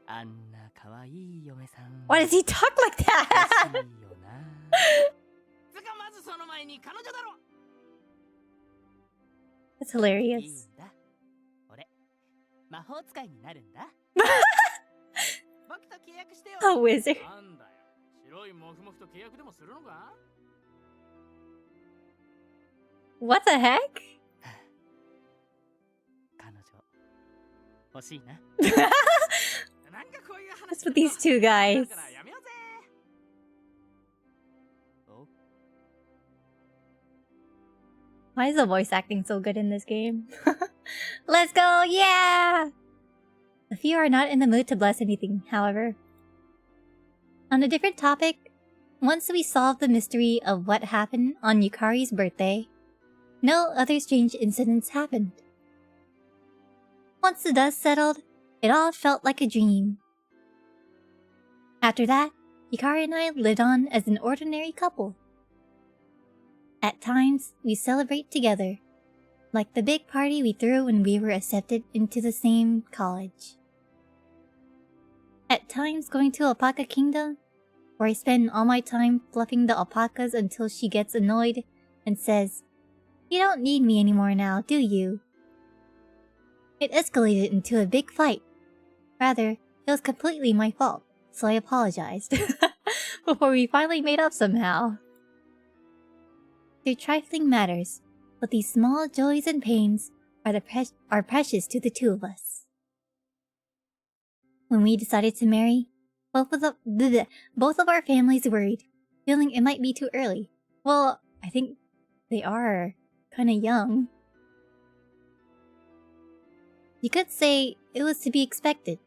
あんな可愛い嫁さん Why does he talk like 欲 that? しいよな。つかまずその前に彼女だろ。 That's いい hilarious. んだ。俺魔法使いになるんだ。僕と契約してよ。 A wizard. なんだよ。白いモフモフと契約でもするのか？ What the heck? 彼女欲しいな。なんかこういう話 What's with these two guys? だからやめようぜ。お Why is the voice acting so good in this game? Let's go! Yeah! A few are not in the mood to bless anything, however. On a different topic, once we solved the mystery of what happened on Yukari's birthday, no other strange incidents happened. Once the dust settled, it all felt like a dream. After that, Yukari and I lived on as an ordinary couple. At times, we celebrate together, like the big party we threw when we were accepted into the same college. At times, going to Alpaca Kingdom, where I spend all my time fluffing the alpacas until she gets annoyed and says, "You don't need me anymore now, do you?" It escalated into a big fight. Rather, it was completely my fault, so I apologized. Before we finally made up somehow. They're trifling matters, but these small joys and pains are precious to the two of us. When we decided to marry, both of our families worried, feeling it might be too early. Well, I think they are kinda young. You could say it was to be expected.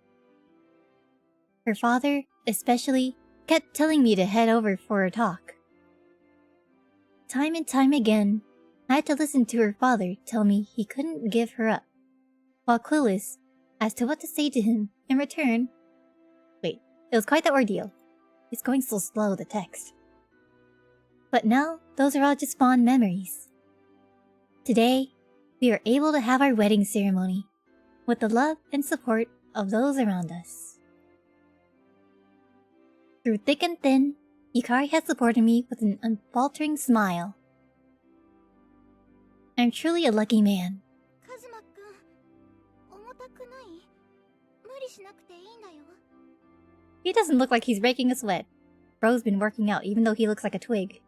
Her father, especially, kept telling me to head over for a talk. Time and time again, I had to listen to her father tell me he couldn't give her up, while clueless as to what to say to him in return. Wait, it was quite the ordeal. It's going so slow, the text. But now, those are all just fond memories. Today, we are able to have our wedding ceremony, with the love and support of those around us. Through thick and thin, Yukari has supported me with an unfaltering smile. I'm truly a lucky man. カズマくん、重たくない？無理しなくていいんだよ。 He doesn't look like he's breaking a sweat. Bro's been working out even though he looks like a twig.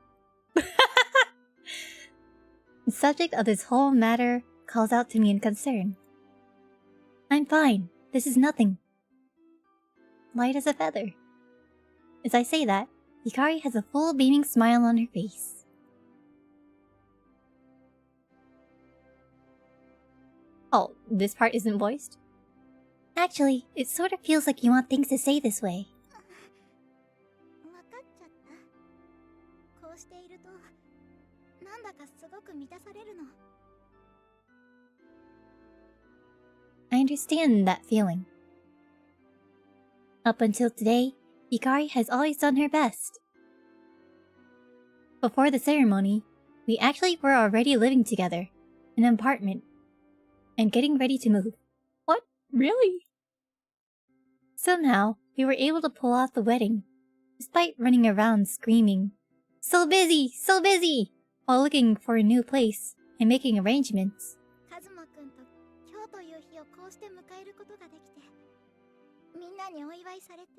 The subject of this whole matter calls out to me in concern. I'm fine. This is nothing. Light as a feather. As I say that, Yukari has a full beaming smile on her face. Oh, this part isn't voiced? Actually, it sort of feels like you want things to stay this way. わかっちゃった。こうしていると、なんだかすごく満たされるの。 I understand that feeling. Up until today, Yukari has always done her best. Before the ceremony, we actually were already living together in an apartment and getting ready to move. What? Really? Somehow, we were able to pull off the wedding despite running around screaming, "So busy! So busy!" while looking for a new place and making arrangements. カズマくんと今日という日をこうして迎えることができて、みんなにお祝いされて、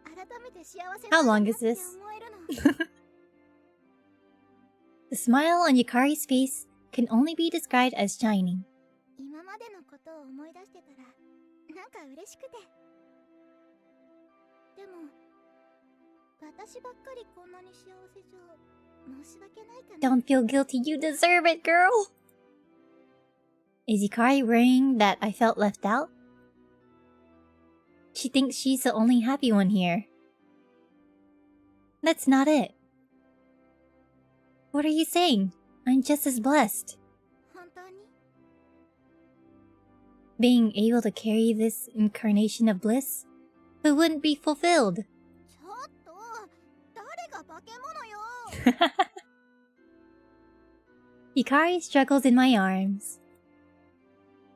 改めて幸せ How なん long だ is なって this? 思えるの。 The smile on Yukari's face can only be described as shining. 今までのことを思い出してたら、なんか嬉しくて。でも、私ばっかりこんなに幸せじゃ申し訳ないかな。 Don't feel guilty, you deserve it, girl! Is Yukari worrying that I felt left out? She thinks she's the only happy one here. That's not it. What are you saying? I'm just as blessed. 本当に Being able to carry this incarnation of bliss, who wouldn't be fulfilled? ちょっと、誰が化け物よ。 Yukari struggles in my arms.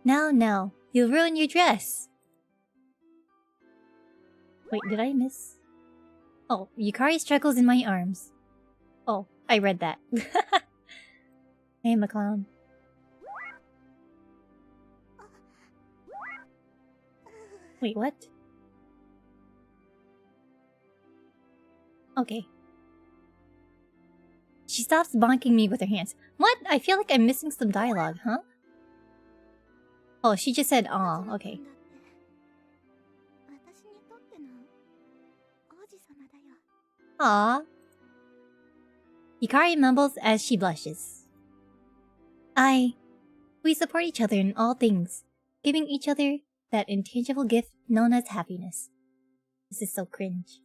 No, no, you'll ruin your dress. Wait, did I miss? Oh, Yukari struggles in my arms. Oh, I read that. I am a clown. Wait, what? Okay. She stops bonking me with her hands. What? I feel like I'm missing some dialogue, huh? Oh, she just said, "Aw," okay. 私にとっての王子様だよ。 Aw. Yukari mumbles as she blushes. We support each other in all things, giving each other that intangible gift known as happiness. This is so cringe.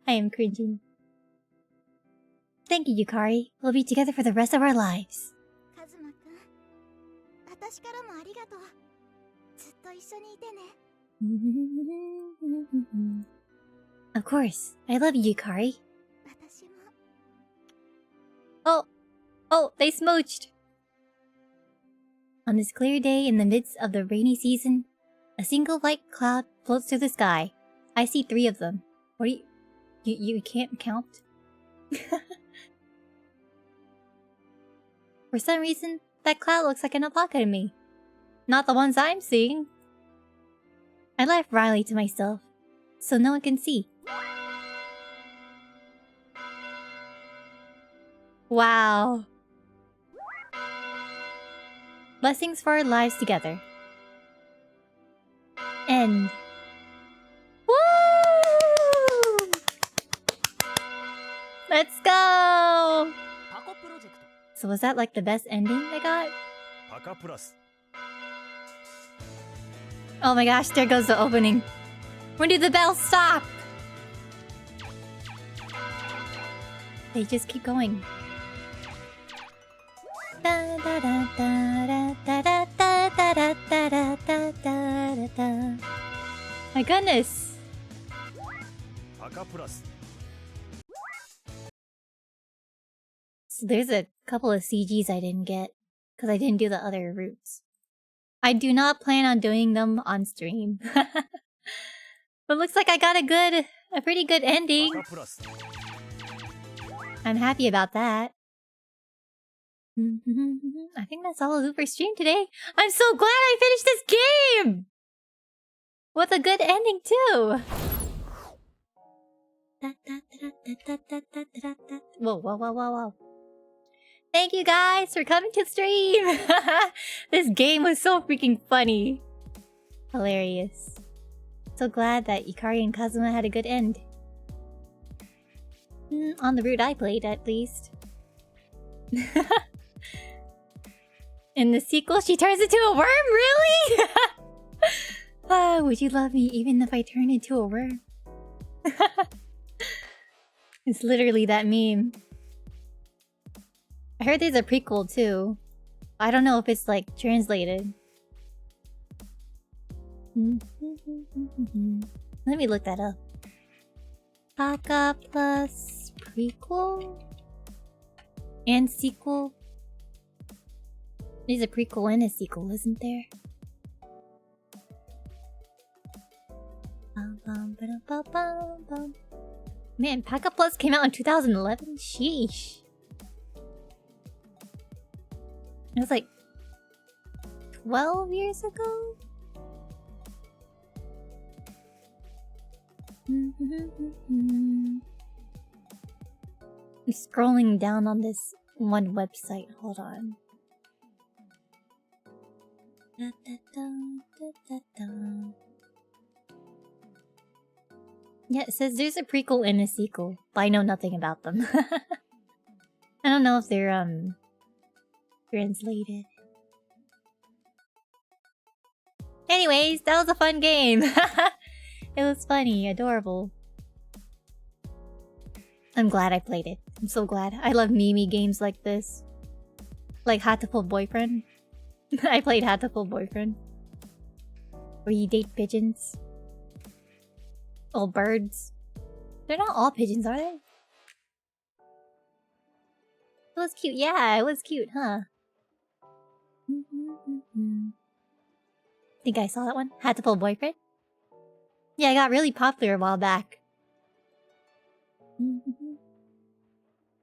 I am cringing. Thank you, Yukari. We'll be together for the rest of our lives. カズマくん、私からもありがとう。ずっと一緒にいてね。 Of course. I love you, Yukari. 私も。 Oh, they smooched! On this clear day in the midst of the rainy season, a single white cloud floats through the sky. I see 3 of them. What do you can't count? For some reason, that cloud looks like an ALPACA to me. Not the ones I'm seeing. I laugh wryly to myself, so no one can see. Wow. Blessings for our lives together. End. Woo! Let's go! So was that like the best ending I got? PacaPlus. Oh my gosh, there goes the opening. When did the bells stop? They just keep going. Da da da da da da da da da da da da da. My goodness. PacaPlus. So there's a couple of CGs I didn't get because I didn't do the other routes. I do not plan on doing them on stream. But looks like I got a pretty good ending. PacaPlus. I'm happy about that. I think that's all I'll do for stream today. I'm so glad I finished this game! With a good ending too! Whoa. Thank you guys for coming to stream! This game was so freaking funny. Hilarious. So glad that Yukari and Kazuma had a good end. On the route I played, at least. In the sequel, she turns into a worm? Really? Would you love me even if I turn into a worm? It's literally that meme. I heard there's a prequel too. I don't know if it's like translated. Let me look that up. PacaPlus prequel? And sequel? There's a prequel and a sequel, isn't there? Man, PacaPlus came out in 2011? Sheesh. It was like 12 years ago? I'm scrolling down on this one website. Hold on. Yeah, it says there's a prequel and a sequel, but I know nothing about them. I don't know if they're translated. Anyways, that was a fun game. It was funny, adorable. I'm glad I played it. I'm so glad. I love meme games like this. Like Hatoful Boyfriend. I played Hatoful Boyfriend. Where you date pigeons. All birds. They're not all pigeons, are they? It was cute. Yeah, it was cute, huh? Think I saw that one? Hatoful Boyfriend? Yeah, it got really popular a while back.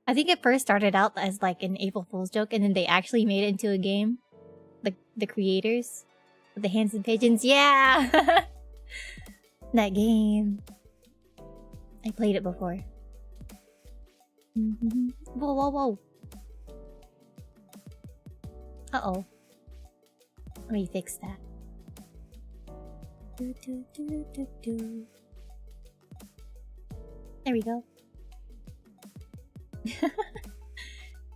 I think it first started out as like an April Fool's joke, and then they actually made it into a game. The creators with the handsome pigeons. Yeah! That game. I played it before. Whoa, whoa, whoa. Uh-oh. Let me fix that. There we go.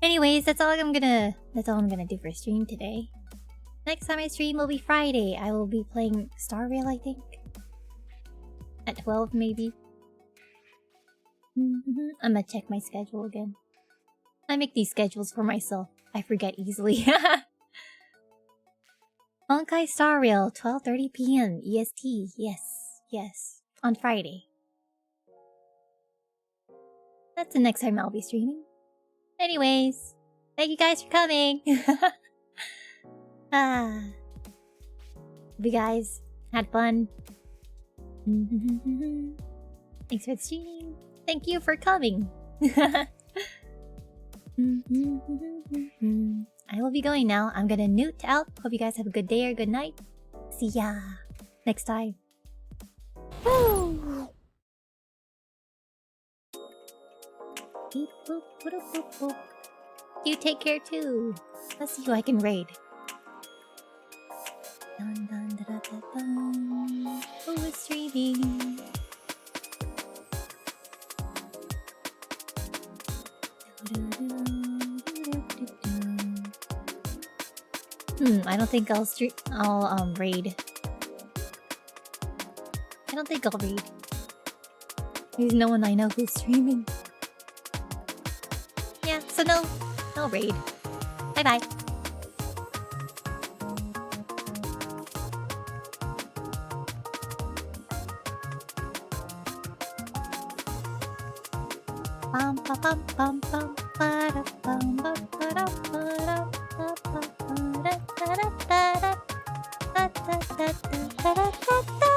Anyways, that's all I'm gonna do for stream today. Next time I stream will be Friday. I will be playing Star Rail, I think. At 12 maybe. I'm gonna check my schedule again. I make these schedules for myself. I forget easily. Honkai Star Rail, 12:30 PM EST. Yes, yes. On Friday. That's the next time I'll be streaming. Anyways, thank you guys for coming. Hope you guys had fun. Thanks for streaming. Thank you for coming. I will be going now. I'm gonna newt out. Hope you guys have a good day or good night. See ya next time. Woo! Beep, boop, boop, boop, boop. You take care too. Let's see who I can raid. Dun, dun, da, da, da, dun. Who is streaming? I don't think I'll raid. I don't think I'll raid. There's no one I know who's streaming. Yeah, so no raid. Bye bye. Bum ba bum bum bum ba da bum ba ba da ba da ba ba ba da da da da da da da da da da da da.